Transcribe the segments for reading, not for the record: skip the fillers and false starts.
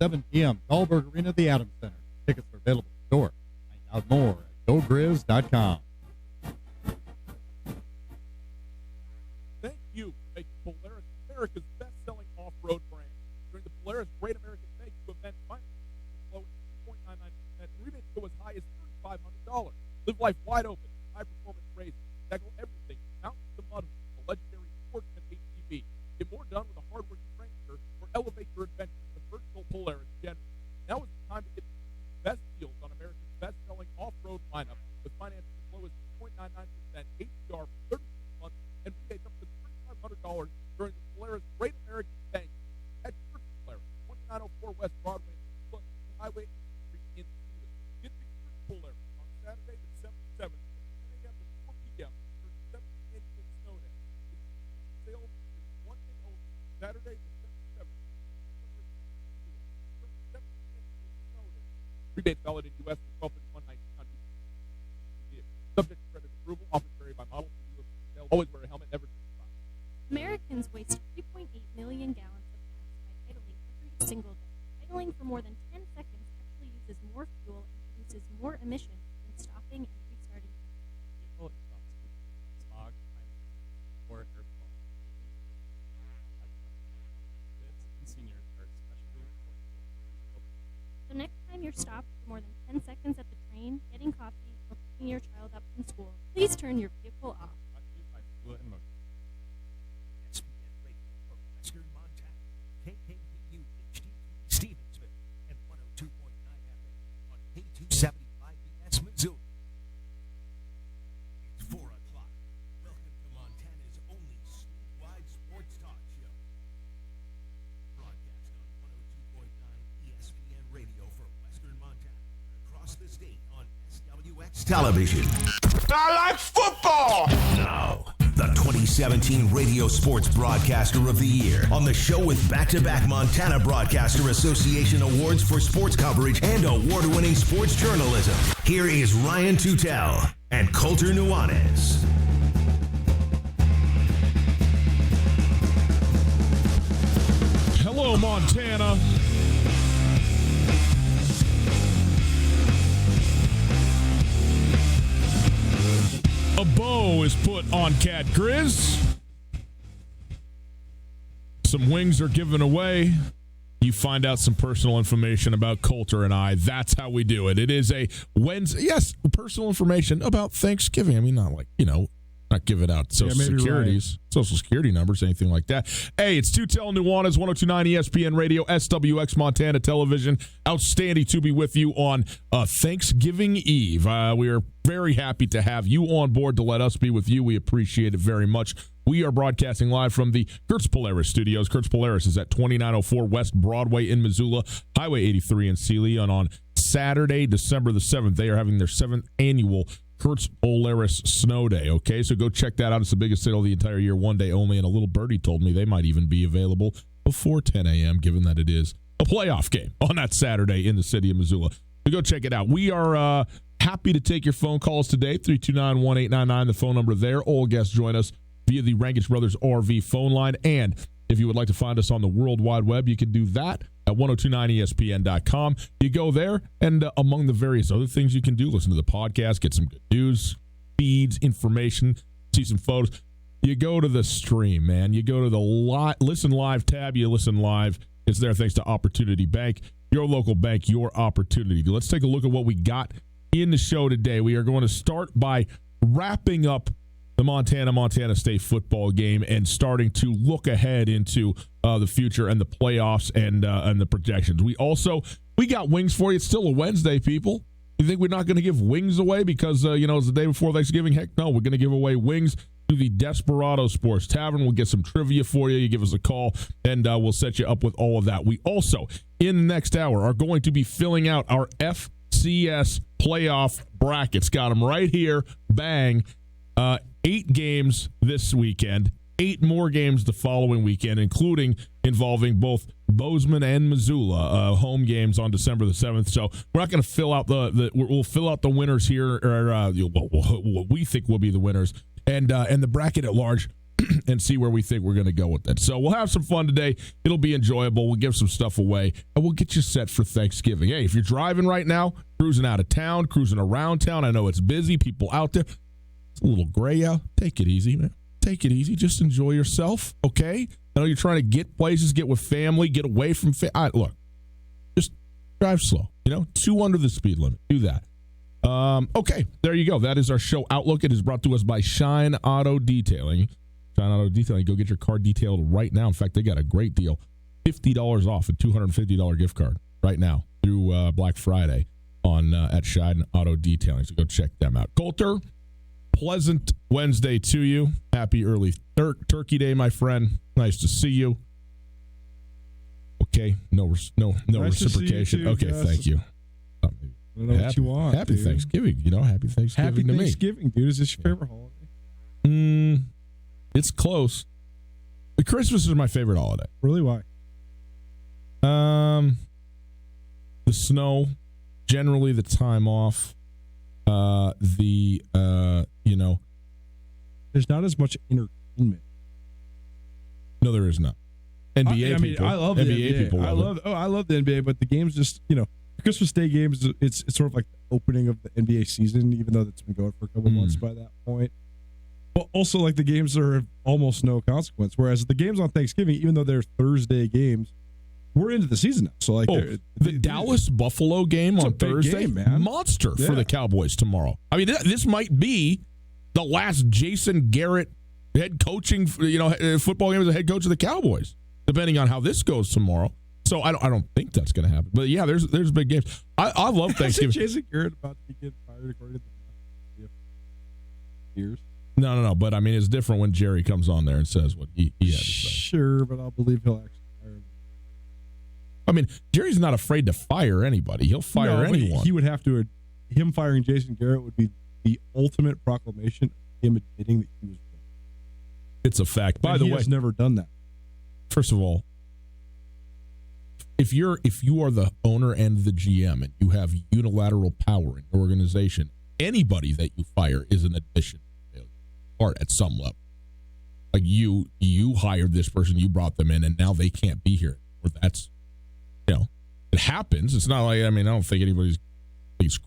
7 p.m. Dahlberg Arena, the Adams Center. Tickets are available at the door. Find out more at GoGrizz.com. Thank you for making Polaris America's best-selling off-road brand. During the Polaris Great American Thank You event, finance will flow at 2.99% and rebates go as high as $3,500. Live life wide open, high-performance racing. Tackle everything, mountains to mud, the legendary Sportsman ATV. Get more done with a hard-working Ranger or elevate your adventure in the versatile Polaris General. Now is the time to get the best deals on America's best-selling off-road lineup with financing as low as 2.99% APR for 36 months and rebates up to $3,500 during the Polaris Great American Thank You at Church Polaris, 2904 West Broadway and Highway 83 in Stevens. Get to Church Polaris on Saturday, December 7th from 10 a.m. to 4 p.m. for the 7th annual Snow Day. The sale is one day only, Saturday, December 7th. From the 7th annual Snow Day. Rebate valid in U.S. for 12/31/19 countries. Subject to credit approval, offered vary by model. Always wear a helmet, never drink. Americans waste 3.8 million gallons of gas by idling every single day. Idling for more than 10 seconds actually uses more fuel and produces more emissions than stopping and restarting. Vehicle exhausts smog, or air quality. Kids and seniors are especially vulnerable. So next time you're stopped for more than 10 seconds at the train, getting coffee, or picking your child up from school, please turn your vehicle off. Brought to you by Fuel and Motion. SPN Radio for Western Montana, KKPU HD3 Stevensville, and 102.9 FM on K275BS Missoula. It's 4 o'clock. Welcome to Montana's only statewide sports talk show. Broadcast on 102.9 ESPN Radio for Western Montana, across the state on SWX Television. I like football! Now, the 2017 Radio Sports Broadcaster of the Year on the show with back-to-back Montana Broadcaster Association awards for sports coverage and award-winning sports journalism. Here is Ryan Tutel and Colter Nuanez. Hello, Montana. A bow is put on Cat Grizz. Some wings are given away. You find out some personal information about Colter and I. That's how we do it. It is a Wednesday. Yes, personal information about Thanksgiving. I mean, not like, not giving out social security numbers, anything like that. Hey, it's Tutel Nuanez, 1029 ESPN Radio, SWX Montana Television. Outstanding to be with you on Thanksgiving Eve. We are very happy to have you on board to let us be with you. We appreciate it very much. We are broadcasting live from the Kurtz Polaris studios. Kurtz Polaris is at 2904 West Broadway in Missoula, Highway 83 in Sealy. And on Saturday, December the 7th, they are having their 7th annual Kurtz Polaris Snow Day. Okay, so go check that out. It's the biggest sale of the entire year, one day only. And a little birdie told me they might even be available before 10 a.m., given that it is a playoff game on that Saturday in the city of Missoula. So go check it out. We are happy to take your phone calls today, 329-1899, the phone number there. All guests join us via the Rankage Brothers RV phone line. And if you would like to find us on the World Wide Web, you can do that at 1029ESPN.com. You go there, and among the various other things you can do, listen to the podcast, get some good news, feeds, information, see some photos. You go to the stream, man. You go to the Listen Live tab. You listen live. It's there thanks to Opportunity Bank, your local bank, your opportunity. Let's take a look at what we got in the show today. We are going to start by wrapping up the Montana State football game and starting to look ahead into the future and the playoffs and the projections. We got wings for you. It's still a Wednesday, people. You think we're not going to give wings away because it's the day before Thanksgiving? Heck no, we're going to give away wings to the Desperado Sports Tavern. We'll get some trivia for you. You give us a call, and we'll set you up with all of that. We also, in the next hour, are going to be filling out our FCS playoff brackets. Got them right here. Bang. 8 games this weekend, 8 more games the following weekend, including involving both Bozeman and Missoula, home games on December the 7th. So we're not going to fill out we'll fill out the winners here, or what we think will be the winners, and the bracket at large and see where we think we're going to go with it. So we'll have some fun today. It'll be enjoyable. We'll give some stuff away, and we'll get you set for Thanksgiving. Hey, if you're driving right now, cruising out of town, cruising around town, I know it's busy, people out there. It's a little gray out. Take it easy, man. Take it easy. Just enjoy yourself, okay? I know you're trying to get places, get with family, get away from look, just drive slow. 2 under the speed limit. Do that. Okay, there you go. That is our show outlook. It is brought to us by Shine Auto Detailing. Shine Auto Detailing. Go get your car detailed right now. In fact, they got a great deal. $50 off, a $250 gift card right now through Black Friday on at Shine Auto Detailing. So go check them out. Coulter, pleasant Wednesday to you. Happy early Turkey Day, my friend. Nice to see you. Okay, no nice reciprocation. Too, okay, Gus. thank you. I don't know what you want. Happy dude. Thanksgiving. Happy Thanksgiving Happy to Thanksgiving, dude. Is this your favorite holiday? It's close. The Christmas is my favorite holiday. Really? Why? The snow, generally the time off, There's not as much entertainment. No, there is not. NBA people. I love the NBA. People I love the NBA, but the games just, the Christmas Day games, it's sort of like the opening of the NBA season, even though that's been going for a couple months by that point. But also, like, the games are of almost no consequence, whereas the games on Thanksgiving, even though they're Thursday games, we're into the season now. So, like, the Dallas-Buffalo game on Thursday, game, man. Monster for the Cowboys tomorrow. I mean, this might be the last Jason Garrett head coaching, football game as a head coach of the Cowboys, depending on how this goes tomorrow. So I don't think that's going to happen. But yeah, there's big games. I love Thanksgiving. Jason Garrett about to get fired according to the years. No. But I mean, it's different when Jerry comes on there and says what he had to say. Sure, but I'll believe he'll actually fire him. I mean, Jerry's not afraid to fire anybody. He'll fire anyone. He would have to. Him firing Jason Garrett would be the ultimate proclamation of him admitting that he was wrong. It's a fact. By the way, he has never done that. First of all, if you are the owner and the GM and you have unilateral power in your organization, anybody that you fire is an admission to failure, or at some level. Like you hired this person, you brought them in, and now they can't be here. Or that's, it happens. It's not like, I don't think anybody's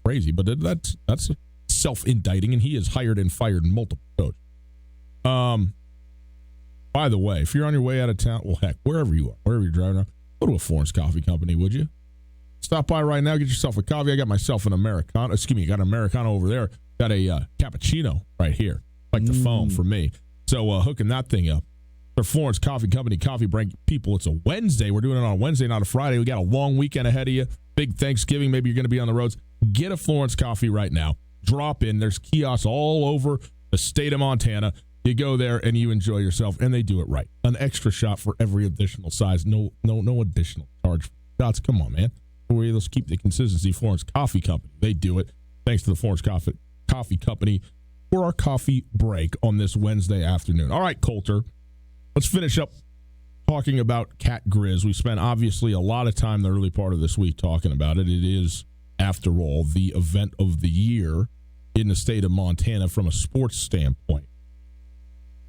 crazy, but that's self-indicting, and he has hired and fired multiple coaches. By the way, if you're on your way out of town, well, heck, wherever you are, wherever you're driving around, go to a Florence Coffee Company, would you? Stop by right now, get yourself a coffee. I got myself an Americano. Got an Americano over there. Got a cappuccino right here, like the foam for me. So hooking that thing up. For Florence Coffee Company, coffee break people. It's a Wednesday. We're doing it on a Wednesday, not a Friday. We got a long weekend ahead of you. Big Thanksgiving. Maybe you're going to be on the roads. Get a Florence Coffee right now. Drop in. There's kiosks all over the state of Montana. You go there and you enjoy yourself, and they do it right. An extra shot for every additional size. No additional charge for shots. Come on, man. Let's keep the consistency. Florence Coffee Company. They do it. Thanks to the Florence Coffee Company for our coffee break on this Wednesday afternoon. All right, Coulter. Let's finish up talking about Cat Grizz. We spent obviously a lot of time the early part of this week talking about it. It is, after all, the event of the year in the state of Montana from a sports standpoint.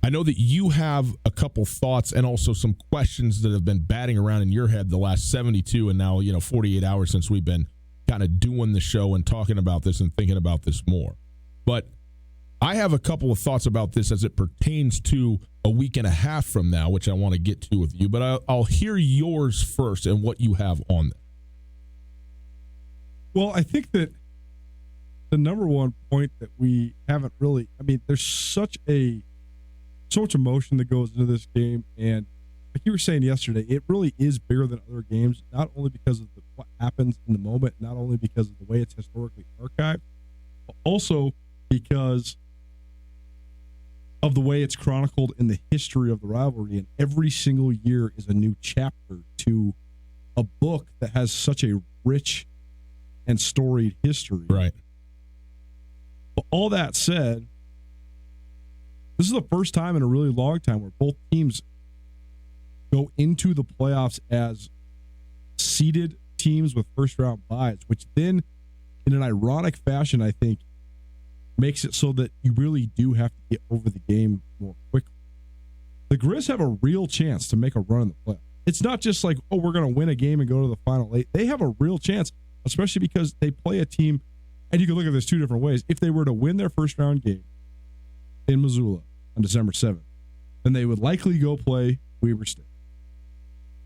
I know that you have a couple thoughts and also some questions that have been batting around in your head the last 72 and now 48 hours since we've been kind of doing the show and talking about this and thinking about this more. But I have a couple of thoughts about this as it pertains to a week and a half from now, which I want to get to with you. But I'll hear yours first and what you have on that. Well, I think that the number one point that we haven't really, there's so much emotion that goes into this game, and like you were saying yesterday, it really is bigger than other games, not only because of what happens in the moment, not only because of the way it's historically archived, but also because of the way it's chronicled in the history of the rivalry. And every single year is a new chapter to a book that has such a rich and storied history. Right. But all that said, this is the first time in a really long time where both teams go into the playoffs as seeded teams with first-round byes, which then, in an ironic fashion, I think, makes it so that you really do have to get over the game more quickly. the Grizz have a real chance to make a run in the playoffs. It's not just like, oh, we're going to win a game and go to the Final Eight. They have a real chance, especially because they play a team, and you can look at this two different ways. If they were to win their first round game in Missoula on December 7th, then they would likely go play Weber State.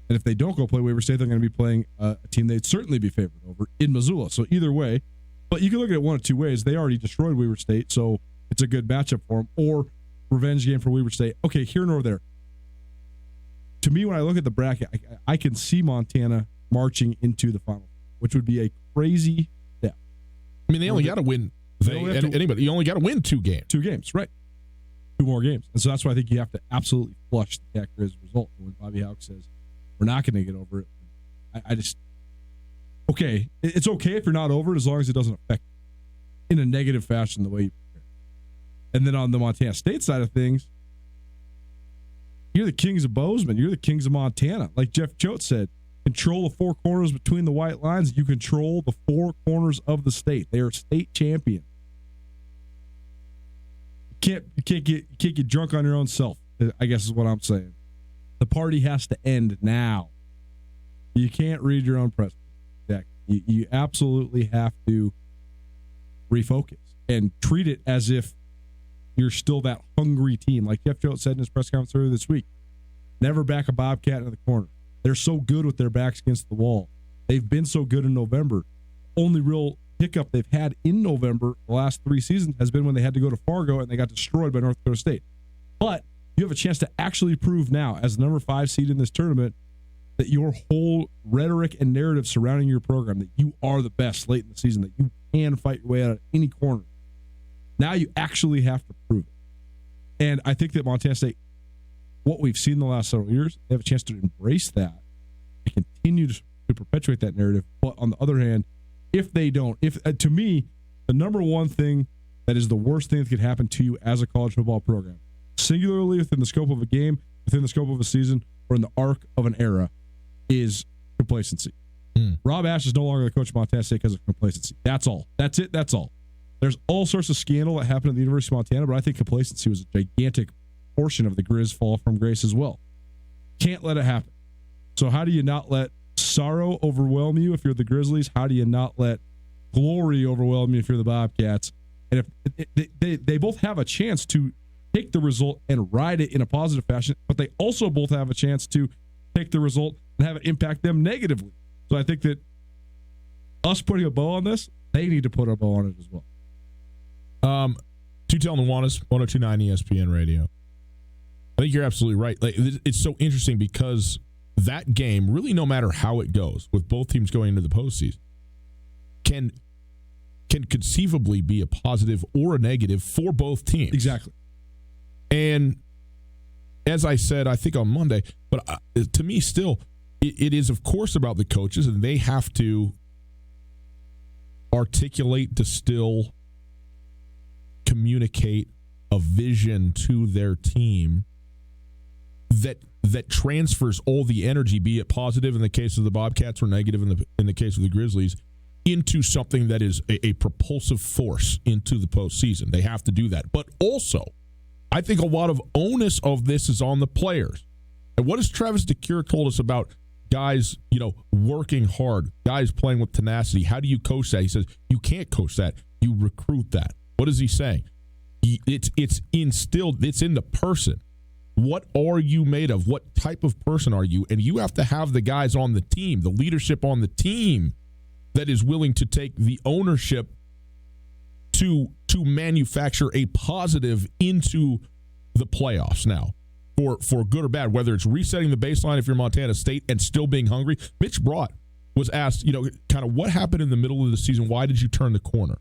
And if they don't go play Weber State, they're going to be playing a team they'd certainly be favored over in Missoula. So either way, but you can look at it one of two ways. They already destroyed Weber State, so it's a good matchup for them, or revenge game for Weber State. Okay, here nor there. To me, when I look at the bracket, I can see Montana marching into the Final, which would be a crazy step. I mean, they only got to win. Anybody, you only got to win 2 games. 2 games, right? 2 more games. And so that's why I think you have to absolutely flush the Cat Grizz result. When Bobby Hauck says, we're not going to get over it, I just, okay, it's okay if you're not over it as long as it doesn't affect you in a negative fashion the way you prepare. And then on the Montana State side of things, you're the kings of Bozeman. You're the kings of Montana. Like Jeff Choate said, control the 4 corners between the white lines. You control the 4 corners of the state. They are state champion. You can't get drunk on your own self, I guess is what I'm saying. The party has to end now. You can't read your own press. You absolutely have to refocus and treat it as if you're still that hungry team. Like Jeff Choate said in his press conference earlier this week, never back a Bobcat into the corner. They're so good with their backs against the wall. They've been so good in November. Only real hiccup they've had in November the last 3 seasons has been when they had to go to Fargo and they got destroyed by North Dakota State. But you have a chance to actually prove now, as the number 5 seed in this tournament, that your whole rhetoric and narrative surrounding your program, that you are the best late in the season, that you can fight your way out of any corner. Now you actually have to prove it. And I think that Montana State, what we've seen the last several years, they have a chance to embrace that and continue to perpetuate that narrative. But on the other hand, if they don't, to me, the number one thing that is the worst thing that could happen to you as a college football program, singularly within the scope of a game, within the scope of a season, or in the arc of an era, is complacency. Rob Ash is no longer the coach of Montana State because of complacency. That's all. That's it. That's all. There's all sorts of scandal that happened at the University of Montana, but I think complacency was a gigantic portion of the Grizz fall from grace as well. Can't let it happen. So how do you not let sorrow overwhelm you if you're the Grizzlies? How do you not let glory overwhelm you if you're the Bobcats? And if they both have a chance to take the result and ride it in a positive fashion, but they also both have a chance to take the result and have it impact them negatively. So I think that us putting a bow on this, they need to put a bow on it as well. Tutel Nuanez, 102.9 ESPN Radio. I think you're absolutely right. Like, it's so interesting because that game, really no matter how it goes, with both teams going into the postseason, can conceivably be a positive or a negative for both teams. Exactly. And as I said, I think on Monday, but to me still, it is of course about the coaches, and they have to articulate, distill, communicate a vision to their team that transfers all the energy, be it positive in the case of the Bobcats or negative in the case of the Grizzlies, into something that is a propulsive force into the postseason. They have to do that. But also, I think a lot of onus of this is on the players. And what has Travis DeCure told us about guys, working hard, guys playing with tenacity? How do you coach that? He says, you can't coach that. You recruit that. What is he saying? It's instilled. It's in the person. What are you made of? What type of person are you? And you have to have the guys on the team, the leadership on the team that is willing to take the ownership to manufacture a positive into the playoffs now, for good or bad, whether it's resetting the baseline if you're Montana State and still being hungry. Mitch Brott was asked, kind of what happened in the middle of the season? Why did you turn the corner?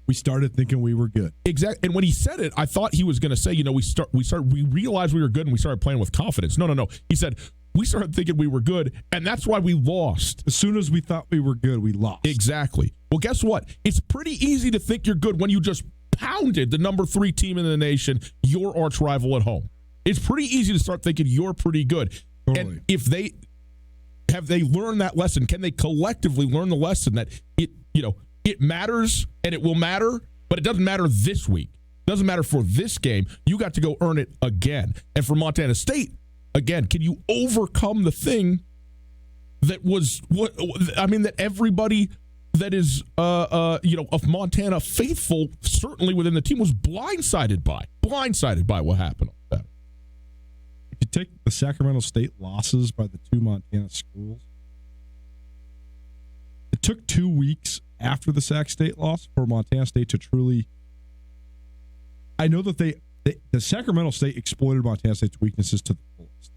We started thinking we were good. Exactly. And when he said it, I thought he was going to say, we realized we were good and we started playing with confidence. No. He said, we started thinking we were good, and that's why we lost. As soon as we thought we were good, we lost. Exactly. Well, guess what? It's pretty easy to think you're good when you just pounded the number 3 team in the nation, your arch rival at home. It's pretty easy to start thinking you're pretty good. Totally. And if they learned that lesson, can they collectively learn the lesson that it matters and it will matter, but it doesn't matter this week. Doesn't matter for this game. You got to go earn it again. And for Montana State, again, can you overcome the thing that was that everybody that is of Montana faithful, certainly within the team, was blindsided by what happened on Saturday. If you take the Sacramento State losses by the two Montana schools, it took 2 weeks after the Sac State loss for Montana State to truly. I know that the Sacramento State exploited Montana State's weaknesses to the fullest,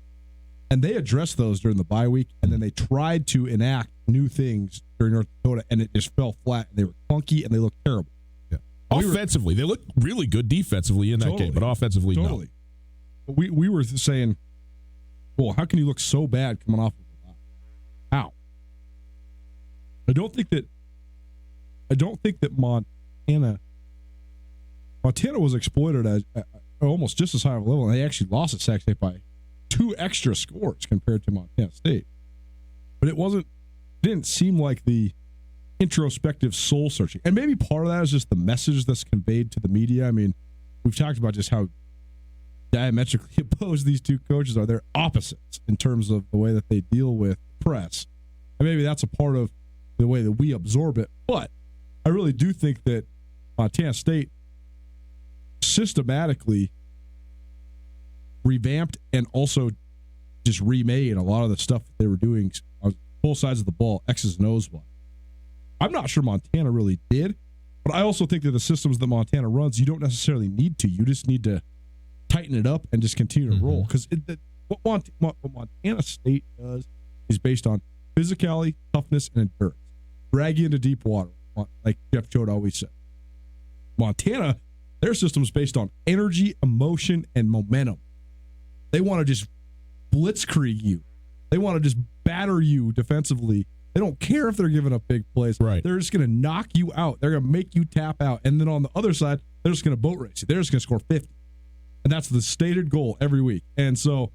and they addressed those during the bye week, and then they tried to enact new things during North Dakota, and it just fell flat, and they were clunky, and they looked terrible. Yeah. Offensively, they looked really good defensively in that game, but offensively, no. But we were saying, well, how can you look so bad coming off of the bye? How? I don't think that Montana was exploited at almost just as high of a level, and they actually lost at Sac State by 2 extra scores compared to Montana State. But it didn't seem like the introspective soul searching. And maybe part of that is just the message that's conveyed to the media. I mean, we've talked about just how diametrically opposed these two coaches are. They're opposites in terms of the way that they deal with press. And maybe that's a part of the way that we absorb it. But I really do think that Montana State systematically revamped and also just remade a lot of the stuff that they were doing on both sides of the ball, X's and O's. I'm not sure Montana really did, but I also think that the systems that Montana runs, you don't necessarily need to. You just need to tighten it up and just continue to roll. Because what Montana State does is based on physicality, toughness, and endurance. Drag you into deep water, like Jeff Choate always said. Montana, their system is based on energy, emotion, and momentum. They want to just blitzkrieg you. They want to just batter you defensively. They don't care if they're giving up big plays. Right. They're just going to knock you out. They're going to make you tap out. And then on the other side, they're just going to boat race you. They're just going to score 50. And that's the stated goal every week. And so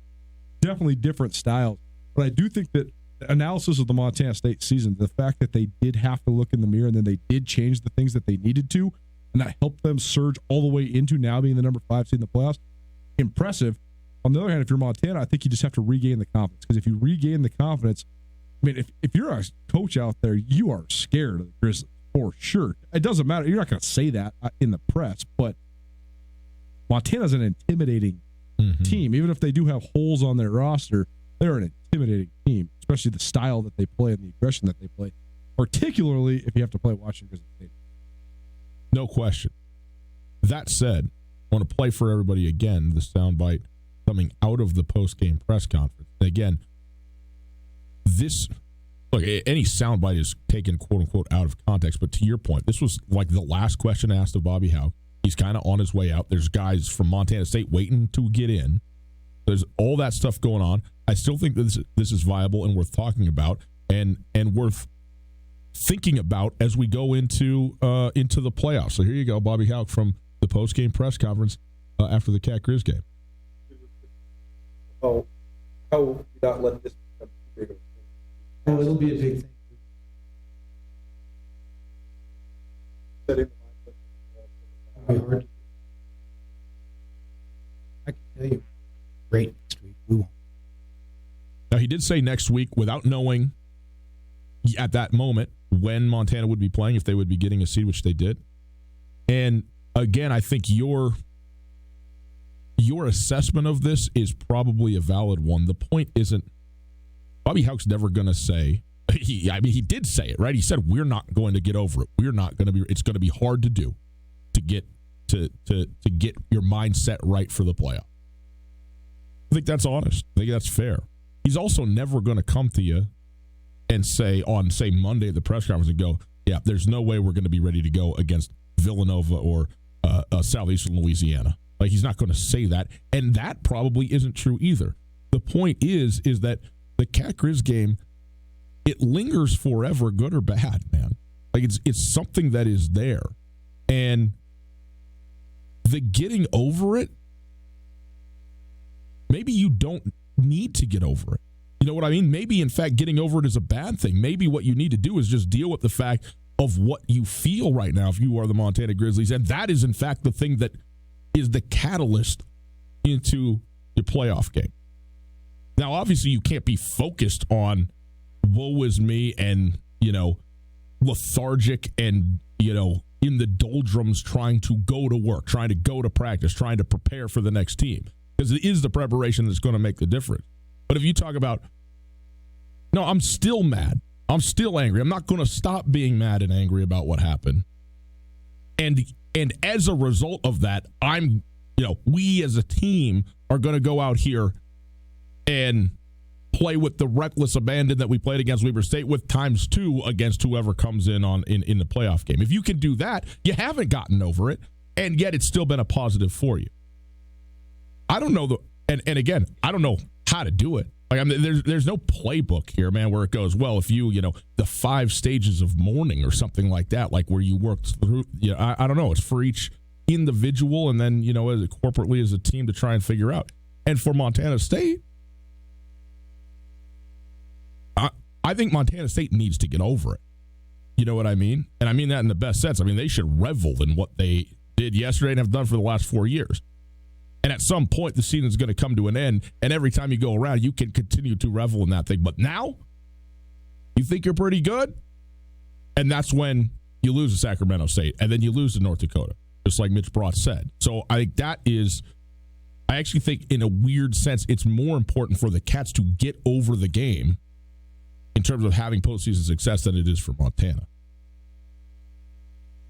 definitely different styles. But I do think that the analysis of the Montana State season, the fact that they did have to look in the mirror and then they did change the things that they needed to, and that helped them surge all the way into now being the number 5 seed in the playoffs, impressive. On the other hand, if you're Montana, I think you just have to regain the confidence. Because if you regain the confidence, I mean, if you're a coach out there, you are scared of the Grizzlies for sure. It doesn't matter. You're not going to say that in the press, but Montana's an intimidating team. Even if they do have holes on their roster, they're an intimidating team, especially the style that they play and the aggression that they play, particularly if you have to play Washington Grizzlies Stadium. No question. That said, I want to play for everybody again the soundbite coming out of the post-game press conference. And again, any soundbite is taken quote-unquote out of context, but to your point, this was like the last question asked of Bobby Hauck. He's kind of on his way out. There's guys from Montana State waiting to get in. There's all that stuff going on. I still think this is viable and worth talking about and worth thinking about as we go into the playoffs. So here you go, Bobby Hauck from the post-game press conference after the Cat Grizz game. How will you not let this become too big of a thing? Oh, it'll be a big thing. Setting It'll be hard. I can tell you, great next week. We won't. Now, he did say next week without knowing at that moment when Montana would be playing, if they would be getting a seed, which they did. And again, I think your assessment of this is probably a valid one. The point isn't, Bobby Hauck's never going to say, he did say it, right? He said, we're not going to get over it. It's going to be hard to do to get your mindset right for the playoff. I think that's honest. I think that's fair. He's also never going to come to you and say on, say, Monday at the press conference and go, yeah, there's no way we're going to be ready to go against Villanova or Southeastern Louisiana. Like, he's not going to say that. And that probably isn't true either. The point is that the Cat Grizz game, it lingers forever, good or bad, man. Like, it's something that is there. And the getting over it, maybe you don't need to get over it. You know what I mean? Maybe, in fact, getting over it is a bad thing. Maybe what you need to do is just deal with the fact of what you feel right now if you are the Montana Grizzlies. And that is, in fact, the thing that is the catalyst into your playoff game. Now, obviously, you can't be focused on woe is me and, lethargic and, in the doldrums trying to go to work, trying to go to practice, trying to prepare for the next team. Because it is the preparation that's going to make the difference. But if you talk about, no, I'm still mad. I'm still angry. I'm not going to stop being mad and angry about what happened. And as a result of that, we as a team are going to go out here and play with the reckless abandon that we played against Weber State with ×2 against whoever comes in in the playoff game. If you can do that, you haven't gotten over it, and yet it's still been a positive for you. I don't know and again, I don't know how to do it. Like, there's no playbook here, man, where it goes, well, if you, the 5 stages of mourning or something like that, like where you work through, I don't know. It's for each individual and then, as corporately as a team to try and figure out. And for Montana State, I think Montana State needs to get over it. You know what I mean? And I mean that in the best sense. I mean, they should revel in what they did yesterday and have done for the last 4 years. And at some point, the season is going to come to an end, and every time you go around, you can continue to revel in that thing. But now, you think you're pretty good? And that's when you lose to Sacramento State, and then you lose to North Dakota, just like Mitch Broth said. So I think I actually think in a weird sense, it's more important for the Cats to get over the game in terms of having postseason success than it is for Montana.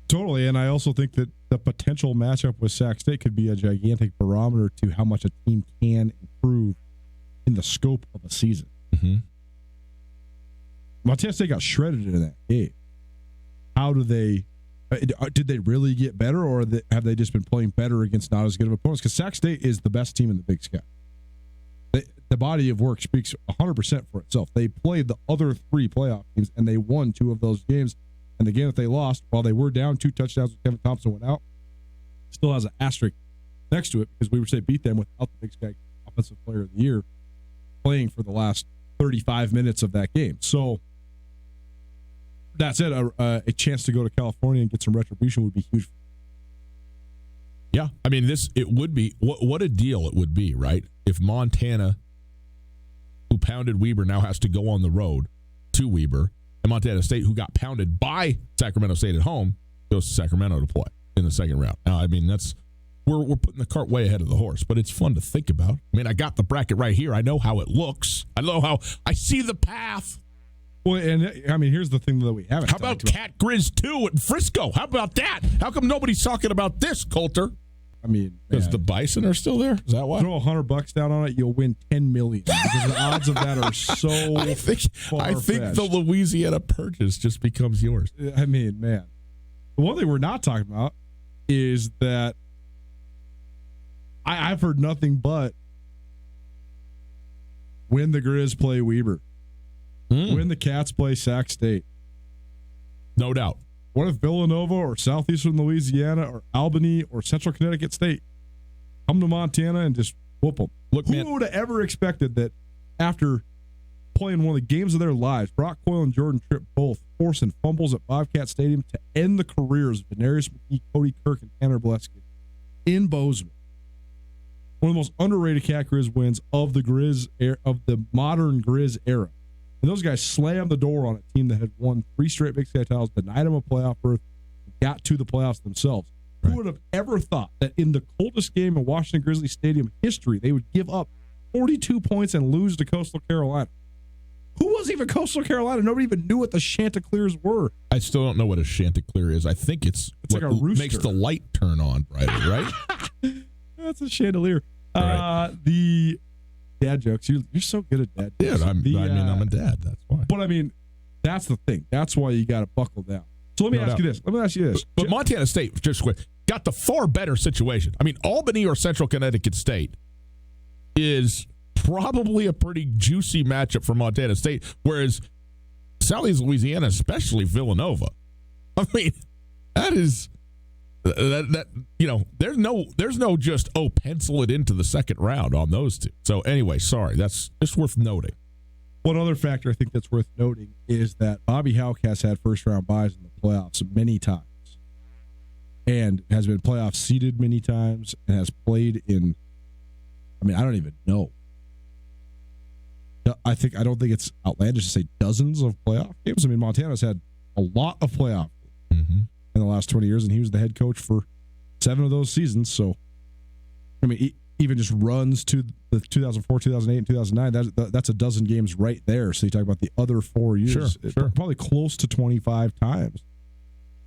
Totally, and I also think that the potential matchup with Sac State could be a gigantic barometer to how much a team can improve in the scope of a season. Mm-hmm. Montana State got shredded in that game. How do they did they really get better, or have they just been playing better against not as good of opponents? Because Sac State is the best team in the Big Sky. The body of work speaks 100% for itself. They played the other 3 playoff teams, and they won 2 of those games. And the game that they lost, while they were down 2 touchdowns when Kevin Thompson went out, still has an asterisk next to it because Weber State beat them without the Big Sky Offensive Player of the Year playing for the last 35 minutes of that game. So that said, a chance to go to California and get some retribution would be huge. Yeah, I mean, it would be what a deal it would be, right? If Montana, who pounded Weber, now has to go on the road to Weber, and Montana State, who got pounded by Sacramento State at home, goes to Sacramento to play in the second round. Now, I mean, we're putting the cart way ahead of the horse, but it's fun to think about. I mean, I got the bracket right here. I know how it looks. I know how I see the path. Well, and I mean, here's the thing that we haven't. How about Cat Grizz 2 at Frisco? How about that? How come nobody's talking about this, Coulter? I mean, because the Bison are still there. Is that why? Throw $100 down on it, you'll win $10 million. Because the odds of that are so. I think the Louisiana Purchase just becomes yours. I mean, man, the one thing we're not talking about is that I've heard nothing but when the Grizz play Weber, when the Cats play Sac State. No doubt. What if Villanova or Southeastern Louisiana or Albany or Central Connecticut State come to Montana and just whoop them? Look, who would have ever expected that after playing one of the games of their lives, Brock Coyle and Jordan Tripp both forcing fumbles at Bobcat Stadium to end the careers of Venarius McKee, Cody Kirk, and Tanner Blesky in Bozeman? One of the most underrated Cat Grizz wins of the modern Grizz era. And those guys slammed the door on a team that had won 3 straight Big Sky titles, denied them a playoff berth, and got to the playoffs themselves. Right. Who would have ever thought that in the coldest game in Washington Grizzly Stadium history, they would give up 42 points and lose to Coastal Carolina? Who was even Coastal Carolina? Nobody even knew what the Chanticleers were. I still don't know what a Chanticleer is. I think it's like a rooster. Makes the light turn on brighter, right? That's a chandelier. Right. The dad jokes. You're so good at dad jokes. Yeah, I'm a dad. That's why. But I mean, that's the thing. That's why you got to buckle down. So let me ask you this. But Montana State, just quick, got the far better situation. I mean, Albany or Central Connecticut State is probably a pretty juicy matchup for Montana State, whereas Southeast Louisiana, especially Villanova, I mean, that is that there's no just pencil it into the second round on those two. So anyway, sorry, that's just worth noting. One other factor I think that's worth noting is that Bobby Houck has had first round buys in the playoffs many times. and has been playoff seeded many times and has played in, I mean, I don't even know. I don't think it's outlandish to say dozens of playoff games. I mean, Montana's had a lot of playoff in the last 20 years, and he was the head coach for 7 of those seasons. So, I mean, even just runs to the 2004, 2008, and 2009, that's a dozen games right there. So you talk about the other 4 years, Sure. Probably close to 25 times.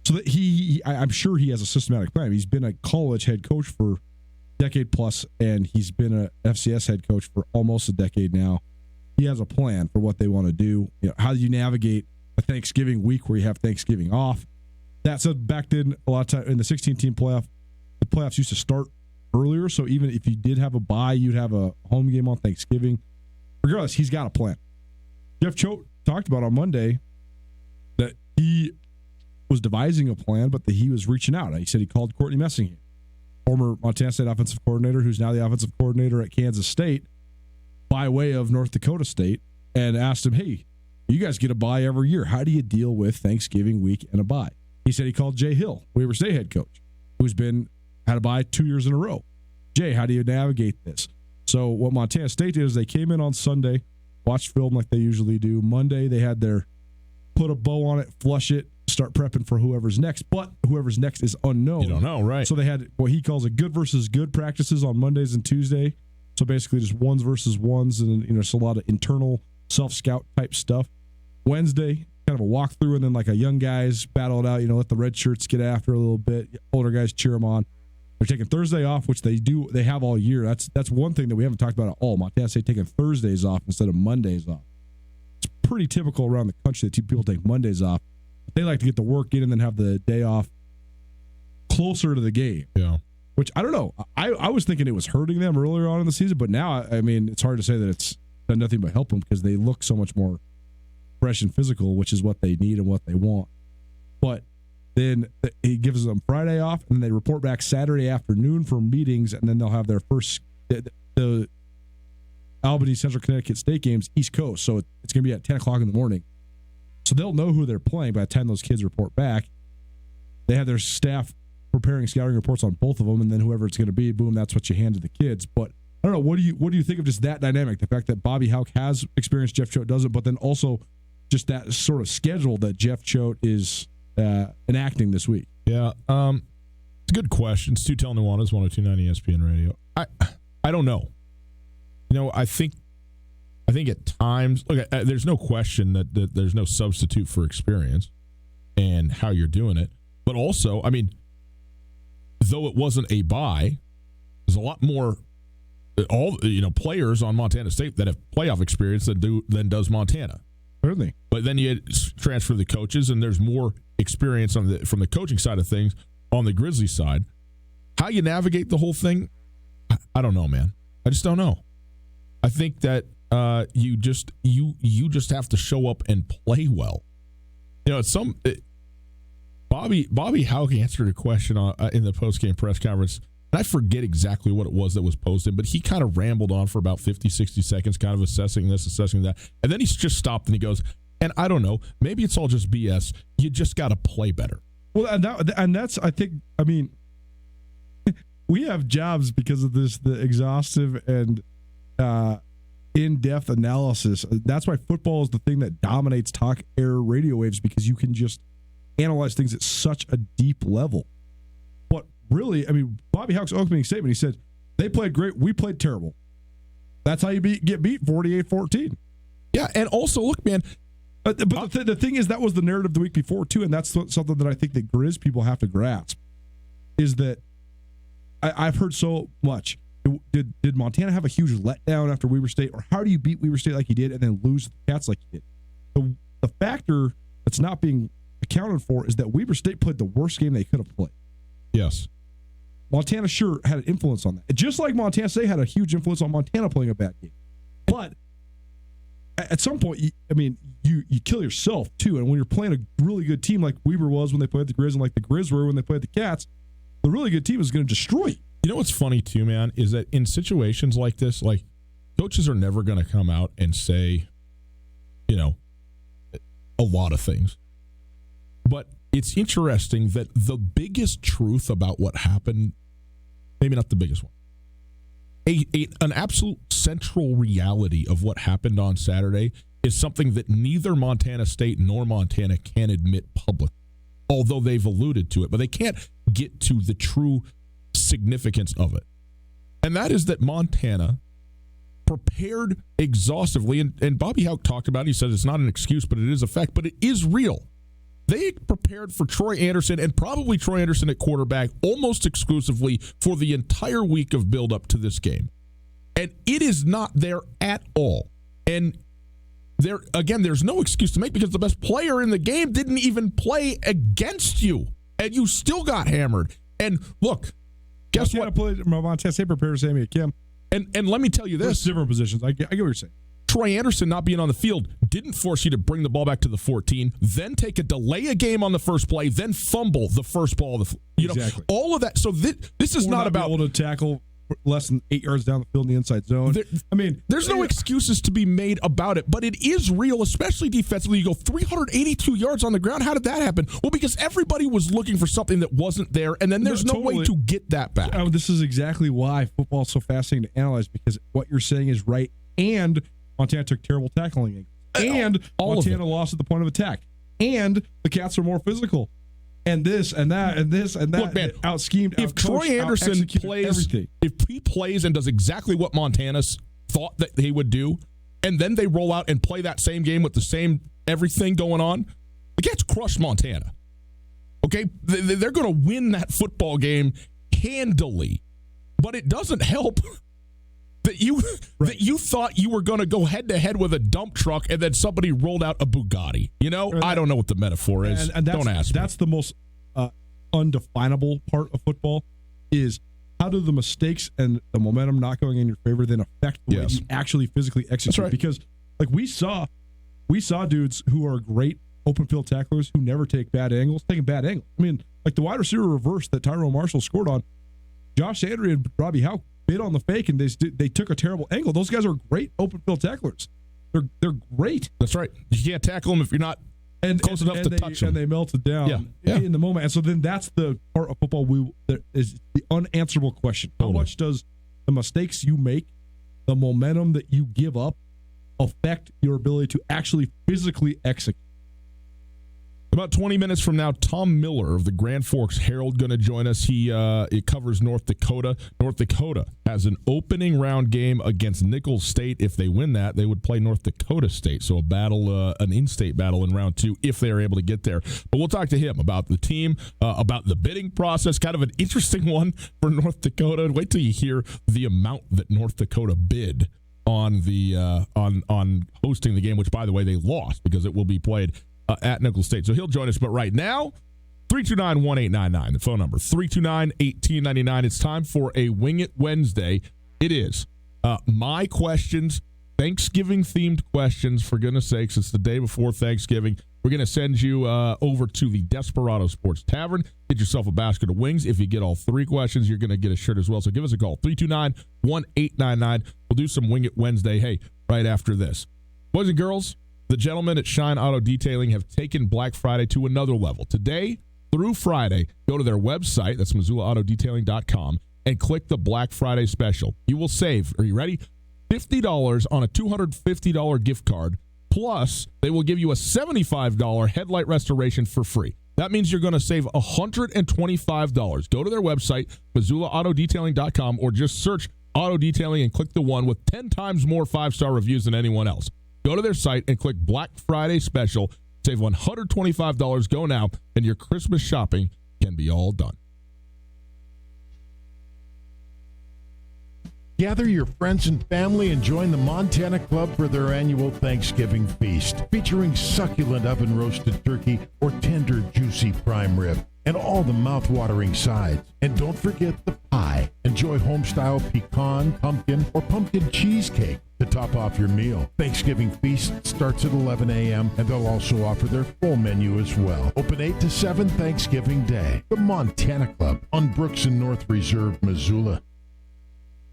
So that I'm sure he has a systematic plan. He's been a college head coach for a decade plus, and he's been a FCS head coach for almost a decade now. He has a plan for what they want to do. You know, how do you navigate a Thanksgiving week where you have Thanksgiving off? That said, back then, a lot of time in the 16-team playoff, the playoffs used to start earlier. So even if you did have a bye, you'd have a home game on Thanksgiving. Regardless, he's got a plan. Jeff Choate talked about on Monday that he was devising a plan, but that he was reaching out. He said he called Courtney Messingham, former Montana State offensive coordinator, who's now the offensive coordinator at Kansas State, by way of North Dakota State, and asked him, hey, you guys get a bye every year. How do you deal with Thanksgiving week and a bye? He said he called Jay Hill, Weber State head coach, who's had a bye 2 years in a row. Jay, how do you navigate this? So what Montana State did is they came in on Sunday, watched film like they usually do. Monday, they had their put a bow on it, flush it, start prepping for whoever's next. But whoever's next is unknown. You don't know, right? So they had what he calls a good versus good practices on Mondays and Tuesday. So basically just ones versus ones, and it's a lot of internal self-scout type stuff. Wednesday, kind of a walkthrough, and then like a young guys battle it out, let the red shirts get after a little bit. Older guys cheer them on. They're taking Thursday off, which they have all year. That's one thing that we haven't talked about at all. Montana State taking Thursdays off instead of Mondays off. It's pretty typical around the country that people take Mondays off. But they like to get the work in and then have the day off closer to the game. Yeah. Which, I don't know. I was thinking it was hurting them earlier on in the season, but now, I mean, it's hard to say that it's done nothing but help them because they look so much more fresh and physical, which is what they need and what they want. But then he gives them Friday off, and then they report back Saturday afternoon for meetings, and then they'll have their first the Albany Central Connecticut State games East Coast, so it's going to be at 10 o'clock in the morning. So they'll know who they're playing by the time those kids report back. They have their staff preparing scouting reports on both of them, and then whoever it's going to be, boom, that's what you hand to the kids. But I don't know, what do you think of just that dynamic? The fact that Bobby Hauck has experience, Jeff Choate doesn't, but then also just that sort of schedule that Jeff Choate is enacting this week. Yeah, it's a good question. Stu Tell Nuanez, 102.9 ESPN Radio. I don't know. I think at times, look, there's no question that there's no substitute for experience and how you're doing it. But also, I mean, though it wasn't a bye, there's a lot more players on Montana State that have playoff experience than does Montana. Certainly. But then you transfer the coaches, and there's more experience from the coaching side of things on the Grizzlies side. How you navigate the whole thing, I don't know, man. I just don't know. I think that you just have to show up and play well. Bobby Hauck answered a question in the post-game press conference, and I forget exactly what it was that was posted, but he kind of rambled on for about 50, 60 seconds, kind of assessing this, assessing that, and then he's just stopped and he goes, and I don't know, maybe it's all just BS. You just got to play better. Well, and that's, I think, I mean, we have jobs because of this, the exhaustive and in-depth analysis. That's why football is the thing that dominates talk air radio waves, because you can just analyze things at such a deep level. But really, I mean, Bobby Hauck's opening statement, he said, they played great, we played terrible. That's how you get beat 48-14. Yeah, and also, look, man, but the thing is, that was the narrative the week before, too, and that's something that I think that Grizz people have to grasp, is that I've heard so much. Did Montana have a huge letdown after Weber State, or how do you beat Weber State like you did and then lose the Cats like you did? The factor that's not being accounted for is that Weber State played the worst game they could have played. Yes. Montana sure had an influence on that. Just like Montana State had a huge influence on Montana playing a bad game. But at some point, you kill yourself, too. And when you're playing a really good team like Weber was when they played the Grizz, and like the Grizz were when they played the Cats, the really good team is going to destroy you. You know what's funny, too, man, is that in situations like this, like, coaches are never going to come out and say, a lot of things. But it's interesting that the biggest truth about what happened, maybe not the biggest one, an absolute central reality of what happened on Saturday is something that neither Montana State nor Montana can admit publicly, although they've alluded to it, but they can't get to the true significance of it. And that is that Montana prepared exhaustively, and Bobby Hauck talked about it. He said it's not an excuse, but it is a fact, but it is real. They prepared for Troy Anderson and probably Troy Anderson at quarterback almost exclusively for the entire week of build-up to this game. And it is not there at all. And there's no excuse to make because the best player in the game didn't even play against you, and you still got hammered. And look, guess what? Montana State prepared Sammy Kim. And let me tell you this. Different positions. I get what you're saying. Troy Anderson not being on the field didn't force you to bring the ball back to the 14, then take a delay a game on the first play, then fumble the first ball. Exactly. All of that. So this is not about able to tackle less than 8 yards down the field in the inside zone. There's no excuses to be made about it, but it is real, especially defensively. You go 382 yards on the ground. How did that happen? Well, because everybody was looking for something that wasn't there, and then there's no way to get that back. This is exactly why football is so fascinating to analyze, because what you're saying is right, and Montana took terrible tackling, and Montana lost at the point of attack, and the Cats are more physical. And this and that and this and that. Look, man, out-schemed, if Troy Anderson plays, everything. If he plays and does exactly what Montana thought that he would do, and then they roll out and play that same game with the same everything going on, the Cats crushed Montana. Okay? They're going to win that football game handily. But it doesn't help that you thought you were going to go head-to-head with a dump truck and then somebody rolled out a Bugatti. I don't know what the metaphor is. And don't ask me. That's the most undefinable part of football is how do the mistakes and the momentum not going in your favor then affect the way you actually physically execute? Right. Because like we saw dudes who are great open field tacklers who never take bad angles, taking bad angles. I mean, like the wide receiver reverse that Tyrone Marshall scored on, Josh Andrew and Robbie Hauck bit on the fake and they took a terrible angle. Those guys are great open field tacklers. They're great. That's right. You can't tackle them if you're not close enough to touch them. And they melted down in the moment. And so then that's the part of football that is the unanswerable question. How much does the mistakes you make, the momentum that you give up, affect your ability to actually physically execute? About 20 minutes from now, Tom Miller of the Grand Forks Herald going to join us. It covers North Dakota. North Dakota has an opening round game against Nicholls State. If they win that, they would play North Dakota State. So a battle, an in-state battle in round 2 if they're able to get there. But we'll talk to him about the team, about the bidding process. Kind of an interesting one for North Dakota. Wait till you hear the amount that North Dakota bid on the on hosting the game, which, by the way, they lost because it will be played at Nicholls State. So he'll join us. But right now, 329-1899, the phone number, 329-1899. It's time for a Wing It Wednesday. It is my questions, Thanksgiving-themed questions, for goodness sakes. It's the day before Thanksgiving. We're going to send you over to the Desperado Sports Tavern. Get yourself a basket of wings. If you get all 3 questions, you're going to get a shirt as well. So give us a call, 329-1899. We'll do some Wing It Wednesday, hey, right after this. Boys and girls, the gentlemen at Shine Auto Detailing have taken Black Friday to another level. Today through Friday, go to their website, that's MissoulaAutoDetailing.com, and click the Black Friday special. You will save, are you ready? $50 on a $250 gift card, plus they will give you a $75 headlight restoration for free. That means you're going to save $125. Go to their website, MissoulaAutoDetailing.com, or just search Auto Detailing and click the one with 10 times more 5-star reviews than anyone else. Go to their site and click Black Friday Special. Save $125. Go now, and your Christmas shopping can be all done. Gather your friends and family and join the Montana Club for their annual Thanksgiving feast, featuring succulent oven-roasted turkey or tender, juicy prime rib, and all the mouth-watering sides. And don't forget the pie. Enjoy home-style pecan, pumpkin, or pumpkin cheesecake to top off your meal. Thanksgiving feast starts at 11 a.m., and they'll also offer their full menu as well. Open 8 to 7 Thanksgiving Day. The Montana Club on Brooks and North Reserve, Missoula.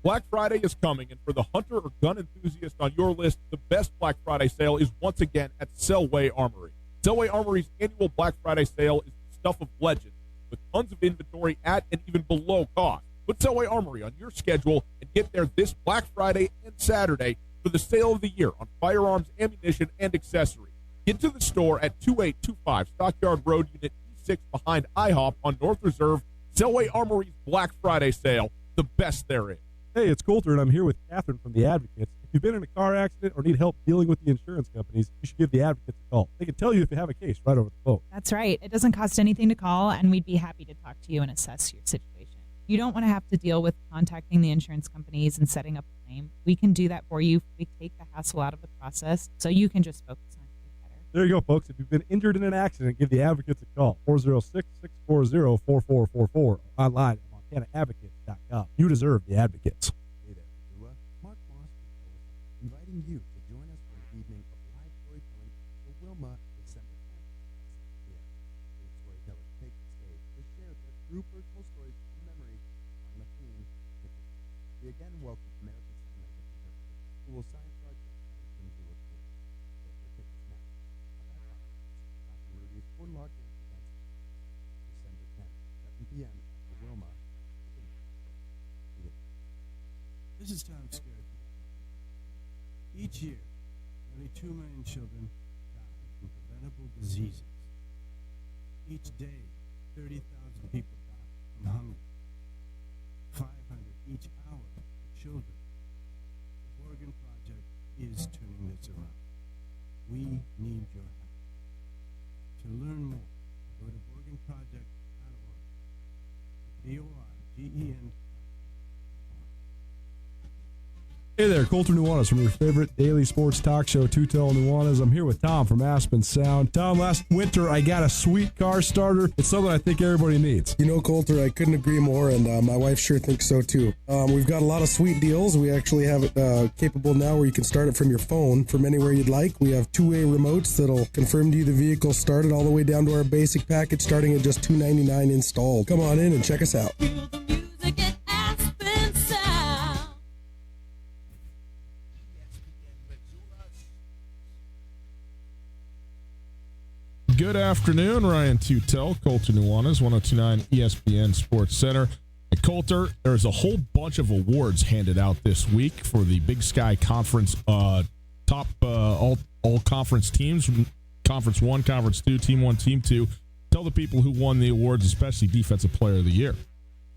Black Friday is coming, and for the hunter or gun enthusiast on your list, the best Black Friday sale is once again at Selway Armory. Selway Armory's annual Black Friday sale is the stuff of legend, with tons of inventory at and even below cost. Put Selway Armory on your schedule and get there this Black Friday and Saturday for the sale of the year on firearms, ammunition, and accessories. Get to the store at 2825 Stockyard Road, Unit E6 behind IHOP on North Reserve. Selway Armory's Black Friday sale, the best there is. Hey, it's Coulter, and I'm here with Catherine from The Advocates. If you've been in a car accident or need help dealing with the insurance companies, you should give The Advocates a call. They can tell you if you have a case right over the phone. That's right. It doesn't cost anything to call, and we'd be happy to talk to you and assess your situation. You don't want to have to deal with contacting the insurance companies and setting up a claim. We can do that for you. We take the hassle out of the process, so you can just focus on getting better. There you go, folks. If you've been injured in an accident, give The Advocates a call. 406-640-4444. Online at MontanaAdvocates.com. You deserve The Advocates. Hey there, Missoula. Mark Moss with Ellis, inviting you to join us for an evening of live storytelling at the Wilma December 10th at 7 p.m. Eight storytellers take the stage to share their true personal stories from memory on the theme History. We again welcome American Sign Language interpreters who will sign for our guests in Missoula School. Get your tickets now. Dr. Rudy's for Log Dance events December 10th, 7 p.m. at the Wilma. This is Tom Skerritt. Each year, nearly 2 million children die from preventable diseases. Each day, 30,000 people die from hunger. 500 each hour for children. The Oregon Project is turning this around. We need your help. To learn more, go to OregonProject.org. ORGEN. Hey there, Coulter Nuanez from your favorite daily sports talk show, Two Tell Nuanez. I'm here with Tom from Aspen Sound. Tom, last winter I got a sweet car starter. It's something I think everybody needs. You know, Coulter, I couldn't agree more, and my wife sure thinks so too. We've got a lot of sweet deals. We actually have it capable now where you can start it from your phone from anywhere you'd like. We have two-way remotes that'll confirm to you the vehicle started all the way down to our basic package starting at just $299 installed. Come on in and check us out. Good afternoon, Ryan Tutel, Coulter Nuanez, 102.9 ESPN Sports Center. At Coulter, there's a whole bunch of awards handed out this week for the Big Sky Conference top all conference teams, Conference 1, Conference 2, Team 1, Team 2. Tell the people who won the awards, especially Defensive Player of the Year.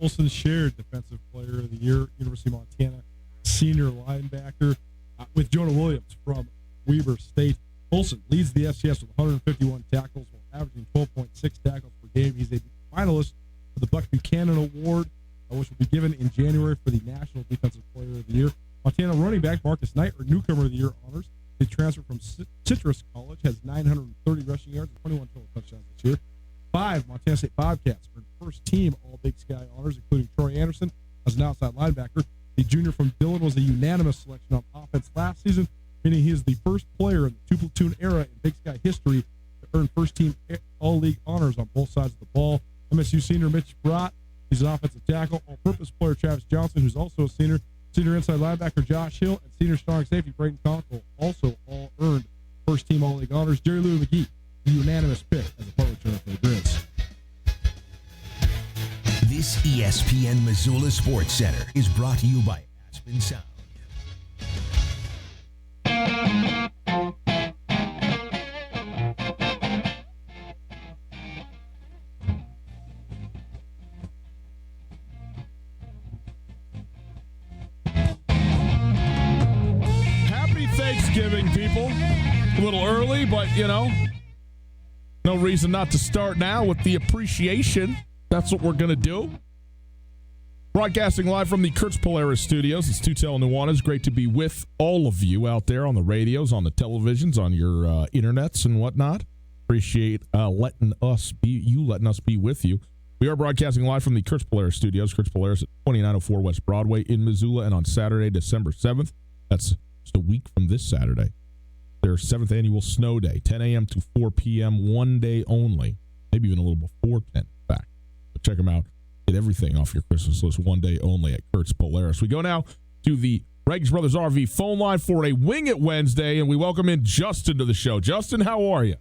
Olson Shared, Defensive Player of the Year, University of Montana, senior linebacker, with Jonah Williams from Weber State. Olson leads the FCS with 151 tackles while averaging 12.6 tackles per game. He's a finalist for the Buck Buchanan Award, which will be given in January for the National Defensive Player of the Year. Montana running back Marcus Knight, or Newcomer of the Year honors. He transferred from Citrus College, has 930 rushing yards and 21 total touchdowns this year. 5 Montana State Bobcats earned first team All Big Sky honors, including Troy Anderson as an outside linebacker. The junior from Dillon was a unanimous selection on offense last season, meaning he is the first player in the two-platoon era in Big Sky history to earn first-team all-league honors on both sides of the ball. MSU senior Mitch Brott, he's an offensive tackle. All-purpose player Travis Johnson, who's also a senior. Senior inside linebacker Josh Hill and senior strong safety Brayton Conkle also all earned first-team all-league honors. Jerry Lou McGee, the unanimous pick as a punt returner for the Grizz. This ESPN Missoula Sports Center is brought to you by Aspen Sound. Happy Thanksgiving, people. A little early, but, no reason not to start now with the appreciation. That's what we're going to do. Broadcasting live from the Kurtz Polaris studios. It's Tutel Nuanez. Great to be with all of you out there on the radios, on the televisions, on your internets and whatnot. Appreciate letting us be with you. We are broadcasting live from the Kurtz Polaris studios. Kurtz Polaris at 2904 West Broadway in Missoula, and on Saturday, December 7th. That's just a week from this Saturday. Their 7th annual snow day, 10 a.m. to 4 p.m., one day only. Maybe even a little before 10, in fact. But check them out. Get everything off your Christmas list one day only at Kurtz Polaris. We go now to the Regs Brothers RV phone line for a Wing It Wednesday, and we welcome in Justin to the show. Justin, how are you?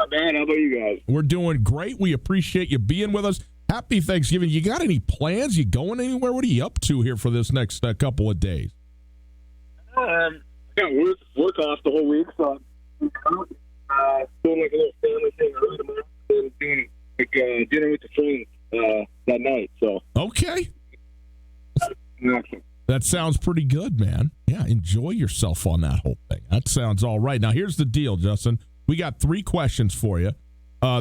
Not bad. How about you guys? We're doing great. We appreciate you being with us. Happy Thanksgiving. You got any plans? You going anywhere? What are you up to here for this next couple of days? I got work off the whole week, so I'm doing like a little family thing early tomorrow, and doing like dinner with the friends that night. So okay, that sounds pretty good, man. Yeah, enjoy yourself on that whole thing. That sounds all right. Now here's the deal, Justin. We got 3 questions for you.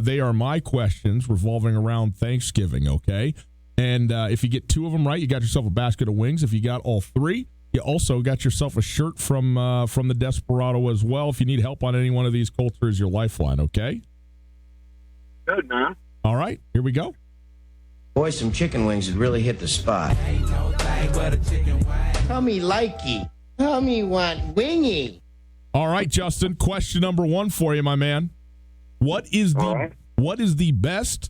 They are my questions revolving around Thanksgiving. Okay, and if you get 2 of them right, you got yourself a basket of wings. If you got all 3. You also got yourself a shirt from the Desperado as well. If you need help on any one of these, Coulter is your lifeline, okay? Good, man. All right, here we go. Boy, some chicken wings would really hit the spot. Tell me likey. Tell me want wingy. All right, Justin, question number 1 for you, my man. What is the best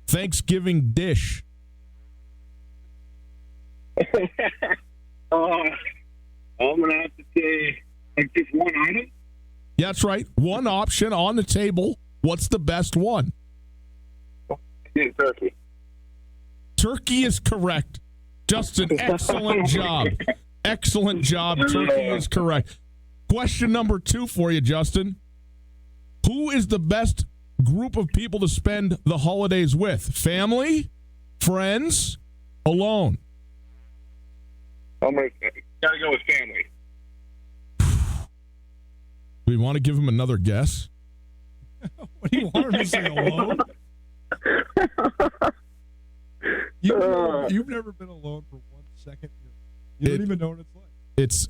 Thanksgiving dish? I'm going to have to say, like, just one item? Yeah, that's right. One option on the table. What's the best one? Turkey. Turkey is correct. Justin, excellent job. Excellent job. Turkey is correct. Question number 2 for you, Justin. Who is the best group of people to spend the holidays with? Family, friends, alone? I'm going to gotta go with family. Do we want to give him another guess? What do you want him to say, alone? You've never been alone for 1 second. You don't even know what it's like.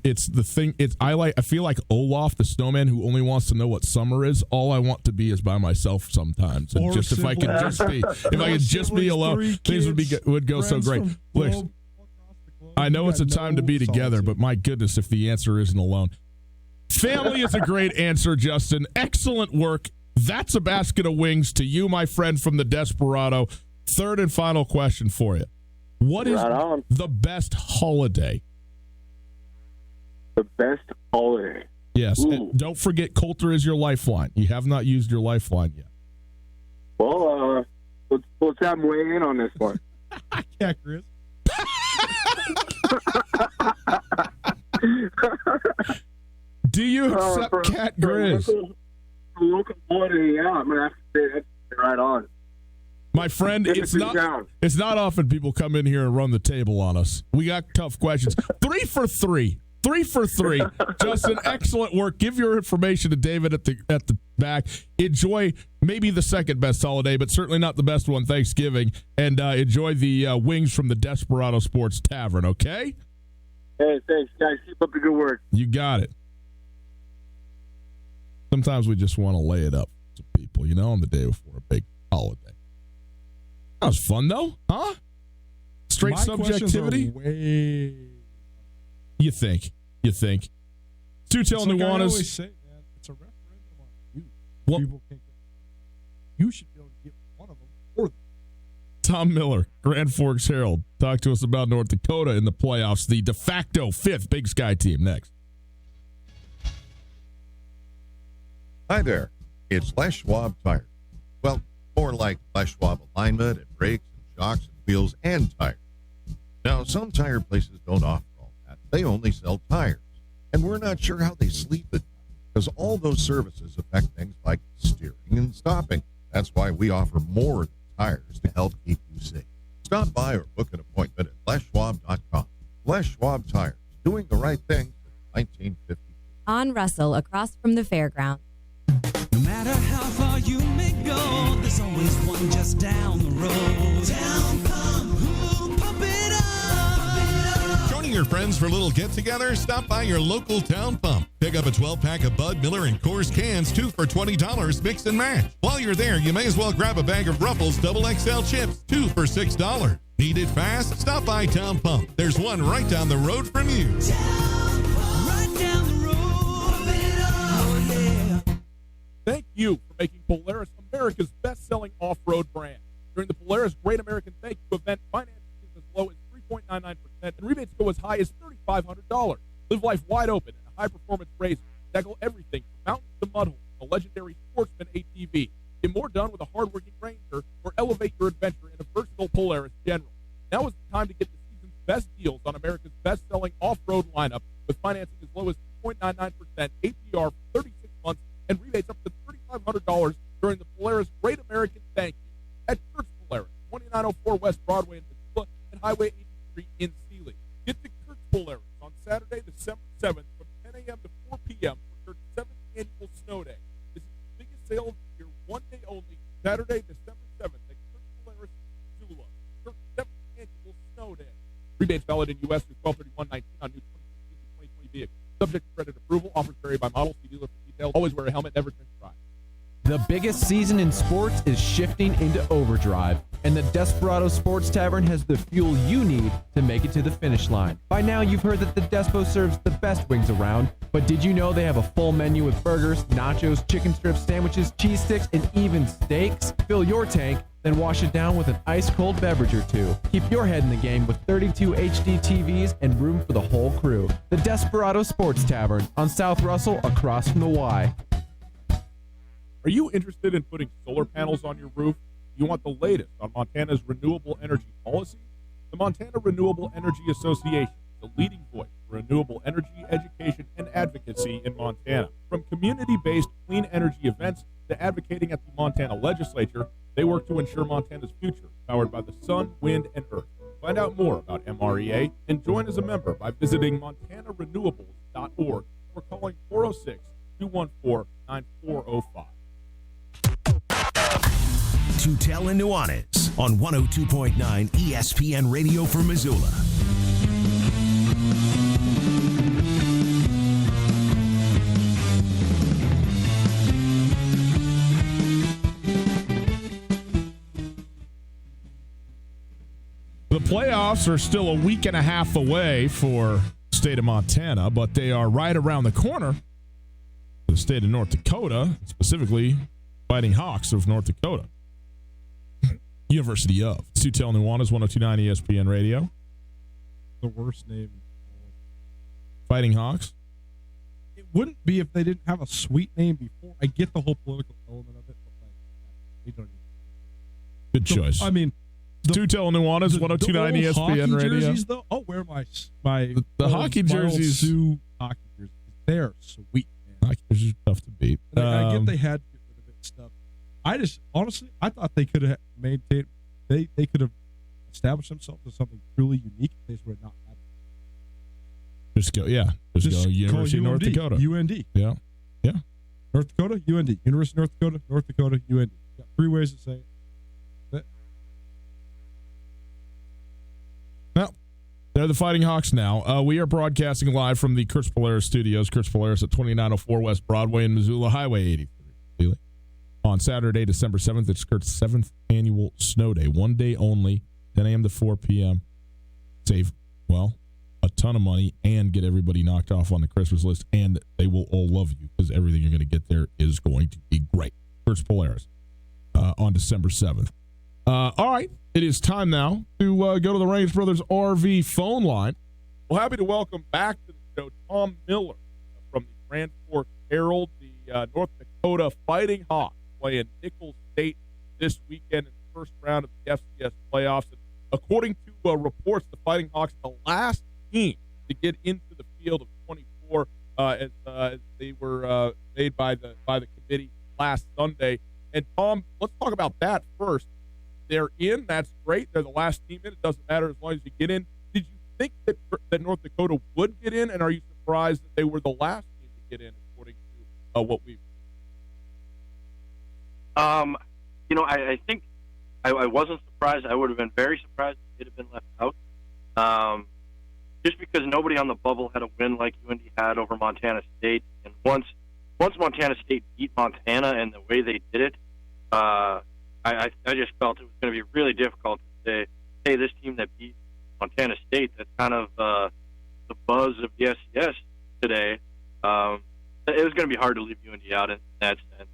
It's the thing. I feel like Olaf the snowman who only wants to know what summer is. All I want to be is by myself sometimes, and just if I could just be alone, things would go so great. Look, I know it's a time to be together, but my goodness, if the answer isn't alone. Family is a great answer, Justin. Excellent work. That's a basket of wings to you, my friend, from the Desperado. 3rd and final question for you. What is the best holiday? The best holiday? Yes. And don't forget, Coulter is your lifeline. You have not used your lifeline yet. Well, let's have him weigh in on this one. Yeah, Chris. Do you accept Cat Grizz? Local boy, yeah, I'm gonna have to say that's right on. My friend, it's not often people come in here and run the table on us. We got tough questions. 3 for 3. 3 for 3. Justin, excellent work. Give your information to David at the back. Enjoy maybe the second best holiday, but certainly not the best one, Thanksgiving. And enjoy the wings from the Desperado Sports Tavern, okay? Hey, thanks, guys. Keep up the good work. You got it. Sometimes we just want to lay it up to people, on the day before a big holiday. That was fun, though, huh? Straight My subjectivity. You think? Stu-Tail Nuanez. I Nuanez. always say, man, it's a referendum on you. People can't get you should be able to get one of them for them. Tom Miller, Grand Forks Herald. Talk to us about North Dakota in the playoffs, the de facto 5th Big Sky team next. Hi there. It's Les Schwab Tires. Well, more like Les Schwab alignment and brakes and shocks and wheels and tires. Now, some tire places don't offer all that. They only sell tires. And we're not sure how they sleep at night because all those services affect things like steering and stopping. That's why we offer more than tires to help keep you safe. Stop by or book an appointment at leschwab.com. Les Schwab Tires, doing the right thing since 1950. On Russell, across from the fairground. No matter how far you may go, there's always one just down the road. Town Pump, pump it up. Joining your friends for a little get-together? Stop by your local Town Pump. Pick up a 12-pack of Bud, Miller, and Coors cans, 2 for $20, mix and match. While you're there, you may as well grab a bag of Ruffles Double XL chips, 2 for $6. Need it fast? Stop by Town Pump. There's one right down the road from you. Town Pump, right down the road. Pump it up. Oh, yeah. Thank you for making Polaris America's best-selling off-road brand. During the Polaris Great American Thank You event, financing is as low as 3.99% and rebates go as high as $3,500. Live life wide open in a high-performance racer. Tackle everything from mountains to mud holes, a legendary Sportsman ATV. elevate your adventure in a versatile Polaris General. Now is the time to get the season's best deals on America's best-selling off-road lineup with financing as low as 2.99% APR for 36 months and rebates up to $3,500 during the Polaris Great American Thank You at Kurtz Polaris, 2904 West Broadway in Missoula and Highway 83 in Sealy. Get to Kurtz Polaris on Saturday, December 7th from 10 a.m. to 4 p.m. for Kurt's 7th annual Snow Day. This is the biggest sale of the year, one day only, Saturday, December 7th at Kurtz Polaris, Missoula. Kurt's 7th annual Snow Day. Rebates valid in U.S. through 12/31/19 on new 2016 to 2020 vehicles. Subject to credit approval. Offers vary by model. See dealer for details. Always wear a helmet. Never drink and drive. The biggest season in sports is shifting into overdrive, and the Desperado Sports Tavern has the fuel you need to make it to the finish line. By now, you've heard that the Despo serves the best wings around, but did you know they have a full menu with burgers, nachos, chicken strips, sandwiches, cheese sticks, and even steaks? Fill your tank, then wash it down with an ice-cold beverage or two. Keep your head in the game with 32 HD TVs and room for the whole crew. The Desperado Sports Tavern on South Russell across from the Y. Are you interested in putting solar panels on your roof? You want the latest on Montana's renewable energy policy? The Montana Renewable Energy Association is the leading voice for renewable energy education and advocacy in Montana. From community-based clean energy events to advocating at the Montana legislature, they work to ensure Montana's future is powered by the sun, wind, and earth. Find out more about MREA and join as a member by visiting montanarenewables.org or calling 406-214-9405. Tutel and Nuanez on 102.9 ESPN Radio for Missoula. The playoffs are still a week and a half away for the state of Montana, but they are right around the corner for the state of North Dakota, specifically Fighting Hawks of North Dakota. University of. Tutel and Nuanez, 102.9 ESPN Radio. The worst name. Fighting Hawks? It wouldn't be if they didn't have a sweet name before. I get the whole political element of it, but like, they don't Good choice. I mean, Tutel and Nuanez, 102.9 ESPN Radio. Jerseys, though, I'll wear my the hockey jerseys. Sioux hockey jerseys. They're sweet, man. Hockey jerseys are tough to beat. And I get they had to get rid of it and stuff. I just honestly, I thought they could have maintained. They could have established themselves as something truly unique. If they would not had it. Just go University of North Dakota. UND. Yeah. North Dakota, UND. University of North Dakota, UND. Got three ways to say it. Well, they're the Fighting Hawks now. We are broadcasting live from the Kurtz Polaris studios. Kurtz Polaris at 2904 West Broadway in Missoula, Highway 83. On Saturday, December 7th, it's Kurt's 7th annual Snow Day. One day only, 10 a.m. to 4 p.m. Save, a ton of money and get everybody knocked off on the Christmas list, and they will all love you because everything you're going to get there is going to be great. Kurtz Polaris on December 7th. All right, it is time now to go to the Range Brothers RV phone line. Well, happy to welcome back to the show Tom Miller from the Grand Forks Herald, the North Dakota Fighting Hawks, playing Nicholls State this weekend in the first round of the FCS playoffs. And according to reports, the Fighting Hawks, the last team to get into the field of 24, as they were made by the committee last Sunday. And Tom, let's talk about that first. They're in. That's great. They're the last team in. It doesn't matter as long as you get in. Did you think that North Dakota would get in, and are you surprised that they were the last team to get in, according to what we've I think I wasn't surprised. I would have been very surprised if it had been left out. Just because nobody on the bubble had a win like UND had over Montana State. And once Montana State beat Montana and the way they did it, I just felt it was going to be really difficult to say, hey, this team that beat Montana State, that's kind of the buzz of the SCS today. It was going to be hard to leave UND out in that sense.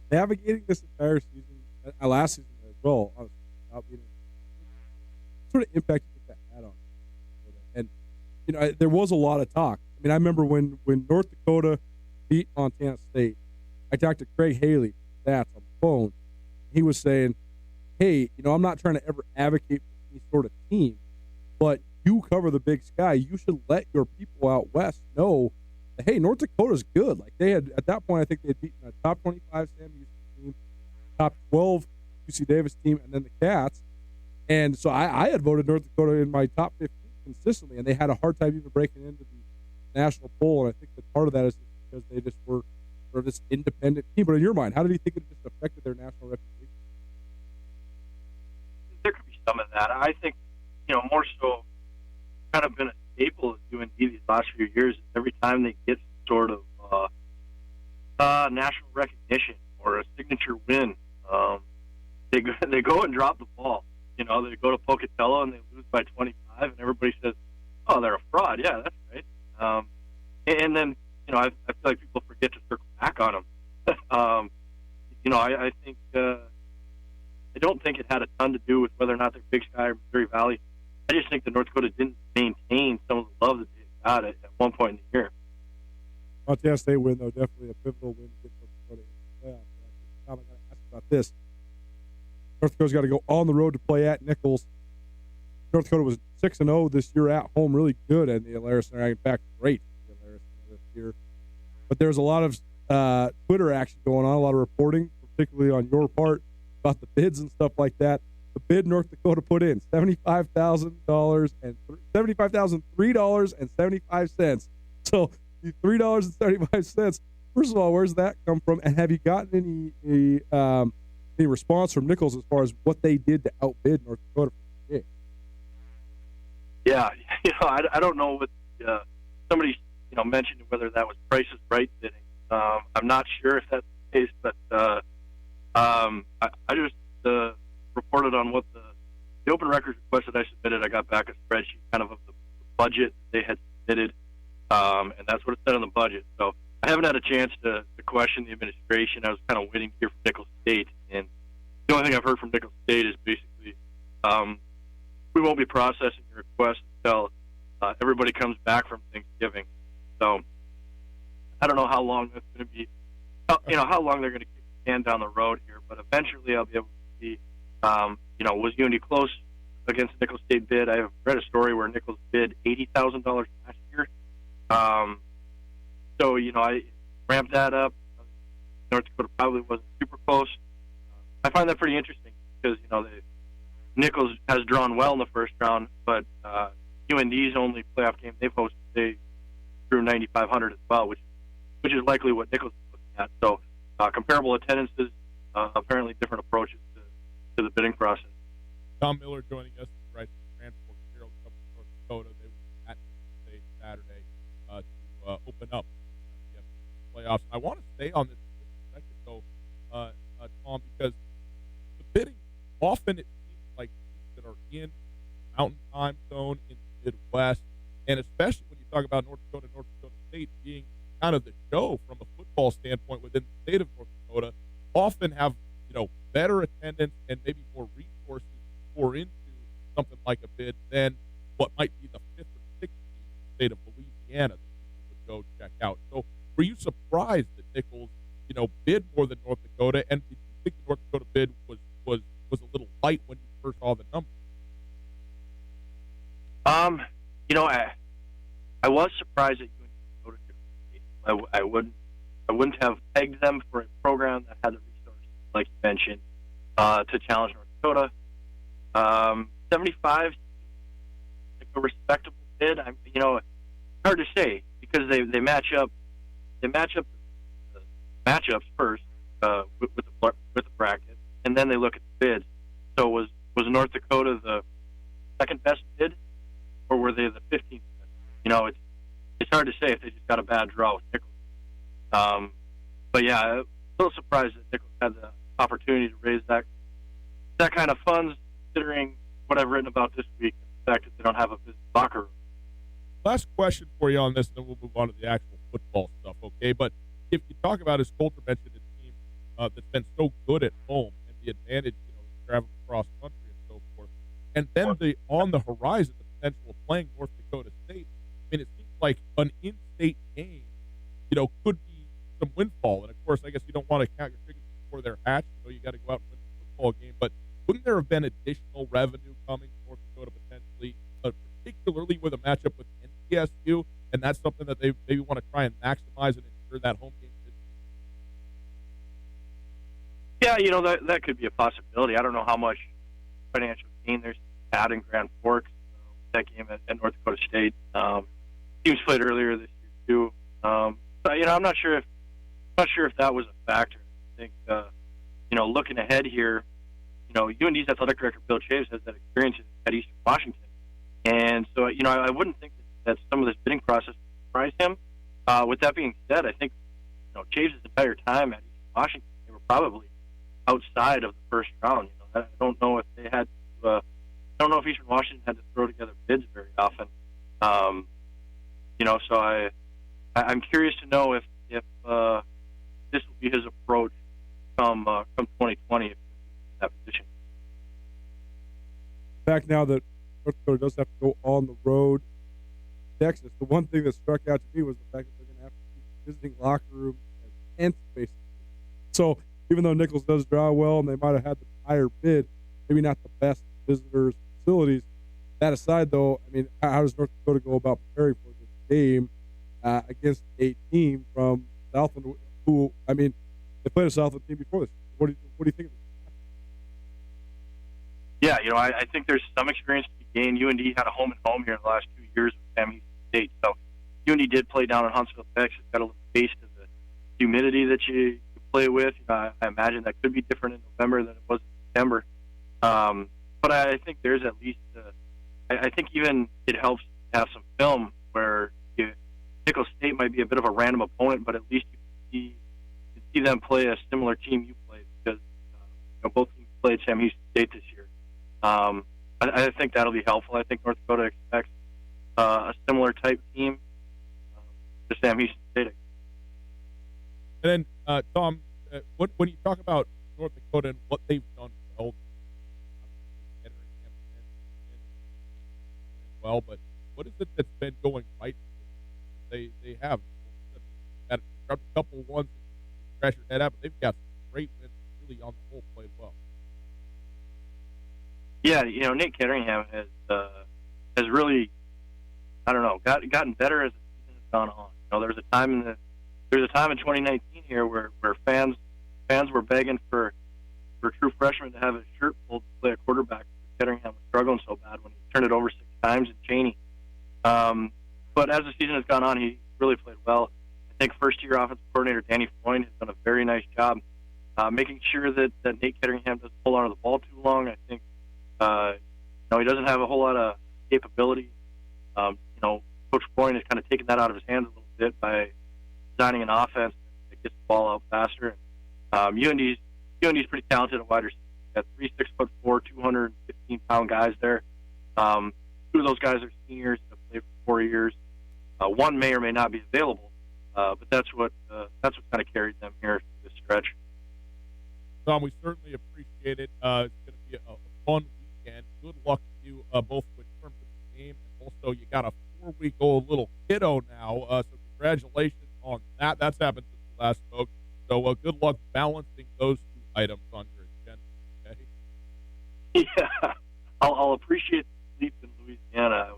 Navigating this entire season, last season as well, honestly, without being sort of impact that had on it. And there was a lot of talk. I mean, I remember when North Dakota beat Montana State, I talked to Craig Haley, that's on the phone. he was saying, hey, I'm not trying to ever advocate for any sort of team, but you cover the Big Sky. You should let your people out west know that, hey, North Dakota's good. Like they had, at that point, I think they had beaten a top 25 Sam Houston team, top 12 UC Davis team, and then the Cats. And so I had voted North Dakota in my top 15 consistently, and they had a hard time even breaking into the national poll. And I think that part of that is because they just were sort of this independent team. But in your mind, how did you think it just affected their national reputation? There could be some of that. I think, more so kind of been a staple of UND these last few years. Every time they get sort of national recognition or a signature win, they go and drop the ball. They go to Pocatello and they lose by 25, and everybody says, "Oh, they're a fraud." Yeah, that's right. And then I feel like people forget to circle back on them. I think I don't think it had a ton to do with whether or not they're Big Sky or Missouri Valley. I just think that North Dakota didn't maintain some of the love that they got at one point in the year. Montana State win, though, definitely a pivotal win to get North Dakota in the playoffs. Tom, I got to ask about this. North Dakota's got to go on the road to play at Nichols. North Dakota was 6-0 this year at home, really good in the Alerus Center. In fact, great in the Alerus Center this year. But there's a lot of Twitter action going on, a lot of reporting, particularly on your part, about the bids and stuff like that. The bid North Dakota put in $75,000 and $75,003.75. So the $3.75. First of all, where's that come from? And have you gotten any response from Nichols as far as what they did to outbid North Dakota? Yeah, I don't know what somebody mentioned whether that was Price is Right bidding. I'm not sure if that's the case, but I just reported on what the open records request that I submitted. I got back a spreadsheet kind of the budget they had submitted, and that's what it said on the budget. So I haven't had a chance to question the administration. I was kind of waiting to hear from Nicholls State, and the only thing I've heard from Nicholls State is basically we won't be processing your request until everybody comes back from Thanksgiving. So I don't know how long that's going to be, how long they're going to kick the can down the road here, but eventually I'll be able to see, was UND close against the Nicholls State bid? I have read a story where Nicholls bid $80,000 last year. So, I ramped that up. North Dakota probably wasn't super close. I find that pretty interesting because, Nichols has drawn well in the first round, but UND's only playoff game they've hosted, they drew 9,500 as well, which is likely what Nichols is looking at. So comparable attendances, apparently different approaches to the bidding process. Tom Miller joining us, right from Transport Materials Company of North Dakota. They were at State Saturday to open up the playoffs. I want to stay on this for a second, though, Tom, because the bidding often it seems like teams that are in the Mountain Time Zone in the Midwest, and especially when you talk about North Dakota State being kind of the show from a football standpoint within the state of North Dakota, often have better attendance and maybe more resources to pour into something like a bid than what might be the 5th or 6th team in the state of Louisiana that people would go check out. So were you surprised that Nichols, bid more than North Dakota? And did you think the North Dakota bid was a little light when you first saw the numbers? I was surprised that UND Dakota. I wouldn't have pegged them for a program that had the resources, like you mentioned, to challenge North Dakota. 75, like a respectable bid. Hard to say because they match up. They match up the matchups first with the bracket, and then they look at the bids. So was North Dakota the second best bid, or were they the 15th best? It's hard to say if they just got a bad draw with Nichols. But yeah, a little surprised that Nichols had the opportunity to raise that kind of funds, considering what I've written about this week, and the fact that they don't have a business locker room. Last question for you on this, and then we'll move on to the actual football stuff, okay? But if you talk about, as Coulter mentioned, a team that's been so good at home and the advantage, traveling across country and so forth, and then on the horizon, the potential of playing North Dakota State, it seems like an in-state game, could be some windfall. And of course, I guess you don't want to count your chickens before they're hatched. You got to go out and win the football game, but wouldn't there have been additional revenue coming to North Dakota potentially, particularly with a matchup with NDSU, and that's something that they maybe want to try and maximize and ensure that home game is? Yeah, that could be a possibility. I don't know how much financial gain there's had in Grand Forks, that game at North Dakota State. Teams played earlier this year too. So, I'm not sure if that was a factor. I think looking ahead here, UND's athletic director Bill Chaves has that experience at Eastern Washington, and so I wouldn't think that some of this bidding process would surprise him. With that being said, I think Chaves' entire time at Eastern Washington, they were probably outside of the first round. I don't know if they had to, I don't know if Eastern Washington had to throw together bids very often. So I'm curious to know if this will be his approach come 2020 if he's in that position. The fact now that North Dakota does have to go on the road to Texas, the one thing that struck out to me was the fact that they're going to have to keep visiting locker rooms and tents, basically. So even though Nichols does draw well and they might have had the higher bid, maybe not the best visitors facilities. That aside, though, how does North Dakota go about preparing for this game against a team from Southland who, they played a Southland team before this? What do you think of this? Yeah, I think there's some experience to be gained. UND had a home and home here in the last 2 years with Sam Houston State. So UND did play down in Huntsville, Texas, got a little taste of the humidity that you play with. I imagine that could be different in November than it was in September. But I think there's at least, I think even it helps to have some film where Nicholls State might be a bit of a random opponent, but at least you can see them play a similar team you played because both teams played Sam Houston State this year. I think that'll be helpful. I think North Dakota expects a similar type team to Sam Houston State. And then, Tom, when you talk about North Dakota and what they've done well, but what is it that's been going right? They have had a couple ones that scratch your head out, but they've got some great wins. Really, on the whole, played well. Yeah, Nate Ketteringham has really, gotten better as the season has gone on. There was a time in 2019 here where fans were begging for true freshmen to have his shirt pulled to play a quarterback. Ketteringham was struggling so bad when he turned it over 6 times in Cheney. But as the season has gone on, he really played well. I think first-year offensive coordinator Danny Freund has done a very nice job making sure that Nate Ketteringham doesn't hold on to the ball too long. I think he doesn't have a whole lot of capability. Coach Freund has kind of taken that out of his hands a little bit by designing an offense that gets the ball out faster. UND's pretty talented at wide receiver. Got 3 6'4", 215-pound guys there. 2 of those guys are seniors that played for 4 years. One may or may not be available, but that's what kind of carried them here through this stretch. Tom, we certainly appreciate it. It's going to be a fun weekend. Good luck to you both in terms of the game, and also you got a 4-week-old little kiddo now, so congratulations on that. That's happened since we last spoke. So good luck balancing those 2 items on your agenda. Okay? Yeah, I'll appreciate the sleep in Louisiana.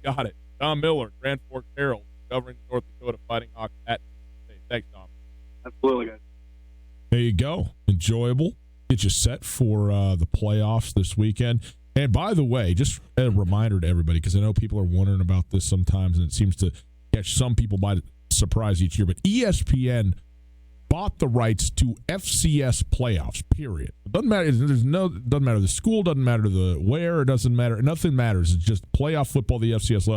Got it. Tom Miller, Grand Forks Herald, covering the North Dakota Fighting Hawks at State. Thanks, Tom. Absolutely, guys. There you go. Enjoyable. Get you set for the playoffs this weekend. And by the way, just a reminder to everybody, because I know people are wondering about this sometimes, and it seems to catch some people by surprise each year, but ESPN bought the rights to FCS playoffs, period. It doesn't matter. Doesn't matter the school, doesn't matter the where, it doesn't matter. Nothing matters. It's just playoff football. The FCS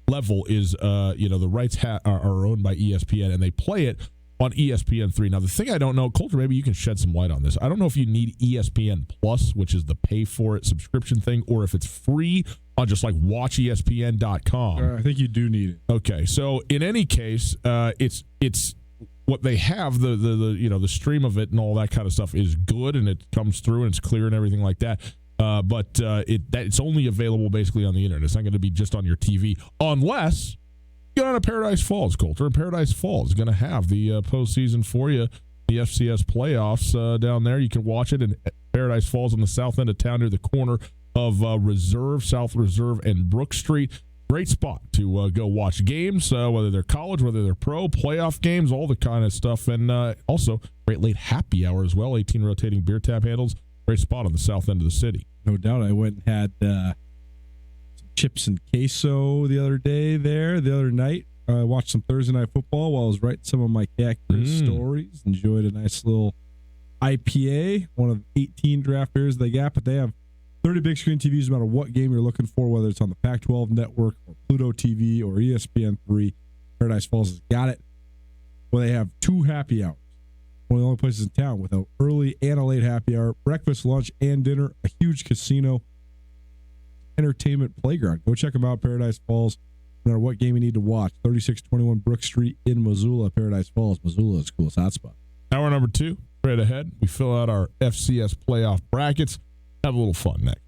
level is, the rights are owned by ESPN, and they play it on ESPN3. Now, the thing I don't know, Coulter, maybe you can shed some light on this. I don't know if you need ESPN Plus, which is the pay-for-it subscription thing, or if it's free on just like watchespn.com. I think you do need it. Okay, so in any case, it's what they have, the stream of it and all that kind of stuff is good, and it comes through and it's clear and everything like that. But it's only available basically on the internet. It's not going to be just on your TV unless you get on to Paradise Falls, Coulter. And Paradise Falls is going to have the postseason for you, the FCS playoffs down there. You can watch it, and Paradise Falls on the south end of town near the corner of South Reserve, and Brook Street. Great spot to go watch games, whether they're college, whether they're pro, playoff games, all the kind of stuff. And also, great late happy hour as well, 18 rotating beer tap handles. Great spot on the south end of the city. No doubt. I went and had some chips and queso the other night. I watched some Thursday Night Football while I was writing some of my Cat Chris stories. Enjoyed a nice little IPA, one of 18 draft beers they got, but they have 30 big screen TVs no matter what game you're looking for, whether it's on the Pac-12 network or Pluto TV or ESPN3. Paradise Falls has got it. Well, they have 2 happy hours. One of the only places in town with an early and a late happy hour, breakfast, lunch, and dinner, a huge casino, entertainment playground. Go check them out, Paradise Falls. No matter what game you need to watch, 3621 Brook Street in Missoula, Paradise Falls. Missoula is the coolest hotspot. Hour number 2, right ahead. We fill out our FCS playoff brackets. Have a little fun next.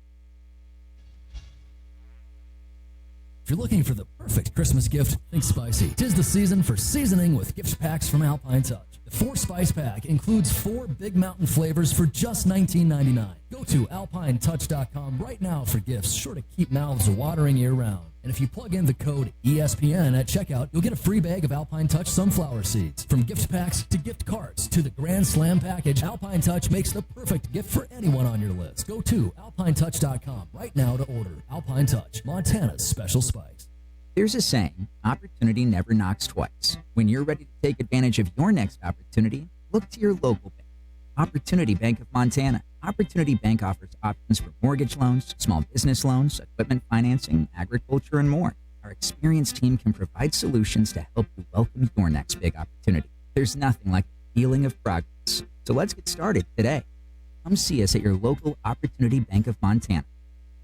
If you're looking for the perfect Christmas gift, think spicy. 'Tis the season for seasoning with gift packs from Alpine Touch. The 4-spice pack includes 4 Big Mountain flavors for just $19.99. Go to alpinetouch.com right now for gifts sure to keep mouths watering year-round. And if you plug in the code ESPN at checkout, you'll get a free bag of Alpine Touch sunflower seeds. From gift packs to gift cards to the Grand Slam package, Alpine Touch makes the perfect gift for anyone on your list. Go to alpinetouch.com right now to order. Alpine Touch, Montana's special spice. There's a saying, opportunity never knocks twice. When you're ready to take advantage of your next opportunity, look to your local bank. Opportunity Bank of Montana. Opportunity Bank offers options for mortgage loans, small business loans, equipment financing, agriculture, and more. Our experienced team can provide solutions to help you welcome your next big opportunity. There's nothing like the feeling of progress. So let's get started today. Come see us at your local Opportunity Bank of Montana.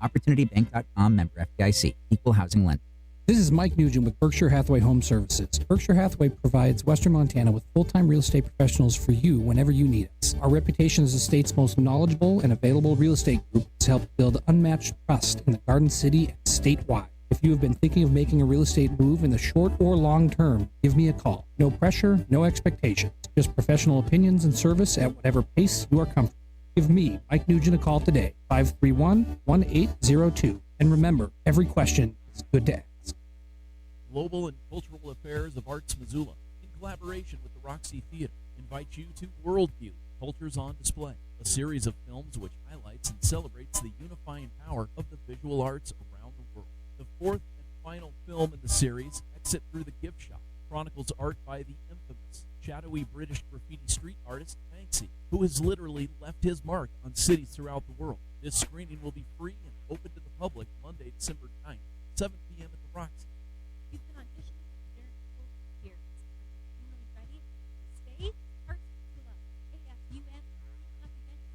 OpportunityBank.com, member FDIC, equal housing lender. This is Mike Nugent with Berkshire Hathaway Home Services. Berkshire Hathaway provides Western Montana with full-time real estate professionals for you whenever you need us. Our reputation as the state's most knowledgeable and available real estate group has helped build unmatched trust in the Garden City and statewide. If you have been thinking of making a real estate move in the short or long term, give me a call. No pressure, no expectations. Just professional opinions and service at whatever pace you are comfortable. Give me, Mike Nugent, a call today, 531-1802. And remember, every question is good to ask. Global and Cultural Affairs of Arts Missoula, in collaboration with the Roxy Theater, invite you to Worldview, Cultures on Display, a series of films which highlights and celebrates the unifying power of the visual arts around the world. The 4th and final film in the series, Exit Through the Gift Shop, chronicles art by the infamous, shadowy British graffiti street artist Banksy, who has literally left his mark on cities throughout the world. This screening will be free and open to the public Monday, December 9th, 7 p.m. at the Roxy. You've been auditioning for very cool years. Are you feeling ready to stay? Arts Missoula, AFUN, event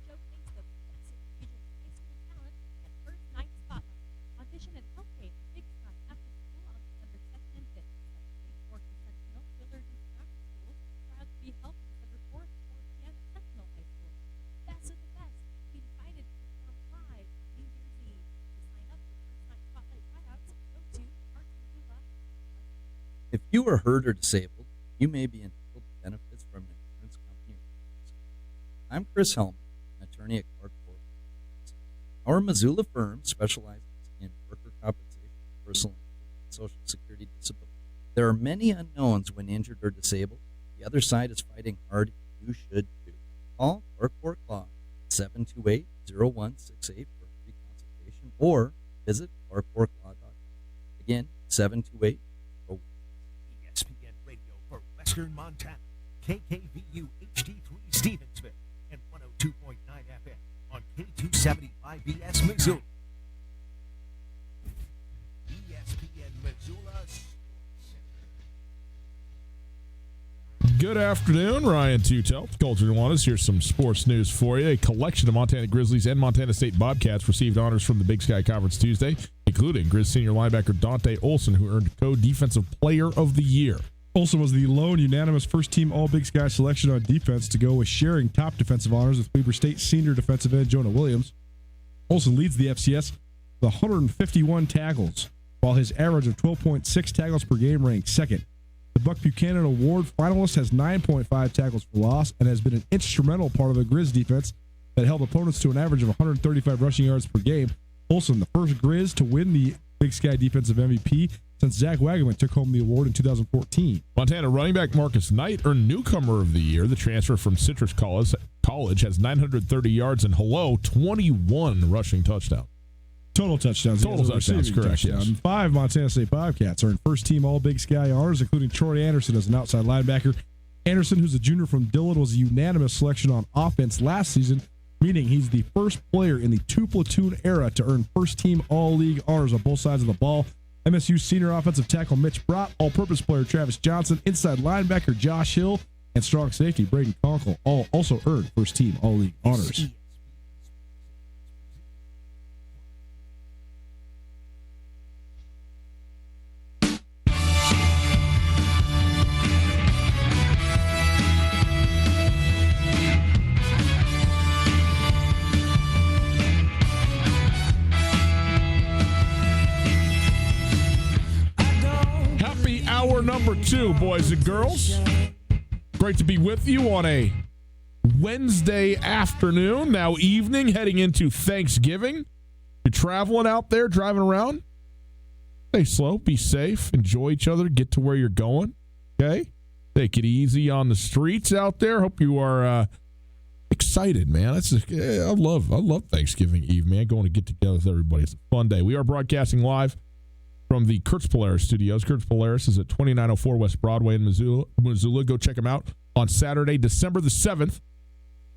showcase the best of region's high school talent at First Night Spotlight. Audition at Hellgate, Big Sky, after school on December 2nd and 5th. Working Sentinel, Willard and Stockton Schools, proud to be held December 4th, 4 p.m. at Sentinel High School. Best of the best. Be invited to perform live New Year's Eve. To sign up for First Night Spotlight tryouts, go to Arts Missoula. If you are hurt or disabled, you may be entitled to benefits from an insurance company. I'm Chris Hellman, an attorney at Clark Court. Our Missoula firm specializes in worker compensation, personal injury, and Social Security disability. There are many unknowns when injured or disabled. The other side is fighting hard. You should too. Call Clark Court Law 728-0168 for a free consultation or visit clarkcourtlaw.com. Again, 728 ESPN Radio for Western Montana, KKVU HD3 Stevensville, and 102.9 FM on K275BS Missoula. ESPN Missoula. Good afternoon, Ryan Tutel, Culture Nuanez. Here's some sports news for you. A collection of Montana Grizzlies and Montana State Bobcats received honors from the Big Sky Conference Tuesday, including Grizz senior linebacker Dante Olson, who earned Co-Defensive Player of the Year. Olson was the lone unanimous first-team All-Big Sky selection on defense to go with sharing top defensive honors with Weber State senior defensive end Jonah Williams. Olson leads the FCS with 151 tackles, while his average of 12.6 tackles per game ranks second. The Buck Buchanan Award finalist has 9.5 tackles for loss and has been an instrumental part of the Grizz defense that held opponents to an average of 135 rushing yards per game. Olsen, the first Grizz to win the Big Sky Defensive MVP since Zach Wagaman took home the award in 2014. Montana running back Marcus Knight earned Newcomer of the Year. The transfer from Citrus College has 930 yards and 21 rushing touchdowns. Total touchdowns. Total touchdowns, correct, yes. And 5 Montana State Bobcats earned first-team All-Big Sky honors, including Troy Anderson as an outside linebacker. Anderson, who's a junior from Dillon, was a unanimous selection on offense last season, meaning he's the first player in the two-platoon era to earn first-team All-League honors on both sides of the ball. MSU senior offensive tackle Mitch Brott, all-purpose player Travis Johnson, inside linebacker Josh Hill, and strong safety Braden Conkle all also earned first-team All-League honors. Hour number 2, boys and girls. Great to be with you on a Wednesday afternoon, now evening, heading into Thanksgiving. You're traveling out there, driving around. Stay slow, be safe, enjoy each other, get to where you're going. Okay? Take it easy on the streets out there. Hope you are excited, man. I love Thanksgiving Eve, man. Going to get together with everybody. It's a fun day. We are broadcasting live from the Kurtz Polaris studios. Kurtz Polaris is at 2904 West Broadway in Missoula. Go check them out on Saturday, December the 7th.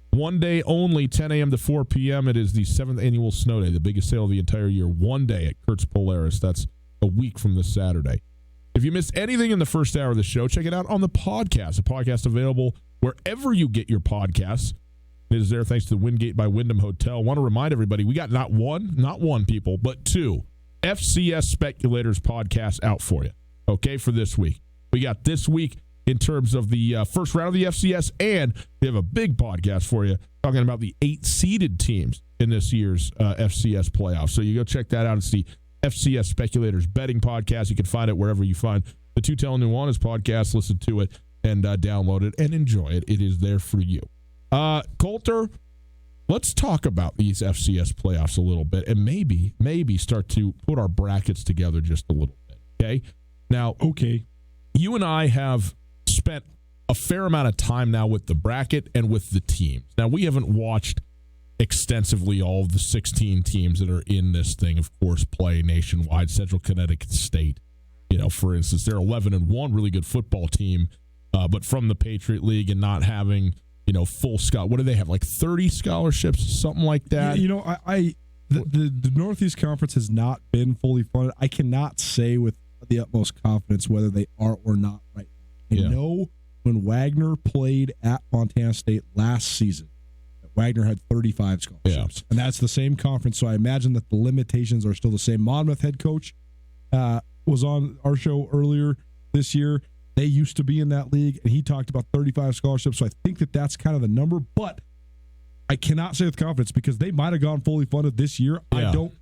One day only, 10 a.m. to 4 p.m. It is the 7th annual snow day, the biggest sale of the entire year. One day at Kurtz Polaris. That's a week from this Saturday. If you missed anything in the first hour of the show, check it out on the podcast. A podcast available wherever you get your podcasts. It is there thanks to the Wingate by Wyndham Hotel. I want to remind everybody, we got not one people, but 2 FCS Speculators podcast out for you, okay, for this week. We got this week in terms of the first round of the FCS, and we have a big podcast for you talking about the 8 seeded teams in this year's FCS playoffs. So you go check that out. It's the FCS Speculators betting podcast. You can find it wherever you find the Two Telling Nuanez podcast. Listen to it and download it and enjoy it. It is there for you. Coulter, let's talk about these FCS playoffs a little bit and maybe start to put our brackets together just a little bit, okay? Now, you and I have spent a fair amount of time now with the bracket and with the teams. Now, we haven't watched extensively all of the 16 teams that are in this thing, of course, play nationwide. Central Connecticut State, for instance, they're 11-1, really good football team, but from the Patriot League and not having full what do they have, like 30 scholarships, something like that? The Northeast Conference has not been fully funded. I cannot say with the utmost confidence whether they are or not right now. I know when Wagner played at Montana State last season, Wagner had 35 scholarships, and that's the same conference, so I imagine that the limitations are still the same. Monmouth head coach was on our show earlier this year. They used to be in that league, and he talked about 35 scholarships, so I think that that's kind of the number, but I cannot say with confidence because they might have gone fully funded this year. I don't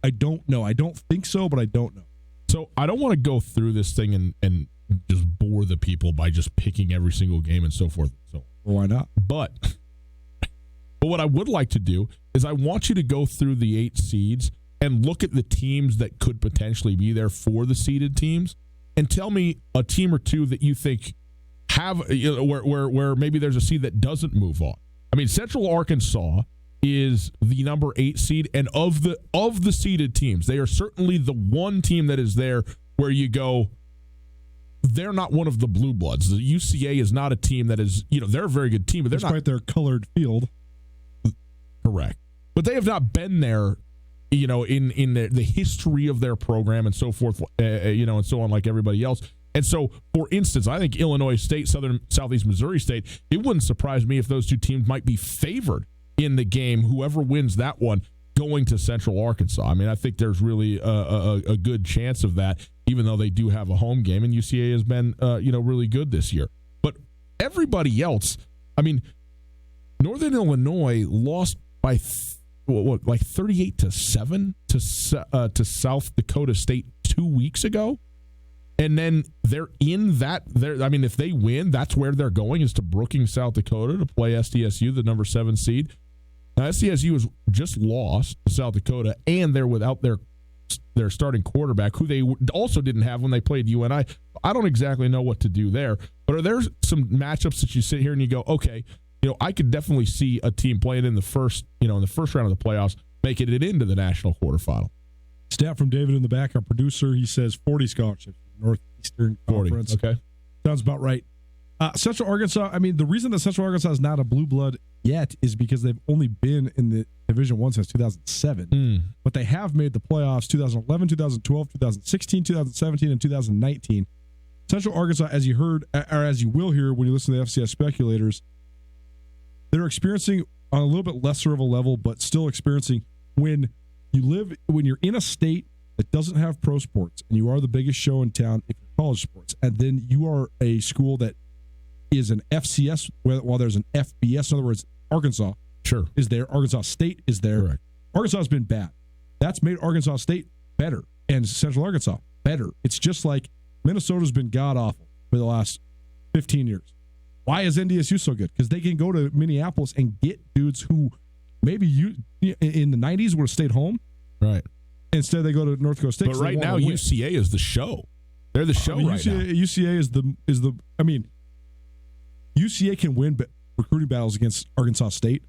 know. I don't think so, but I don't know. So I don't want to go through this thing and just bore the people by just picking every single game and so forth and so on. Well, why not? But what I would like to do is I want you to go through the 8 seeds and look at the teams that could potentially be there for the seeded teams and tell me a team or two that you think have where maybe there's a seed that doesn't move on. I mean, Central Arkansas is the number 8 seed, and of the seeded teams, they are certainly the one team that is there where you go, they're not one of the blue bloods. The UCA is not a team that is, they're a very good team, but they're despite their colored field. Correct. But they have not been there, in the history of their program and so forth, and so on, like everybody else. And so, for instance, I think Illinois State, Southeast Missouri State, it wouldn't surprise me if those two teams might be favored in the game, whoever wins that one, going to Central Arkansas. I mean, I think there's really a good chance of that, even though they do have a home game, and UCA has been, really good this year. But everybody else, I mean, Northern Illinois lost by 38-7 to South Dakota State 2 weeks ago. And then they're in that. If they win, that's where they're going, is to Brookings, South Dakota, to play SDSU, the number 7 seed. Now, SDSU has just lost to South Dakota, and they're without their starting quarterback, who they also didn't have when they played UNI. I don't exactly know what to do there. But are there some matchups that you sit here and you go, okay, I could definitely see a team playing in the first round of the playoffs, making it into the national quarterfinal? Stat from David in the back, our producer. He says 40 scholarships from Northeastern Conference. 40, okay. Sounds about right. Central Arkansas, the reason that Central Arkansas is not a blue blood yet is because they've only been in the Division I since 2007. But they have made the playoffs 2011, 2012, 2016, 2017, and 2019. Central Arkansas, as you heard, or as you will hear when you listen to the FCS speculators, they're experiencing on a little bit lesser of a level, but still experiencing when you're in a state that doesn't have pro sports and you are the biggest show in town if you're college sports, and then you are a school that is an FCS while there's an FBS. In other words, Arkansas is there. Arkansas State is there. Correct. Arkansas has been bad. That's made Arkansas State better and Central Arkansas better. It's just like Minnesota's been god-awful for the last 15 years. Why is NDSU so good? Because they can go to Minneapolis and get dudes who maybe in the 90s would have stayed home. Right. Instead, they go to North Dakota State. But right now, UCA is the show. They're the show right now. UCA is the. UCA can win recruiting battles against Arkansas State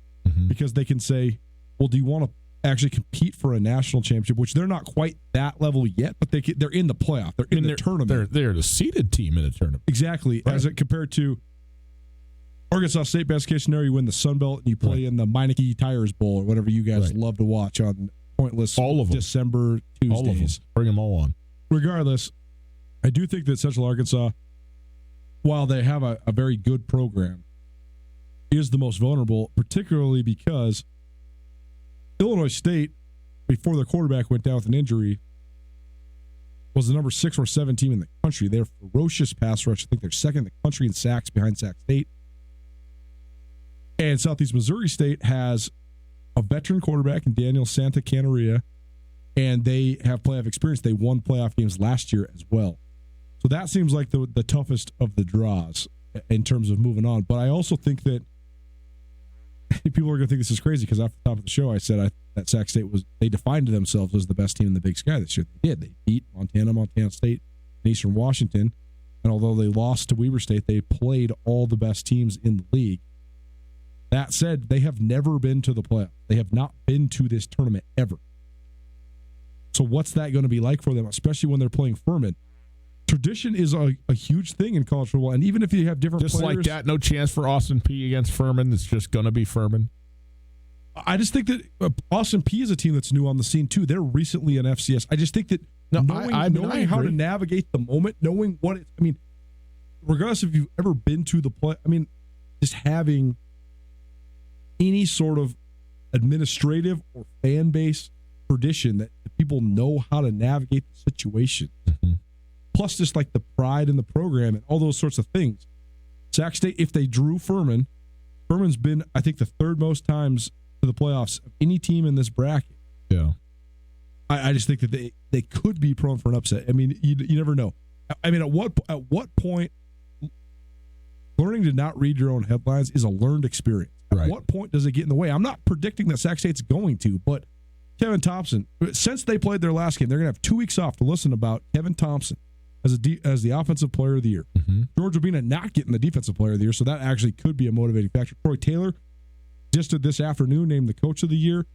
because they can say, well, do you want to actually compete for a national championship, which they're not quite that level yet, but they're in the playoff. They're in the tournament. They're the seeded team in a tournament. Exactly. Right. As it compared to Arkansas State, best case scenario, you win the Sun Belt and you play in the Meineke Tires Bowl or whatever you guys love to watch on pointless December Tuesdays. All of them. Bring them all on. Regardless, I do think that Central Arkansas, while they have a very good program, is the most vulnerable, particularly because Illinois State, before their quarterback went down with an injury, was the number 6 or 7 team in the country. They're ferocious pass rush. I think they're second in the country in sacks behind Sac State. And Southeast Missouri State has a veteran quarterback in Daniel Santa Canaria, and they have playoff experience. They won playoff games last year as well. So that seems like the toughest of the draws in terms of moving on. But I also think that people are going to think this is crazy because off the top of the show, I said that Sac State they defined themselves as the best team in the Big Sky this year. They did. They beat Montana State, and Eastern Washington. And although they lost to Weber State, they played all the best teams in the league. That said, they have never been to the playoffs. They have not been to this tournament ever. So what's that going to be like for them, especially when they're playing Furman? Tradition is a huge thing in college football, and even if you have different just players, like that, no chance for Austin Peay against Furman. It's just going to be Furman. I just think that Austin Peay is a team that's new on the scene too. They're recently an FCS. I just think that knowing how to navigate the moment, knowing what it's. I mean, regardless if you've ever been to the play, I mean, just having any sort of administrative or fan base tradition that the people know how to navigate the situation. Mm-hmm. Plus just like the pride in the program and all those sorts of things. Sac State, if they drew Furman's been, I think, the third most times to the playoffs of any team in this bracket. Yeah. I just think that they could be prone for an upset. I mean, you never know. I mean, at what point learning to not read your own headlines is a learned experience? At what point does it get in the way? I'm not predicting that Sac State's going to, but Kevin Thompson, since they played their last game, they're going to have 2 weeks off to listen about Kevin Thompson as the offensive player of the year. Mm-hmm. George Urbina not getting the defensive player of the year, so that actually could be a motivating factor. Troy Taylor, just this afternoon, named the coach of the year.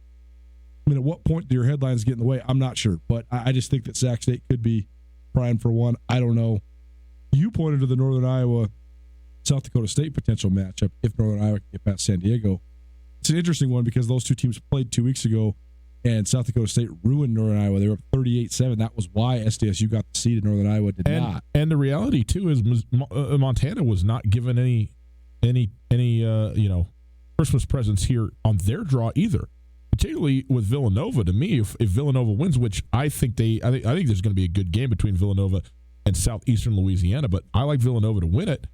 I mean, at what point do your headlines get in the way? I'm not sure, but I just think that Sac State could be primed for one. I don't know. You pointed to the Northern Iowa South Dakota State potential matchup if Northern Iowa can get past San Diego. It's an interesting one because those two teams played 2 weeks ago, and South Dakota State ruined Northern Iowa. They were up 38-7. That was why SDSU got the seed and Northern Iowa did not. And the reality too is Montana was not given any Christmas presents here on their draw either. Particularly with Villanova. To me, if Villanova wins, which I think there's going to be a good game between Villanova and Southeastern Louisiana, but I like Villanova to win it.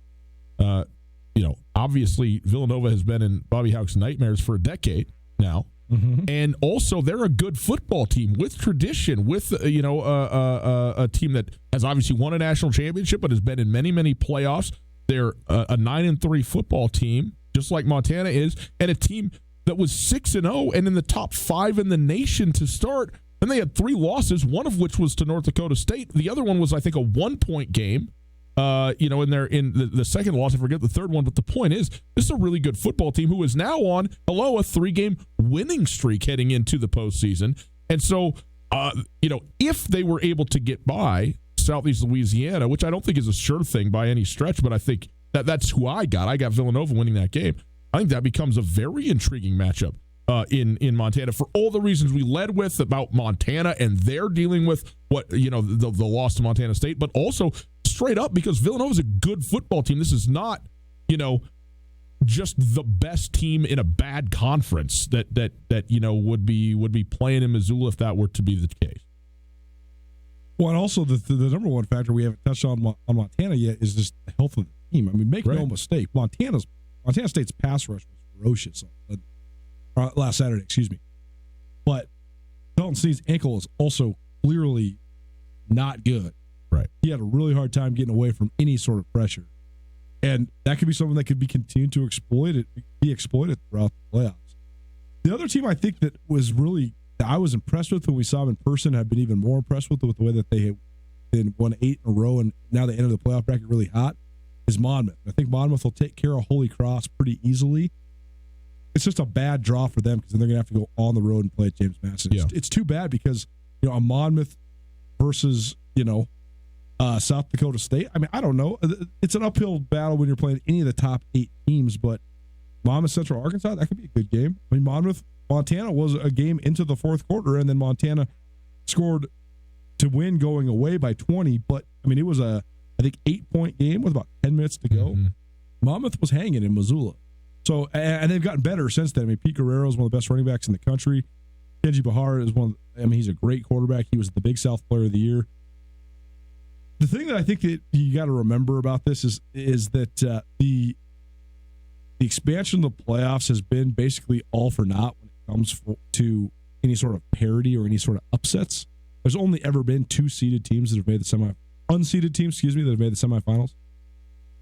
Obviously Villanova has been in Bobby Hauck's nightmares for a decade now. Mm-hmm. And also they're a good football team with tradition, with a team that has obviously won a national championship but has been in many, many playoffs. They're a 9-3 football team, just like Montana is, and a team that was 6-0 and in the top 5 in the nation to start. And they had 3 losses, one of which was to North Dakota State. The other one was, I think, a 1-point game. In the second loss, I forget the third one. But the point is, this is a really good football team who is now on, a 3-game winning streak heading into the postseason. And so, if they were able to get by Southeast Louisiana, which I don't think is a sure thing by any stretch, but I think that's who I got. I got Villanova winning that game. I think that becomes a very intriguing matchup in Montana for all the reasons we led with about Montana and they're dealing with the loss to Montana State, but also straight up because Villanova is a good football team. This is not, just the best team in a bad conference that would be playing in Missoula if that were to be the case. Well, and also the number one factor we haven't touched on Montana yet is just the health of the team. I mean, make no mistake, Montana State's pass rush was ferocious last Saturday, but Dalton Sneed's ankle is also clearly not good. Right. He had a really hard time getting away from any sort of pressure. And that could be something that could be continued to be exploited throughout the playoffs. The other team I think that I was impressed with when we saw them in person, I've been even more impressed with the way that they have won 8 in a row and now they enter the playoff bracket really hot, is Monmouth. I think Monmouth will take care of Holy Cross pretty easily. It's just a bad draw for them because then they're going to have to go on the road and play at James Madison. Yeah. It's too bad because, a Monmouth versus, South Dakota State. I mean, I don't know. It's an uphill battle when you're playing any of the top 8 teams, but Monmouth Central Arkansas, that could be a good game. I mean, Montana was a game into the fourth quarter, and then Montana scored to win going away by 20. But, I mean, it was I think, 8-point game with about 10 minutes to go. Mm-hmm. Monmouth was hanging in Missoula. So, and they've gotten better since then. I mean, Pete Guerrero is one of the best running backs in the country. Kenji Bahar is he's a great quarterback. He was the Big South Player of the Year. The thing that I think that you got to remember about this is that the expansion of the playoffs has been basically all for naught when it comes to any sort of parity or any sort of upsets. There's only ever been 2 seeded teams that have made the unseeded teams, that have made the semifinals.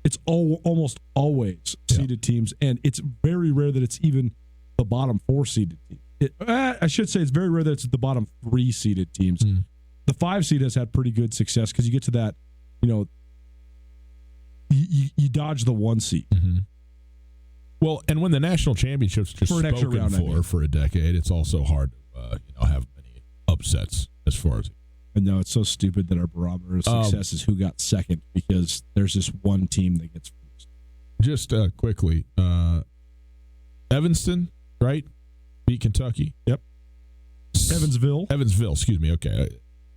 It's almost always seeded teams, and it's very rare that it's even the bottom 4 seeded teams. I should say it's very rare that it's the bottom 3 seeded teams. Mm. The 5 seed has had pretty good success because you get to that, you dodge the 1 seed. Mm-hmm. Well, and when the national championship's just spoken for a decade, it's also hard to have many upsets as far as. I know it's so stupid that our barometer of success is who got second because there's this one team that gets first. Just quickly, Evanston, right? Beat Kentucky. Yep. Evansville, excuse me. Okay.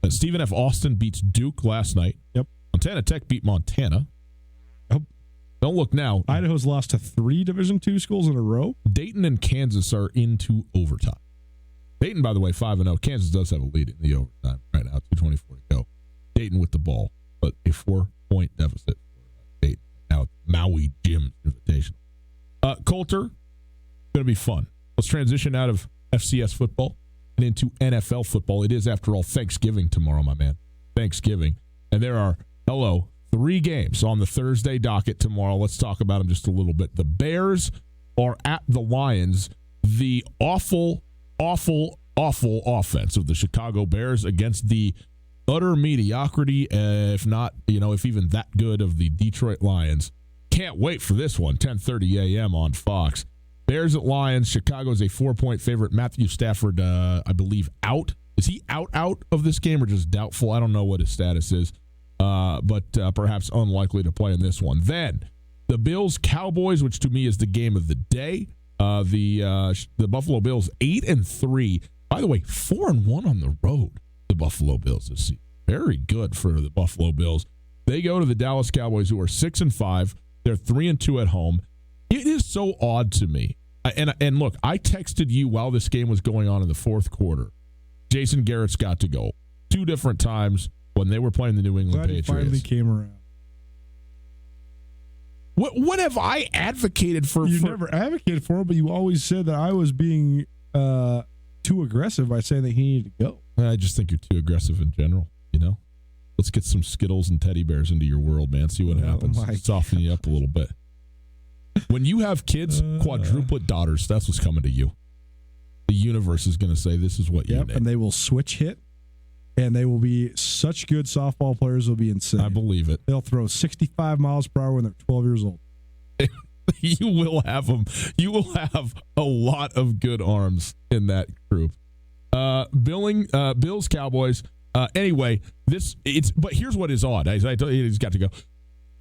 Stephen F. Austin beats Duke last night. Yep. Montana Tech beat Montana. Yep. Don't look now. Idaho's lost to 3 Division II schools in a row. Dayton and Kansas are into overtime. Dayton, by the way, 5-0. Kansas does have a lead in the overtime right now, 2:24 to go. Dayton with the ball, but a 4-point deficit for Dayton. Now, Maui Jim Invitational. Coulter, going to be fun. Let's transition out of FCS football and into NFL football. It is, after all, Thanksgiving tomorrow, my man. Thanksgiving. And there are, 3 games on the Thursday docket tomorrow. Let's talk about them just a little bit. The Bears are at the Lions. The awful offense of the Chicago Bears against the utter mediocrity, if not, if even that good, of the Detroit Lions. Can't wait for this one, 10:30 a.m. on Fox. Bears at Lions. Chicago's a 4-point favorite. Matthew Stafford, I believe, out. Is he out of this game or just doubtful? I don't know what his status is, but perhaps unlikely to play in this one. Then the Bills-Cowboys, which to me is the game of the day. The Buffalo Bills 8-3. By the way, 4-1 on the road. The Buffalo Bills this season. Very good for the Buffalo Bills. They go to the Dallas Cowboys, who are 6-5. They're 3-2 at home. It is so odd to me. And look, I texted you while this game was going on in the fourth quarter. Jason Garrett's got to go 2 different times when they were playing the New England Patriots. He finally came around. What have I advocated for? You never advocated for him, but you always said that I was being too aggressive by saying that he needed to go. I just think you're too aggressive in general, Let's get some Skittles and teddy bears into your world, man. See what happens. Soften you up a little bit. When you have kids, quadruplet daughters, that's what's coming to you. The universe is going to say this is what you need. And they will switch hit, and they will be such good softball players. Will be insane. I believe it. They'll throw 65 miles per hour when they're 12 years old. You will have them. You will have a lot of good arms in that group. Bills, Cowboys. Anyway, but here's what is odd. I told you he's got to go.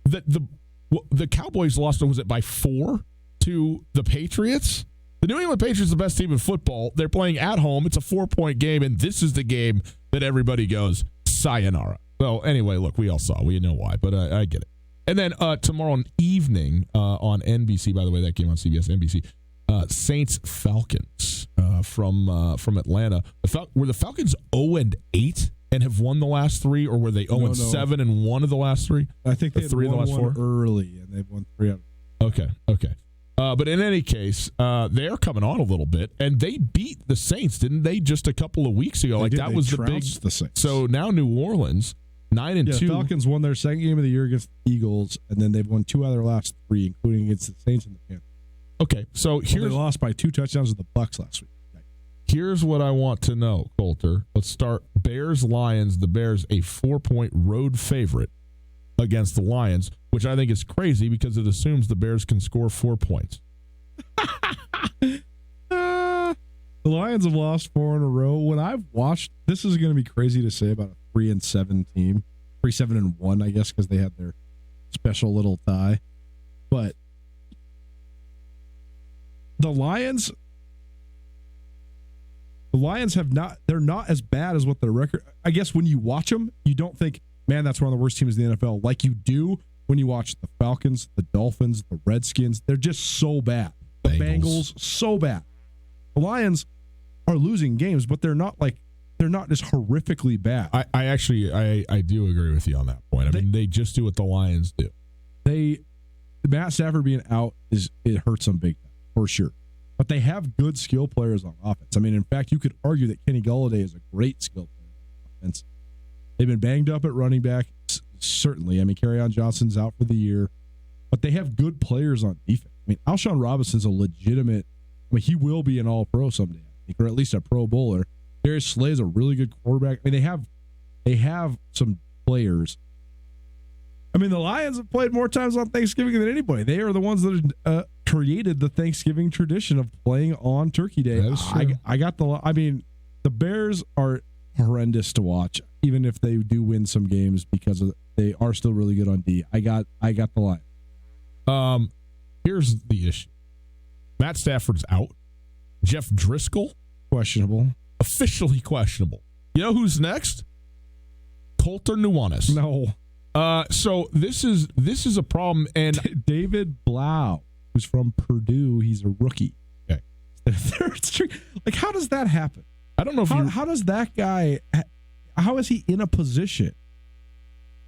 The Cowboys lost, was it by 4 to the Patriots? The New England Patriots are the best team in football. They're playing at home. It's a 4-point game, and this is the game that everybody goes, sayonara. So anyway, look, we all saw. We know why, but I get it. And then tomorrow evening on NBC, by the way, that game on CBS, NBC, Saints-Falcons from Atlanta. Were the Falcons 0-8 and have won the last 3, or were they 0-7 and won of the last 3? I think they had 3 of the last 4 early, and they've won 3 out of 4. Okay. But in any case, they're coming on a little bit, and they beat the Saints, didn't they, just a couple of weeks ago? That was the big. The Saints. So now New Orleans 9-2. Falcons won their second game of the year against the Eagles, and then they've won 2 out of their last 3, including against the Saints and the Panthers. Okay, so they lost by 2 touchdowns to the Bucs last week. Here's what I want to know, Coulter. Let's start Bears-Lions. The Bears a 4-point road favorite against the Lions, which I think is crazy because it assumes the Bears can score 4 points. The Lions have lost 4 in a row. When I've watched, this is going to be crazy to say about a 3-7 team, 3-7-1, I guess, because they had their special little tie. But the Lions have not. They're not as bad as what their record. I guess when you watch them, you don't think, man, that's one of the worst teams in the NFL. Like you do when you watch the Falcons, the Dolphins, the Redskins. They're just so bad. The Bengals so bad. The Lions are losing games, but they're not just horrifically bad. I actually do agree with you on that point. I mean, they just do what the Lions do. Matt Stafford being out it hurts them big time, for sure. But they have good skill players on offense. I mean, in fact, you could argue that Kenny Golladay is a great skill player on offense. They've been banged up at running back, certainly. I mean, Kerryon Johnson's out for the year. But they have good players on defense. I mean, Alshon Robinson's a legitimate – I mean, he will be an all-pro someday, I think, or at least a pro bowler. Darius Slay is a really good quarterback. I mean, they have some players. I mean, the Lions have played more times on Thanksgiving than anybody. They are the ones that created the Thanksgiving tradition of playing on Turkey Day. The Bears are horrendous to watch, even if they do win some games because they are still really good on D. I got the Lions. Here's the issue. Matt Stafford's out. Jeff Driscoll, questionable. Officially questionable. You know who's next? Coulter Nuanez. No. So this is a problem. And David Blau, who's from Purdue, he's a rookie. Okay. Third string. Like, how does that happen? I don't know if how does that guy? How is he in a position?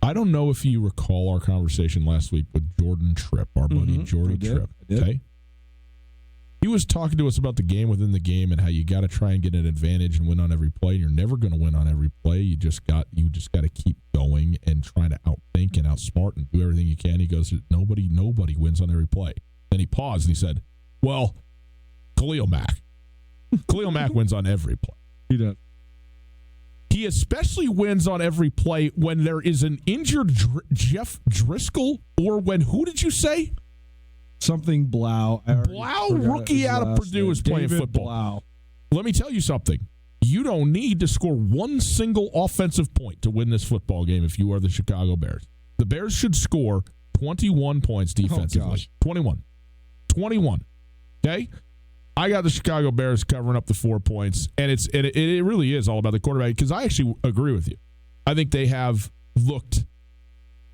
I don't know if you recall our conversation last week with Jordan Tripp, our buddy Jordy Tripp. Okay. He was talking to us about the game within the game and how you got to try and get an advantage and win on every play. You're never going to win on every play. You just got to keep going and trying to outthink and outsmart and do everything you can. He goes, nobody wins on every play. Then he paused and he said, well, Khalil Mack. Khalil Mack wins on every play. He does. He especially wins on every play when there is an injured Jeff Driscoll or when, who did you say? Something Blau. Blau, rookie out of Purdue, is playing football. Blau. Let me tell you something. You don't need to score one single offensive point to win this football game if you are the Chicago Bears. The Bears should score 21 points defensively. 21. Okay? I got the Chicago Bears covering up the 4 points, and it really is all about the quarterback because I actually agree with you. I think they have looked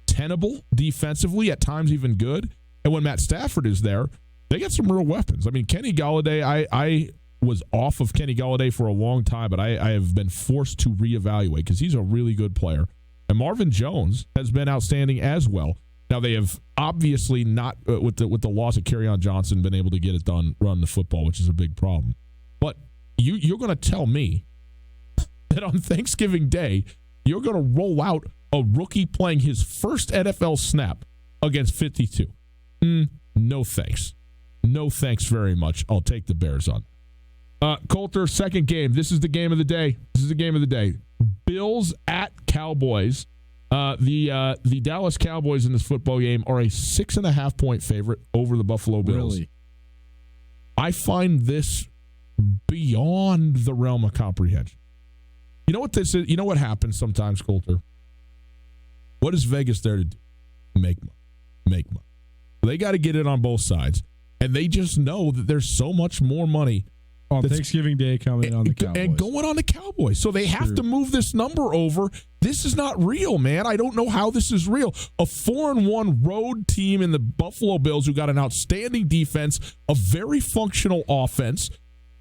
tenable defensively, at times even good. And when Matt Stafford is there, they get some real weapons. I mean, Kenny Golladay, I was off of Kenny Golladay for a long time, but I have been forced to reevaluate because he's a really good player. And Marvin Jones has been outstanding as well. Now, they have obviously not, with the loss of Kerryon Johnson, been able to get it done, run the football, which is a big problem. But you're going to tell me that on Thanksgiving Day, you're going to roll out a rookie playing his first NFL snap against 52. No thanks. No thanks very much. I'll take the Bears on. Coulter, second game. This is the game of the day. Bills at Cowboys. The Dallas Cowboys in this football game are a 6.5-point favorite over the Buffalo Bills. Really? I find this beyond the realm of comprehension. You know what this is? You know what happens sometimes, Coulter? What is Vegas there to do? Make money. They got to get it on both sides. And they just know that there's so much more money on Thanksgiving Day coming on the Cowboys. And going on the Cowboys. So they have to move this number over. This is not real, man. I don't know how this is real. A 4-1 road team in the Buffalo Bills who got an outstanding defense, a very functional offense,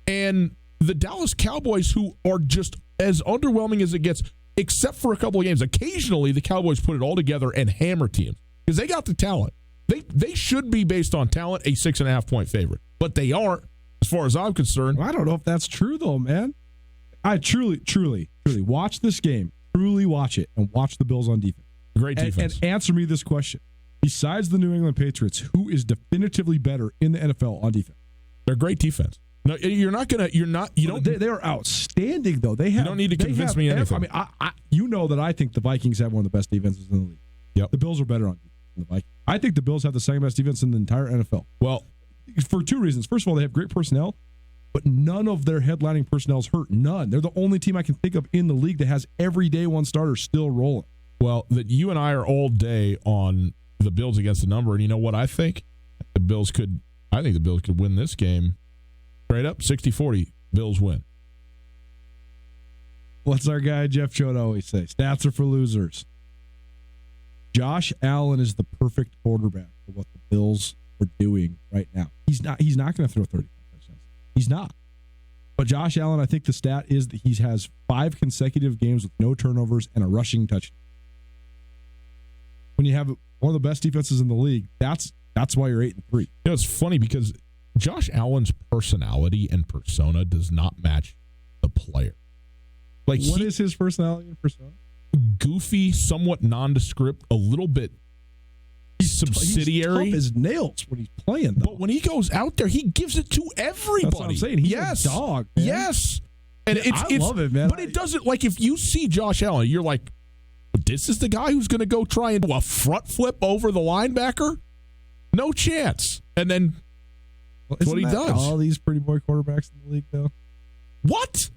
and the Dallas Cowboys who are just as underwhelming as it gets, except for a couple of games. Occasionally, the Cowboys put it all together and hammer teams because they got the talent. They should be, based on talent, a 6.5-point favorite, but they aren't, as far as I'm concerned. I don't know if that's true, though, man. I truly watch this game. Truly watch it and watch the Bills on defense. Great defense. And answer me this question. Besides the New England Patriots, who is definitively better in the NFL on defense? They're great defense. No, you don't. They are outstanding, though. You don't need to convince me anything. You know that I think the Vikings have one of the best defenses in the league. Yep. The Bills are better on defense than the Vikings. I think the Bills have the second best defense in the entire NFL. Well, for two reasons. First of all, they have great personnel, but none of their headlining personnel is hurt. None. They're the only team I can think of in the league that has every day one starter still rolling. Well, that you and I are all day on the Bills against the number, and you know what I think? I think the Bills could win this game straight up 60-40. Bills win. What's our guy Jeff Choate always say? Stats are for losers. Josh Allen is the perfect quarterback for what the Bills are doing right now. He's not going to throw 35 touchdowns. He's not. But Josh Allen, I think the stat is that he has 5 consecutive games with no turnovers and a rushing touchdown. When you have one of the best defenses in the league, that's why you're 8-3. You know, it's funny because Josh Allen's personality and persona does not match the player. What is his personality and persona? Goofy, somewhat nondescript, a little bit subsidiary. He's tough as nails when he's playing, though. But when he goes out there, he gives it to everybody. That's what I'm saying. He's a dog, man. Yes. And I love it, man. But it doesn't, like, if you see Josh Allen, you're like, this is the guy who's going to go try and do a front flip over the linebacker? No chance. And then that's what he does. All these pretty boy quarterbacks in the league, though. What?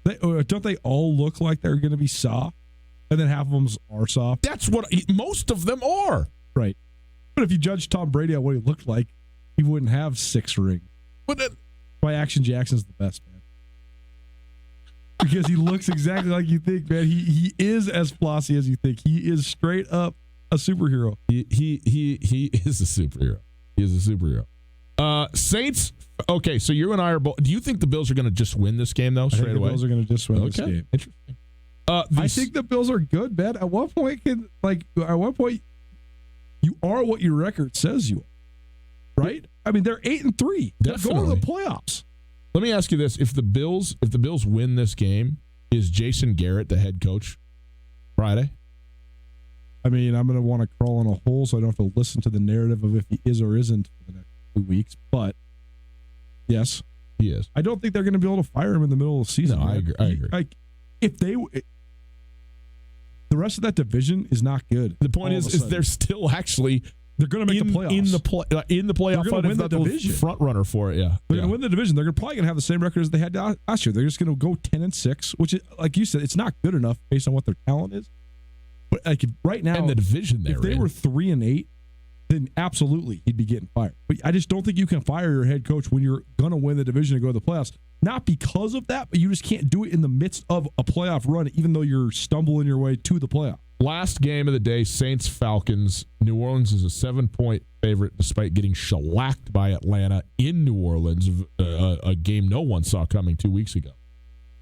Don't they all look like they're going to be soft? And then half of them are soft. That's what most of them are. Right. But if you judge Tom Brady on what he looked like, he wouldn't have 6 rings. But why Action Jackson's the best, man. Because he looks exactly like you think, man. He is as flossy as you think. He is straight up a superhero. He is a superhero. He is a superhero. Saints. Okay, so you and I are both. Do you think the Bills are going to just win this game though? Straight away, the Bills are going to just win this game. Interesting. I think the Bills are good, man. At what point you are what your record says you are, right? I mean, they're 8-3. They're going to the playoffs. Let me ask you this: if the Bills win this game, is Jason Garrett the head coach Friday? I mean, I'm going to want to crawl in a hole so I don't have to listen to the narrative of if he is or isn't for the next 2 weeks. But yes, he is. I don't think they're going to be able to fire him in the middle of the season. No, I agree. Like, if the rest of that division is not good. The point is they're still actually they're going to make the playoffs in the playoff. They're going to win the division. Front runner for it. Yeah, they're going to win the division. They're probably going to have the same record as they had last year. They're just going to go 10-6, which is, like you said, it's not good enough based on what their talent is. But like right now, and the division if they were 3-8, then absolutely he'd be getting fired. But I just don't think you can fire your head coach when you're going to win the division and go to the playoffs. Not because of that, but you just can't do it in the midst of a playoff run, even though you're stumbling your way to the playoff. Last game of the day, Saints-Falcons. New Orleans is a 7-point favorite despite getting shellacked by Atlanta in New Orleans, a game no one saw coming 2 weeks ago.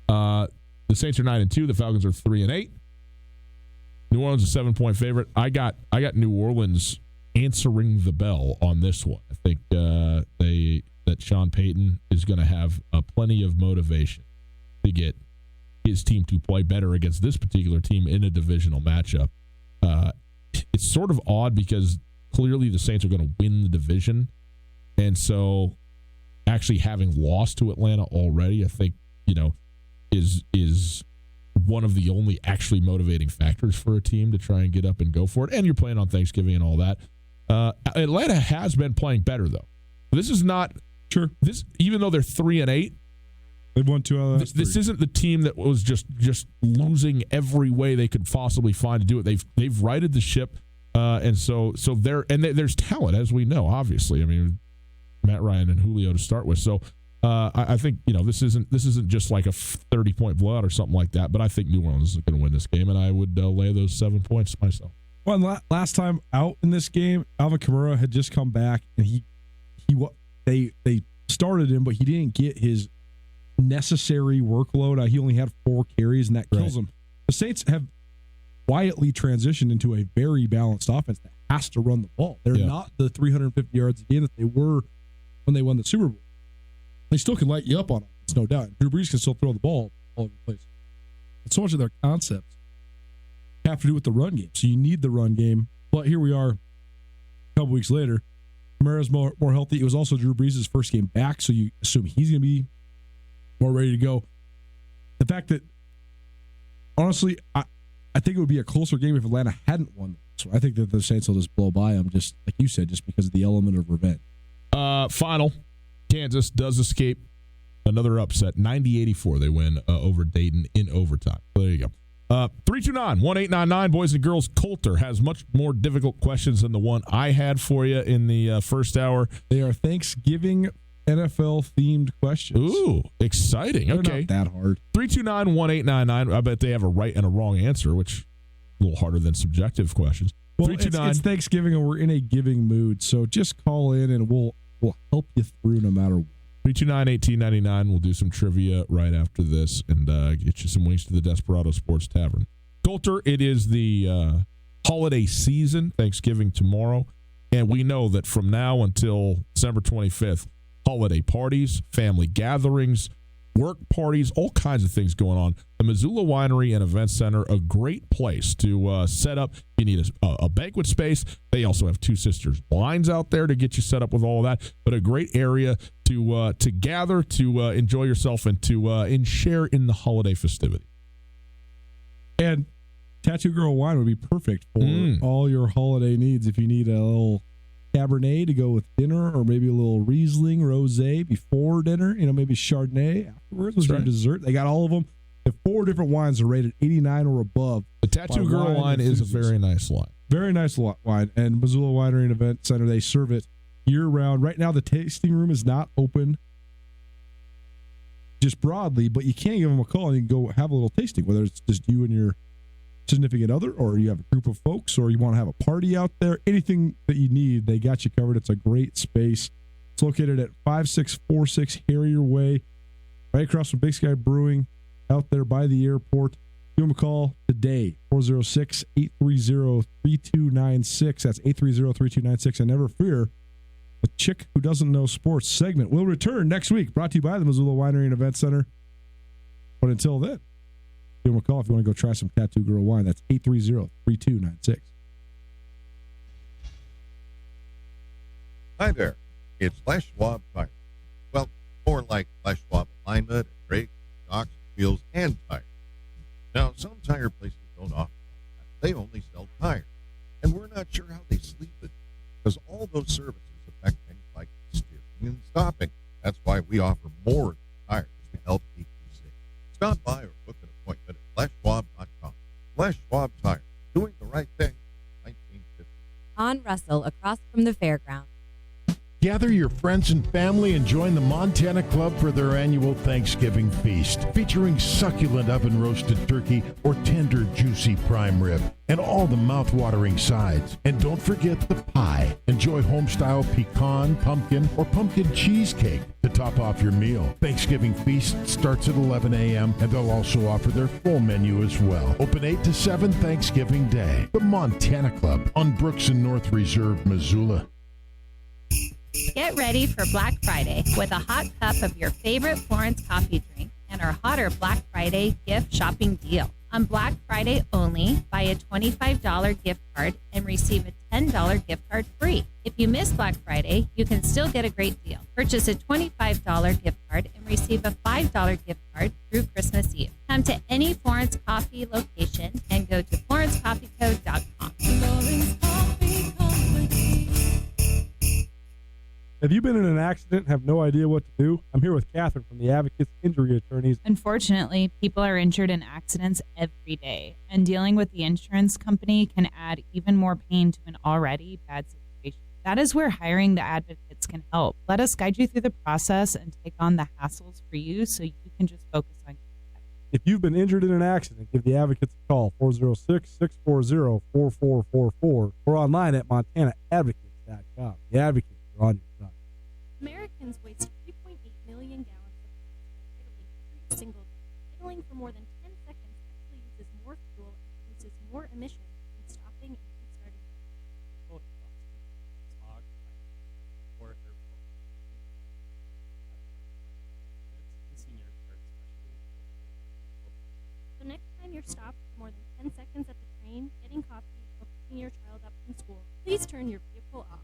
The Saints are 9-2. The Falcons are 3-8. New Orleans is a 7-point favorite. I got New Orleans answering the bell on this one. I think that Sean Payton is going to have plenty of motivation to get his team to play better against this particular team in a divisional matchup. It's sort of odd because clearly the Saints are going to win the division, And so actually having lost to Atlanta already, I think, is one of the only actually motivating factors for a team to try and get up and go for it. And you're playing on Thanksgiving and all that. Atlanta has been playing better, though. This is not sure. This, even though they're 3-8, they've won 2 out of the last this 3. isn't the team that was just losing every way they could possibly find to do it. They've righted the ship, and so there's talent, as we know. Obviously, I mean, Matt Ryan and Julio to start with. So I think this isn't just like a 30-point blowout or something like that. But I think New Orleans is going to win this game, and I would lay those 7 points myself. Well, last time out in this game, Alvin Kamara had just come back, and they started him, but he didn't get his necessary workload. He only had 4 carries, and that kills him. The Saints have quietly transitioned into a very balanced offense that has to run the ball. They're not the 350 yards a game that they were when they won the Super Bowl. They still can light you up on offense, no doubt. Drew Brees can still throw the ball all over the place. But so much of their concepts have to do with the run game. So you need the run game. But here we are a couple weeks later. Kamara's more healthy. It was also Drew Brees' first game back, so you assume he's going to be more ready to go. The fact that, honestly, I think it would be a closer game if Atlanta hadn't won. So I think that the Saints will just blow by them, just like you said, just because of the element of revenge. Final, Kansas does escape another upset. 90-84, they win over Dayton in overtime. So there you go. 329-1899, boys and girls. Coulter has much more difficult questions than the one I had for you in the first hour. They are Thanksgiving NFL-themed questions. Ooh, exciting. They're okay. not that hard. 329-1899. I bet they have a right and a wrong answer, which is a little harder than subjective questions. Well, it's Thanksgiving, and we're in a giving mood, so just call in, and we'll help you through no matter what. 329-1899. We'll do some trivia right after this and get you some wings to the Desperado Sports Tavern. Coulter, it is the holiday season, Thanksgiving tomorrow, and we know that from now until December 25th, holiday parties, family gatherings, work parties, all kinds of things going on. The Missoula Winery and Event Center, a great place to set up. You need a banquet space. They also have Two Sisters Wines out there to get you set up with all of that. But a great area to gather, to enjoy yourself, and to share in the holiday festivity. And Tattoo Girl Wine would be perfect for all your holiday needs. If you need a little Cabernet to go with dinner, or maybe a little Riesling Rosé before dinner, maybe Chardonnay afterwards with your dessert. They got all of them. The 4 different wines are rated 89 or above. The Tattoo Girl wine is a very nice wine. Very nice wine. And Missoula Winery and Event Center, they serve it year-round. Right now, the tasting room is not open just broadly, but you can give them a call and you can go have a little tasting, whether it's just you and your significant other, or you have a group of folks, or you want to have a party out there. Anything that you need, they got you covered. It's a great space. It's located at 5646 Harrier Way, right across from Big Sky Brewing, out there by the airport. Give them a call today, 406-830-3296. That's 830-3296. And never fear, the Chick Who Doesn't Know Sports segment will return next week, brought to you by the Missoula Winery and Event Center. But until then, give them a call if you want to go try some Tattoo Girl wine. That's 830-3296. Hi there. It's Les Schwab Tire. Well, more like Les Schwab alignment, brakes, shocks, wheels, and tires. Now, some tire places don't offer that. They only sell tires. And we're not sure how they sleep it, because all those services affect things like steering and stopping. That's why we offer more tires to help keep you safe. Stop by or book an appointment at LesSchwab.com. Les Schwab Tire, doing the right thing, 1950. On Russell, across from the fairground. Gather your friends and family and join the Montana Club for their annual Thanksgiving feast, featuring succulent oven-roasted turkey or tender, juicy prime rib, and all the mouth-watering sides. And don't forget the pie. Enjoy home-style pecan, pumpkin, or pumpkin cheesecake to top off your meal. Thanksgiving feast starts at 11 a.m., and they'll also offer their full menu as well. Open 8 to 7 Thanksgiving Day. The Montana Club on Brooks and North Reserve, Missoula. Get ready for Black Friday with a hot cup of your favorite Florence coffee drink and our hotter Black Friday gift shopping deal. On Black Friday only, buy a $25 gift card and receive a $10 gift card free. If you miss Black Friday, you can still get a great deal. Purchase a $25 gift card and receive a $5 gift card through Christmas Eve. Come to any Florence Coffee location and go to FlorenceCoffeeCo.com. Have you been in an accident and have no idea what to do? I'm here with Catherine from the Advocates Injury Attorneys. Unfortunately, people are injured in accidents every day, and dealing with the insurance company can add even more pain to an already bad situation. That is where hiring the advocates can help. Let us guide you through the process and take on the hassles for you so you can just focus on. If you've been injured in an accident, give the Advocates a call, 406-640-4444, or online at montanaadvocates.com. The Advocates are on your side. Americans waste 3.8 million gallons of gas idling every single day. Idling for more than 10 seconds actually uses more fuel and produces more emissions than stopping and restarting. So next time you're stopped for more than 10 seconds at the train, getting coffee, or picking your child up from school, please turn your vehicle off.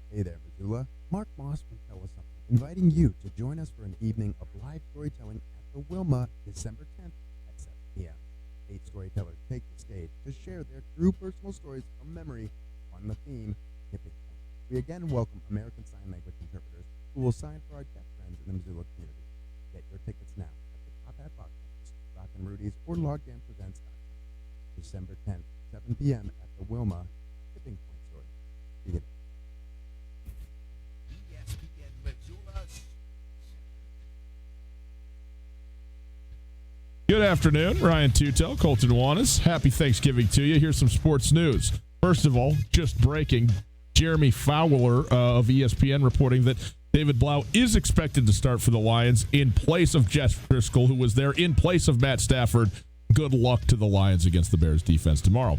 Hey there, Missoula. Mark Moss from Tell Us Something, inviting you to join us for an evening of live storytelling at the Wilma, December 10th at 7 p.m. 8 storytellers take the stage to share their true personal stories from memory on the theme Tipping Point. We again welcome American Sign Language interpreters who will sign for our deaf friends in the Missoula community. Get your tickets now at the Top Hat Box Office, Rock and Rudy's, or LogJamPresents.com. December 10th, 7 p.m. at the Wilma Tipping Point Story. See you there. Good afternoon, Ryan Tutel, Colton Nuanez. Happy Thanksgiving to you. Here's some sports news. First of all, just breaking, Jeremy Fowler of ESPN reporting that David Blau is expected to start for the Lions in place of Jeff Driscoll, who was there in place of Matt Stafford. Good luck to the Lions against the Bears defense tomorrow.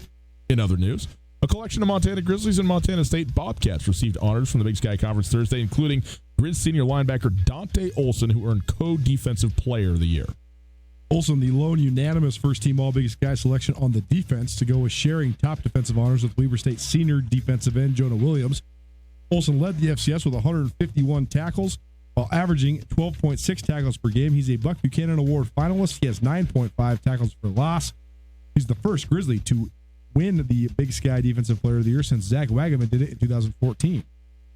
In other news, a collection of Montana Grizzlies and Montana State Bobcats received honors from the Big Sky Conference Thursday, including Grizz senior linebacker Dante Olson, who earned co-defensive player of the year. Olson, the lone unanimous first-team All-Big Sky selection on the defense, to go with sharing top defensive honors with Weber State senior defensive end Jonah Williams. Olson led the FCS with 151 tackles while averaging 12.6 tackles per game. He's a Buck Buchanan Award finalist. He has 9.5 tackles for loss. He's the first Grizzly to win the Big Sky Defensive Player of the Year since Zach Wagaman did it in 2014.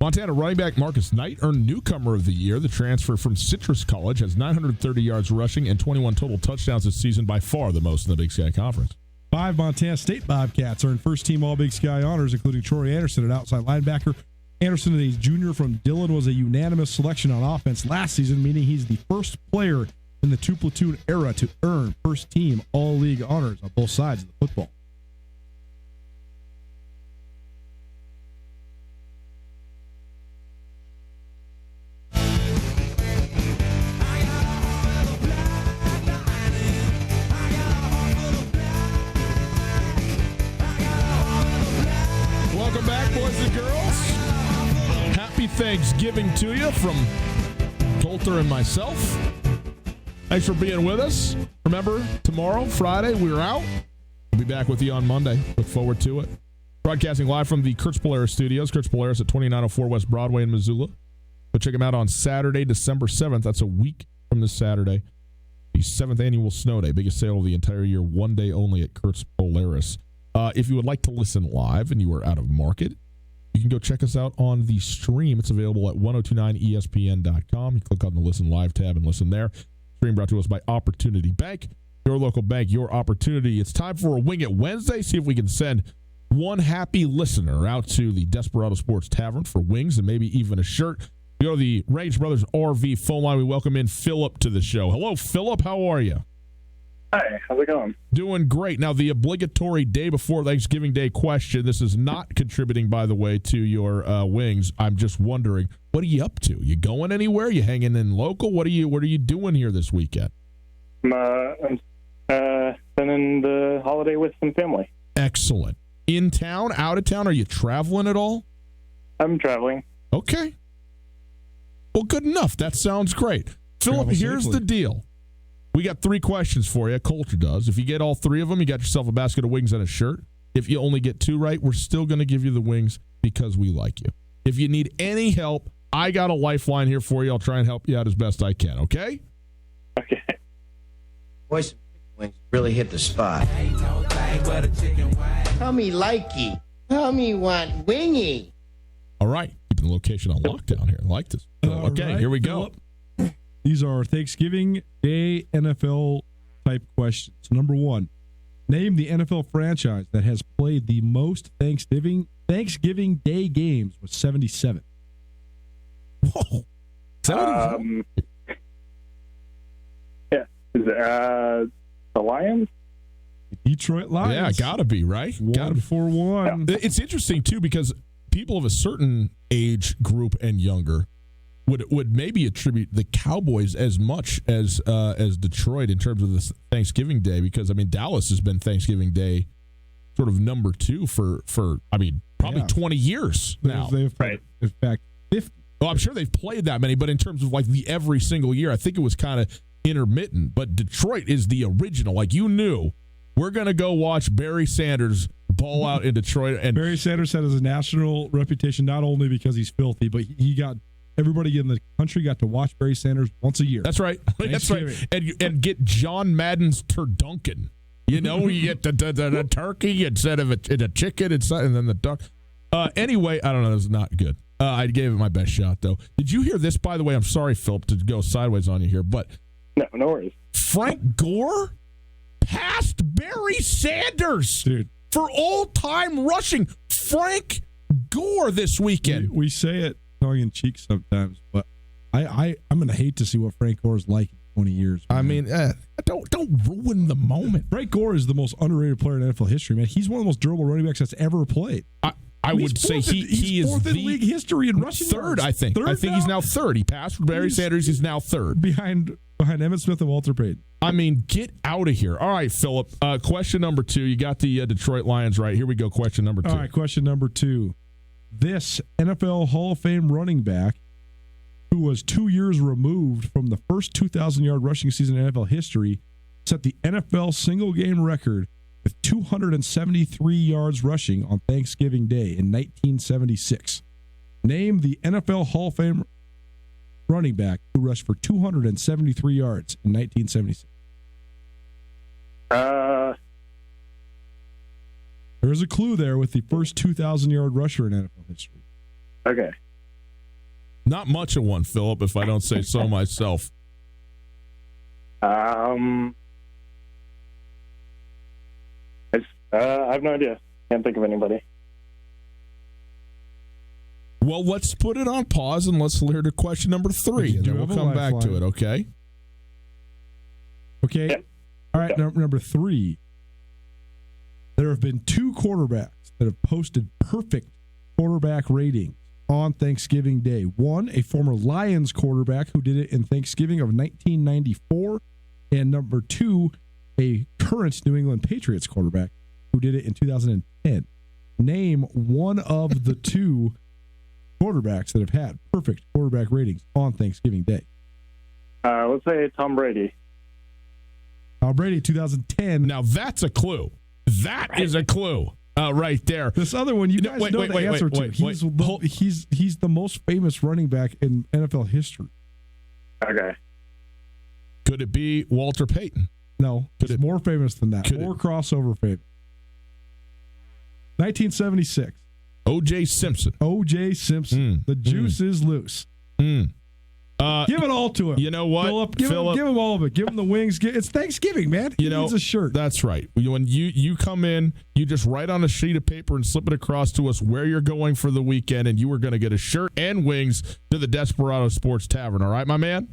Montana running back Marcus Knight earned Newcomer of the Year. The transfer from Citrus College has 930 yards rushing and 21 total touchdowns this season, by far the most in the Big Sky Conference. 5 Montana State Bobcats earned first-team All-Big Sky honors, including Troy Anderson, an outside linebacker. Anderson, a junior from Dillon, was a unanimous selection on offense last season, meaning he's the first player in the two-platoon era to earn first-team All-League honors on both sides of the football. Welcome back, boys and girls. Happy Thanksgiving to you from Coulter and myself. Thanks for being with us. Remember, tomorrow, Friday, we're out. We'll be back with you on Monday. Look forward to it. Broadcasting live from the Kurtz Polaris studios. Kurtz Polaris at 2904 West Broadway in Missoula. Go check them out on Saturday, December 7th. That's a week from this Saturday. The 7th annual Snow Day. Biggest sale of the entire year. One day only at Kurtz Polaris. If you would like to listen live and you are out of market, you can go check us out on the stream. It's available at 1029ESPN.com. You click on the Listen Live tab and listen there. Stream brought to us by Opportunity Bank. Your local bank, your opportunity. It's time for a Wing It Wednesday. See if we can send one happy listener out to the Desperado Sports Tavern for wings and maybe even a shirt. We go to the Range Brothers RV phone line. We welcome in Philip to the show. Hello, Philip. How are you? Hi, how's it going? Doing great. Now, the obligatory day before Thanksgiving Day question, this is not contributing, by the way, to your wings. I'm just wondering, what are you up to? You going anywhere? You hanging in local? What are you doing here this weekend? I'm spending the holiday with some family. Excellent. In town, out of town? Are you traveling at all? I'm traveling. Okay. Well, good enough. That sounds great. Philip, here's the deal. We got 3 questions for you. Coulter does. If you get all 3 of them, you got yourself a basket of wings and a shirt. If you only get 2 right, we're still going to give you the wings because we like you. If you need any help, I got a lifeline here for you. I'll try and help you out as best I can, okay? Okay. Boys, some chicken wings really hit the spot. Tell me likey. Tell me want wingy. All right. Keeping the location on lockdown here. I like this. Okay, right, here we go. Phillip. These are Thanksgiving Day NFL type questions. Number 1, name the NFL franchise that has played the most Thanksgiving Day games with 77. Whoa. Yeah. Is it, the Lions? Detroit Lions. Yeah, gotta be, right? Gotta be. 1-for-1. It's interesting, too, because people of a certain age group and younger would maybe attribute the Cowboys as much as Detroit in terms of this Thanksgiving Day, because, I mean, Dallas has been Thanksgiving Day sort of number 2 for probably 20 years now. Right. In fact, 50. Well, I'm sure they've played that many, but in terms of like the every single year, I think it was kind of intermittent. But Detroit is the original. Like, you knew, we're going to go watch Barry Sanders ball out in Detroit. And Barry Sanders had his national reputation not only because he's filthy, but he got everybody in the country got to watch Barry Sanders once a year. That's right. That's right. And get John Madden's Turduncan. You know, you get the turkey instead of a chicken and then the duck. Anyway, I don't know. This is not good. I gave it my best shot, though. Did you hear this, by the way? I'm sorry, Philip, to go sideways on you here, but no worries. Frank Gore passed Barry Sanders, dude, for all-time rushing. Frank Gore this weekend. We say it tongue in cheek sometimes, but I'm going to hate to see what Frank Gore is like in 20 years. Man. I mean, don't ruin the moment. Frank Gore is the most underrated player in NFL history, man. He's one of the most durable running backs that's ever played. I would say he is fourth in the league history in rushing third. yards. I think. I think he's now third. He passed Barry Sanders. He's now third behind Emmitt Smith and Walter Payton. I mean, get out of here. All right, Philip. Question number 2. You got the Detroit Lions right. Here we go. Question number 2. All right, question number 2. This NFL Hall of Fame running back, who was 2 years removed from the first 2,000-yard rushing season in NFL history, set the NFL single-game record with 273 yards rushing on Thanksgiving Day in 1976. Name the NFL Hall of Fame running back who rushed for 273 yards in 1976. There's a clue there with the first 2,000-yard rusher in NFL history. Okay. Not much of one, Philip, if I don't say so myself. I have no idea. Can't think of anybody. Well, let's put it on pause and let's hear to question number 3, and then we'll come back to it, okay? Okay. Yeah. All right, number 3. There have been 2 quarterbacks that have posted perfect quarterback ratings on Thanksgiving Day. One, a former Lions quarterback who did it in Thanksgiving of 1994, and number 2, a current New England Patriots quarterback who did it in 2010. Name one of the 2 quarterbacks that have had perfect quarterback ratings on Thanksgiving Day. Let's say Tom Brady. Tom Brady, 2010. Now that's a clue. That is a clue right there. This other one, you guys know the answer to. He's the most famous running back in NFL history. Okay. Could it be Walter Payton? No, he's more famous than that. More crossover famous. 1976. O.J. Simpson. O.J. Simpson. The juice is loose. Give it all to him. You know what, Phillip? Give him all of it. Give him the wings. It's Thanksgiving, man. He needs a shirt. That's right. When you come in, you just write on a sheet of paper and slip it across to us where you're going for the weekend, and you are going to get a shirt and wings to the Desperado Sports Tavern. All right, my man?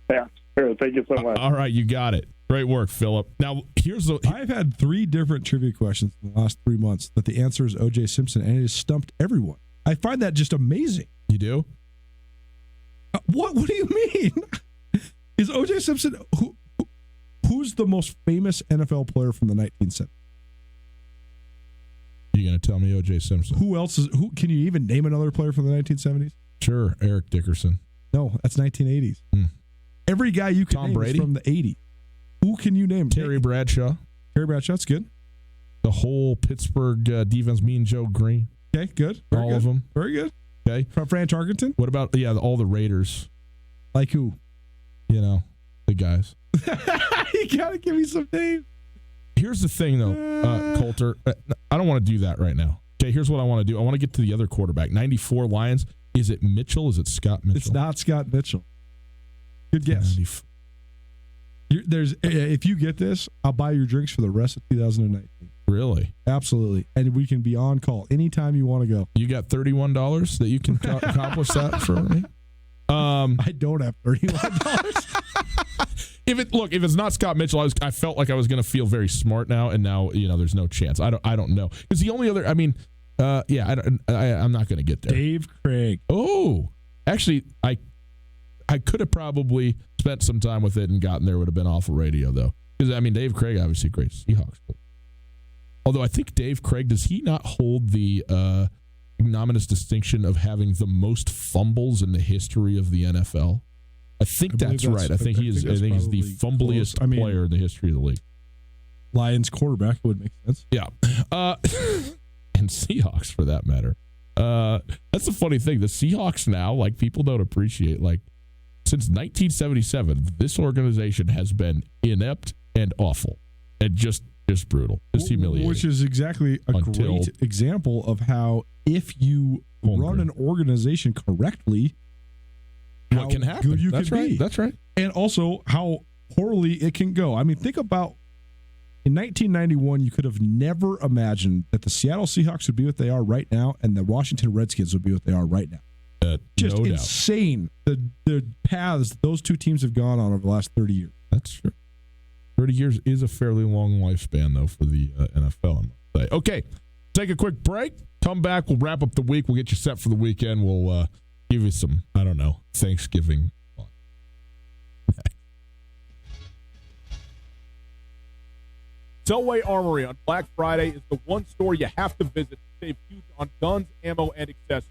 Yeah, sure. Thank you so much. All right, you got it. Great work, Philip. Now, I've had 3 different trivia questions in the last 3 months that the answer is O.J. Simpson, and it has stumped everyone. I find that just amazing. You do? What do you mean? Is O.J. Simpson who's the most famous NFL player from the 1970s? You going to tell me O.J. Simpson? Who else is? Who can you even name another player from the 1970s? Sure, Eric Dickerson. No, that's 1980s. Every guy you can Tom name Brady? is from the 80s. Who can you name? Terry Bradshaw. Terry Bradshaw's good. The whole Pittsburgh defense, me and Joe Green. Okay, good. Very all good. of them. Very good. Okay. From Fran Tarkenton? What about, all the Raiders? Like who? The guys. You got to give me some names. Here's the thing, though, Coulter. I don't want to do that right now. Okay, here's what I want to do. I want to get to the other quarterback. 94 Lions. Is it Mitchell? Is it Scott Mitchell? It's not Scott Mitchell. Good guess. If you get this, I'll buy your drinks for the rest of 2019. Really? Absolutely. And we can be on call anytime you want to go. You got $31 that you can accomplish that for me? I don't have $31. If it's not Scott Mitchell, I felt like I was going to feel very smart now, and now there's no chance. I don't know, because the only other, I'm not going to get there. Dave Craig. Oh, actually, I could have probably spent some time with it and gotten there. Would have been awful radio though, because Dave Craig obviously a great Seahawks player. Although I think Dave Craig, does he not hold the ignominious distinction of having the most fumbles in the history of the NFL? I think that's right. I think he's the fumbliest player in the history of the league. Lions quarterback would make sense. Yeah. And Seahawks for that matter. That's the funny thing. The Seahawks now, people don't appreciate, since 1977, this organization has been inept and awful and just brutal, just humiliating. Which is exactly a great example of how if you run an organization correctly, what can happen. Good you That's can right. be. That's right. And also how poorly it can go. Think about in 1991, you could have never imagined that the Seattle Seahawks would be what they are right now and the Washington Redskins would be what they are right now. Just no insane the paths those two teams have gone on over the last 30 years. That's true. 30 years is a fairly long lifespan, though, for the NFL, I must say. Okay, take a quick break. Come back. We'll wrap up the week. We'll get you set for the weekend. We'll give you some, Thanksgiving fun. Selway Armory on Black Friday is the one store you have to visit to save huge on guns, ammo, and accessories.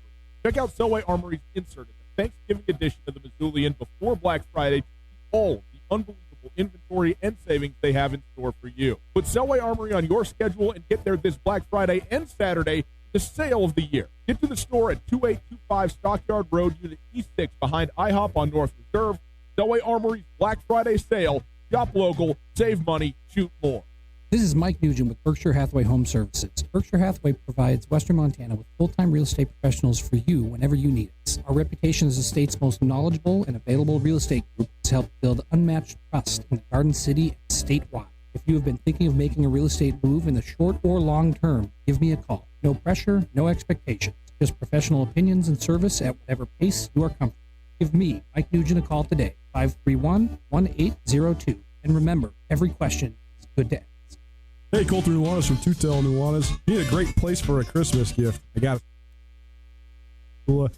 Check out Selway Armory's insert in the Thanksgiving edition of the Missoulian before Black Friday to see all of the unbelievable inventory and savings they have in store for you. Put Selway Armory on your schedule and get there this Black Friday and Saturday, the sale of the year. Get to the store at 2825 Stockyard Road, Unit E6 behind IHOP on North Reserve. Selway Armory's Black Friday sale. Shop local, save money, shoot more. This is Mike Nugent with Berkshire Hathaway Home Services. Berkshire Hathaway provides Western Montana with full-time real estate professionals for you whenever you need us. Our reputation as the state's most knowledgeable and available real estate group has helped build unmatched trust in the Garden City and statewide. If you have been thinking of making a real estate move in the short or long term, give me a call. No pressure, no expectations. Just professional opinions and service at whatever pace you are comfortable. Give me, Mike Nugent, a call today, 531-1802. And remember, every question is good to ask. Hey, Colter Nuanez from Tutel Nuanez. You need a great place for a Christmas gift. I got it.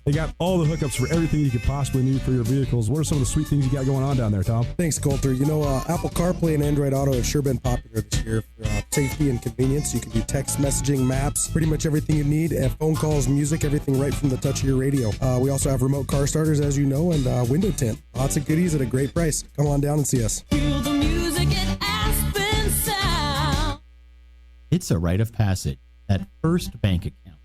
They got all the hookups for everything you could possibly need for your vehicles. What are some of the sweet things you got going on down there, Tom? Thanks, Coulter. Apple CarPlay and Android Auto have sure been popular this year for safety and convenience. You can do text messaging, maps, pretty much everything you need, and phone calls, music, everything right from the touch of your radio. We also have remote car starters, as you know, and window tint. Lots of goodies at a great price. Come on down and see us. Feel the music at Aspen Sound. It's a rite of passage at First Bank Account.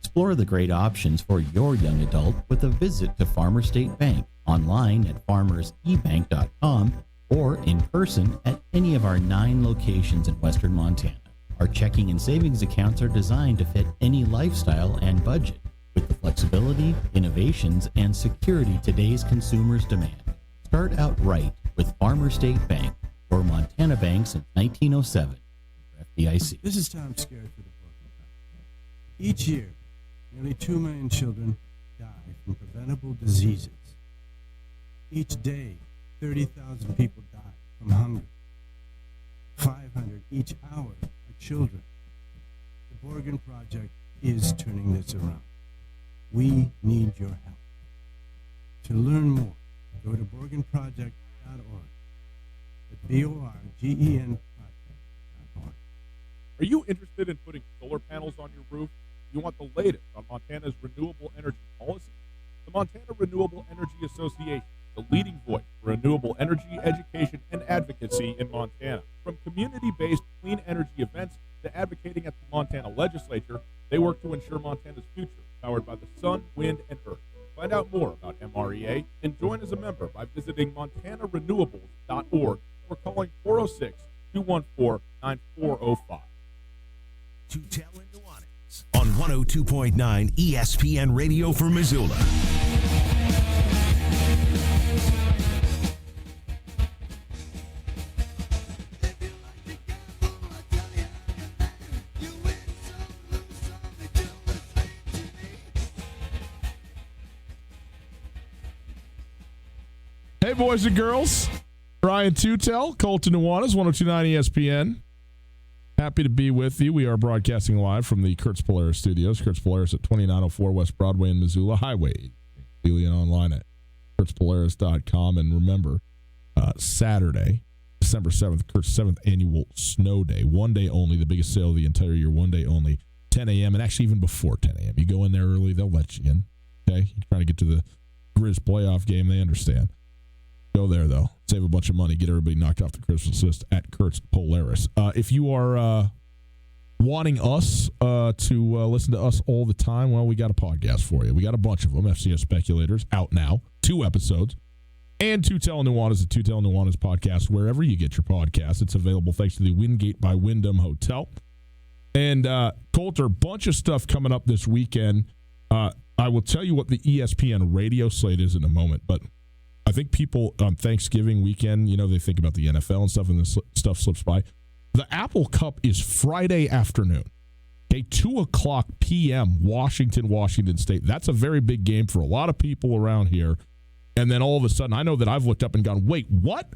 Explore the great options for your young adult with a visit to Farmer State Bank online at farmersebank.com or in person at any of our 9 locations in Western Montana. Our checking and savings accounts are designed to fit any lifestyle and budget with the flexibility, innovations, and security today's consumers demand. Start out right with Farmer State Bank, or Montana Bank since 1907. FDIC. This is Tom Scared for the Broken Heart. Each year, nearly 2 million children die from preventable diseases. Each day, 30,000 people die from hunger. 500 each hour are children. The Borgen Project is turning this around. We need your help. To learn more, go to BorgenProject.org. At BORGEN. Are you interested in putting solar panels on your roof? You want the latest on Montana's renewable energy policy? The Montana Renewable Energy Association, the leading voice for renewable energy education and advocacy in Montana. From community-based clean energy events to advocating Montana legislature, they work to ensure Montana's future, powered by the sun, wind, and earth. Find out more about MREA and join as a member by visiting MontanaRenewables.org or calling 406-214-9405. To tell in Nuanez on 102.9 ESPN Radio for Missoula. Hey, boys and girls. Brian Tutel, Colton Nuanez, 102.9 ESPN. Happy to be with you. We are broadcasting live from the Kurtz Polaris studios. Kurtz Polaris at 2904 West Broadway in Missoula Highway. Daily and online at kurtzpolaris.com. And remember, Saturday, December 7th, Kurt's 7th annual snow day. 1 day only, the biggest sale of the entire year. 1 day only, 10 a.m. and actually even before 10 a.m. You go in there early, they'll let you in. Okay? You're trying to get to the Grizz playoff game, they understand. Go there, though. Save a bunch of money. Get everybody knocked off the Christmas list at Kurtz Polaris. If you are wanting us to listen to us all the time, well, we got a podcast for you. We got a bunch of them. FCS Speculators out now. 2 episodes. And Tutel Nuanez, the Tutel Nuanez podcast, wherever you get your podcasts. It's available thanks to the Wingate by Wyndham Hotel. And Coulter, bunch of stuff coming up this weekend. I will tell you what the ESPN radio slate is in a moment, but I think people on Thanksgiving weekend, they think about the NFL and stuff, and this stuff slips by. The Apple Cup is Friday afternoon, okay, 2:00 p.m., Washington State. That's a very big game for a lot of people around here. And then all of a sudden, I know that I've looked up and gone, wait, what?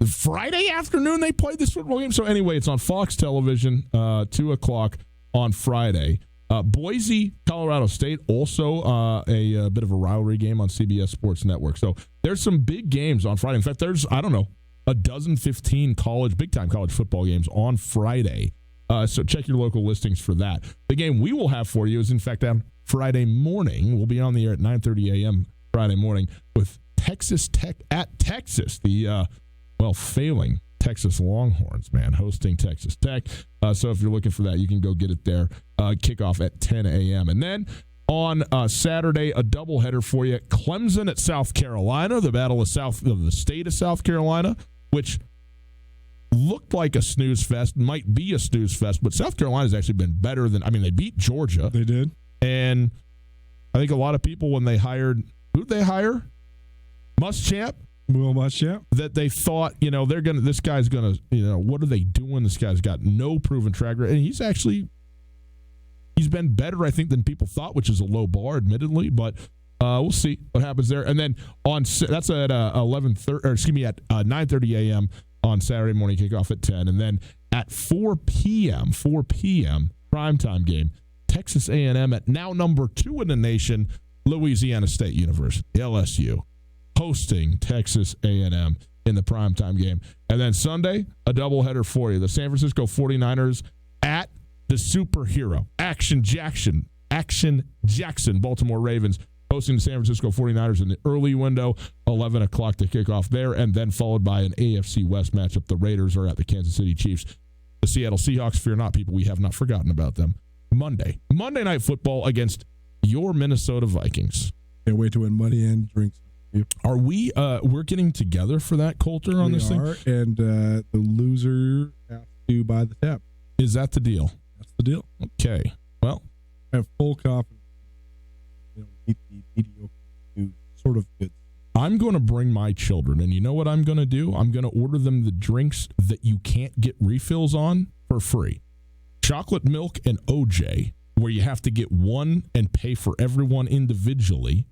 Friday afternoon they played this football game? So anyway, it's on Fox Television, 2:00 on Friday. Boise, Colorado State, also a bit of a rivalry game on CBS Sports Network. So there's some big games on Friday. In fact, there's, 15 big-time college football games on Friday. So check your local listings for that. The game we will have for you is, in fact, on Friday morning. We'll be on the air at 9:30 a.m. Friday morning with Texas Tech at Texas, the, failing Texas Longhorns, man, hosting Texas Tech. So if you're looking for that, you can go get it there. Kickoff at 10 a.m. And then on Saturday, a doubleheader for you. Clemson at South Carolina, the battle of the state of South Carolina, which looked like a snooze fest, might be a snooze fest, but South Carolina's actually been better than, they beat Georgia. They did. And I think a lot of people, when they hired, who'd they hire? Muschamp? Will Muschamp. That they thought, this guy's going to, what are they doing? This guy's got no proven track record. And he's been better, I think, than people thought, which is a low bar, admittedly. But we'll see what happens there. And then that's at 9:30 a.m. on Saturday morning, kickoff at 10. And then at 4 p.m., primetime game, Texas A&M at now number 2 in the nation, Louisiana State University, LSU, hosting Texas A&M in the primetime game. And then Sunday, a doubleheader for you. The San Francisco 49ers at the superhero, Action Jackson, Baltimore Ravens, hosting the San Francisco 49ers in the early window, 11 o'clock to kick off there, and then followed by an AFC West matchup. The Raiders are at the Kansas City Chiefs. The Seattle Seahawks, fear not, people, we have not forgotten about them. Monday Night Football against your Minnesota Vikings. Can't wait to win money and drinks. Are we? We're getting together for that, Coulter, on this thing? And the loser has to buy the tab. Is that the deal? That's the deal. Okay. Well, I have full confidence. Eat the mediocre food, sort of good. I'm going to bring my children, and you know what I'm going to do? I'm going to order them the drinks that you can't get refills on for free. Chocolate milk and OJ, where you have to get one and pay for everyone individually.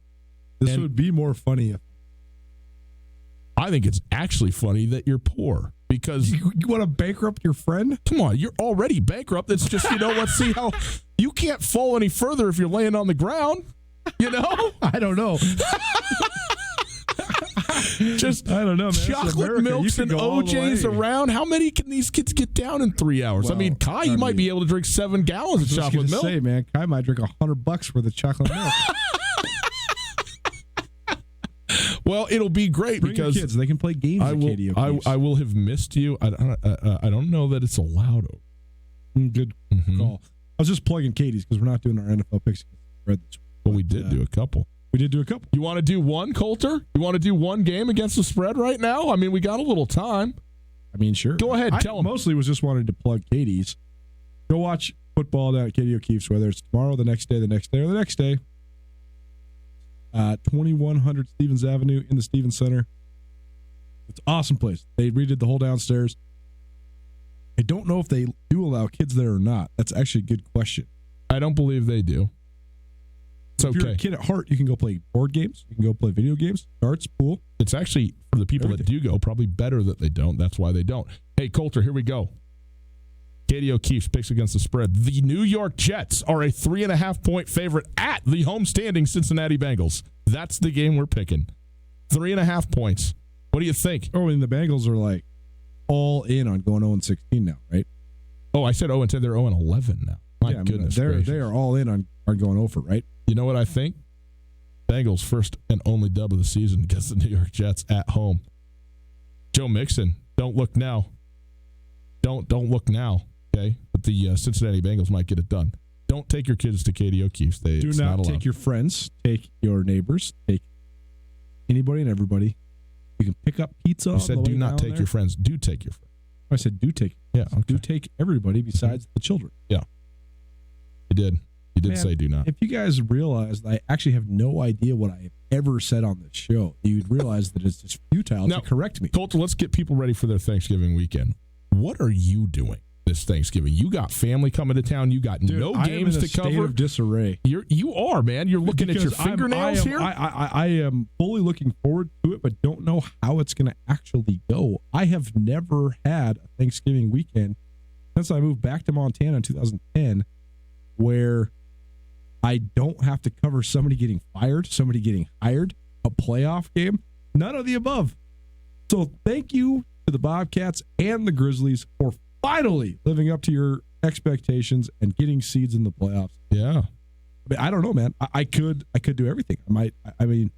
This would be more funny if I think it's actually funny that you're poor because you want to bankrupt your friend? Come on, you're already bankrupt. It's just, let's see how you can't fall any further if you're laying on the ground. I don't know. Just I don't know, man. Chocolate milks and OJs around. How many can these kids get down in 3 hours? Well, Kai, you might be able to drink 7 gallons of chocolate milk. Say, man, Kai might drink $100 worth of chocolate milk. Well, it'll be great Bring because your kids, they can play games. I will have missed you. I don't know that it's allowed. Good call. I was just plugging Katie's because we're not doing our NFL picks against the spread this week. Well, we did do a couple. We did do a couple. You want to do one, Coulter? You want to do one game against the spread right now? I mean, we got a little time. I mean, sure. Go ahead, tell them. Mostly was just wanted to plug Katie's. Go watch football down at Katie O'Keefe's, whether it's tomorrow, the next day, or the next day. 2100 Stevens Avenue in the Stevens Center. It's an awesome place. They redid the whole downstairs. I don't know if they do allow kids there or not. That's actually a good question. I don't believe they do. It's if you're a kid at heart, you can go play board games. You can go play video games, darts, pool. It's actually, for the people that do go, probably better that they don't. That's why they don't. Hey, Coulter, here we go. Katie O'Keefe's picks against the spread. The New York Jets are a 3.5-point favorite at the homestanding Cincinnati Bengals. That's the game we're picking. 3.5 points. What do you think? Oh, and the Bengals are like all in on going 0-16 now, right? Oh, I said 0-10. They're 0-11 now. My goodness gracious. They are all in on going over, right? You know what I think? Bengals first and only dub of the season against the New York Jets at home. Joe Mixon, don't look now. Don't look now, okay? But the Cincinnati Bengals might get it done. Don't take your kids to Katie O'Keefe's. Do not take your friends. Take your neighbors. Take anybody and everybody. You can pick up pizza. You said do not take your friends. Do take your friends. I said do take. Yeah, okay. Do take everybody besides the children. Yeah. You did. You did say do not. If you guys realized I actually have no idea what I have ever said on this show, you'd realize that it's just futile to correct me. Coulter, let's get people ready for their Thanksgiving weekend. What are you doing this Thanksgiving? You got family coming to town. You got no games to cover. State of disarray. You are, man. You're looking at your fingernails here. I am fully looking forward to it, but don't know how it's going to actually go. I have never had a Thanksgiving weekend since I moved back to Montana in 2010 where I don't have to cover somebody getting fired, somebody getting hired, a playoff game, none of the above. So thank you to the Bobcats and the Grizzlies for finally living up to your expectations and getting seeds in the playoffs. Yeah. I mean, I don't know, man. I could do everything. I've been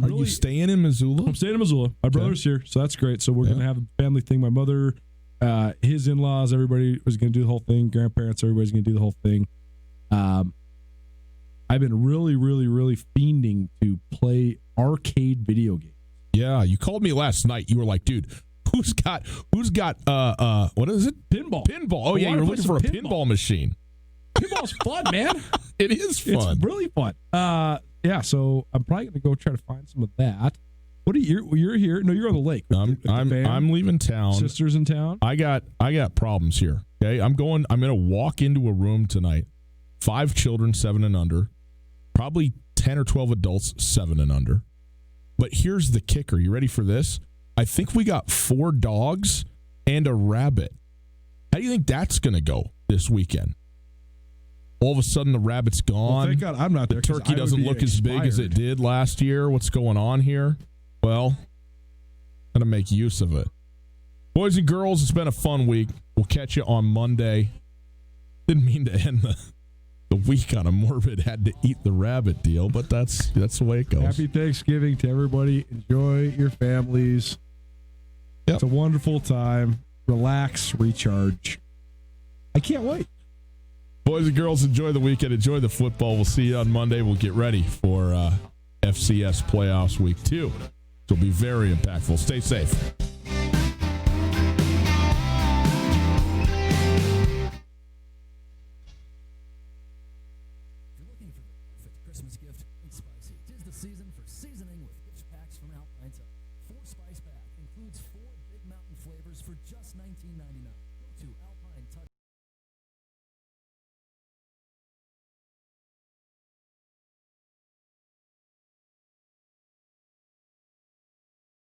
Are you staying in Missoula? I'm staying in Missoula. My brother's here, so that's great. So we're going to have a family thing. My mother, his in-laws, everybody was going to do the whole thing. Grandparents, everybody's going to do the whole thing. I've been really, really, really fiending to play arcade video games. Yeah, you called me last night. You were like, dude, who's got what is it? Pinball. Oh, yeah, you're looking for a pinball machine. Pinball's fun, man. It is fun. It's really fun. Yeah, so I'm probably going to go try to find some of that. What are you're here? No, you're on the lake. I'm leaving town. Sisters in town. I got problems here. Okay, I'm going to walk into a room tonight. 5 children, 7 and under. Probably 10 or 12 adults, 7 and under. But here's the kicker. You ready for this? I think we got 4 dogs and a rabbit. How do you think that's going to go this weekend? All of a sudden, the rabbit's gone. Well, thank God I'm not there. The turkey doesn't look as big as it did last year. What's going on here? Well, got to make use of it. Boys and girls, it's been a fun week. We'll catch you on Monday. Didn't mean to end the week on a morbid had to eat the rabbit deal, but that's the way it goes. Happy Thanksgiving to everybody. Enjoy your families. Yep. It's a wonderful time. Relax, recharge. I can't wait. Boys and girls, enjoy the weekend. Enjoy the football. We'll see you on Monday. We'll get ready for FCS playoffs week 2. It'll be very impactful. Stay safe.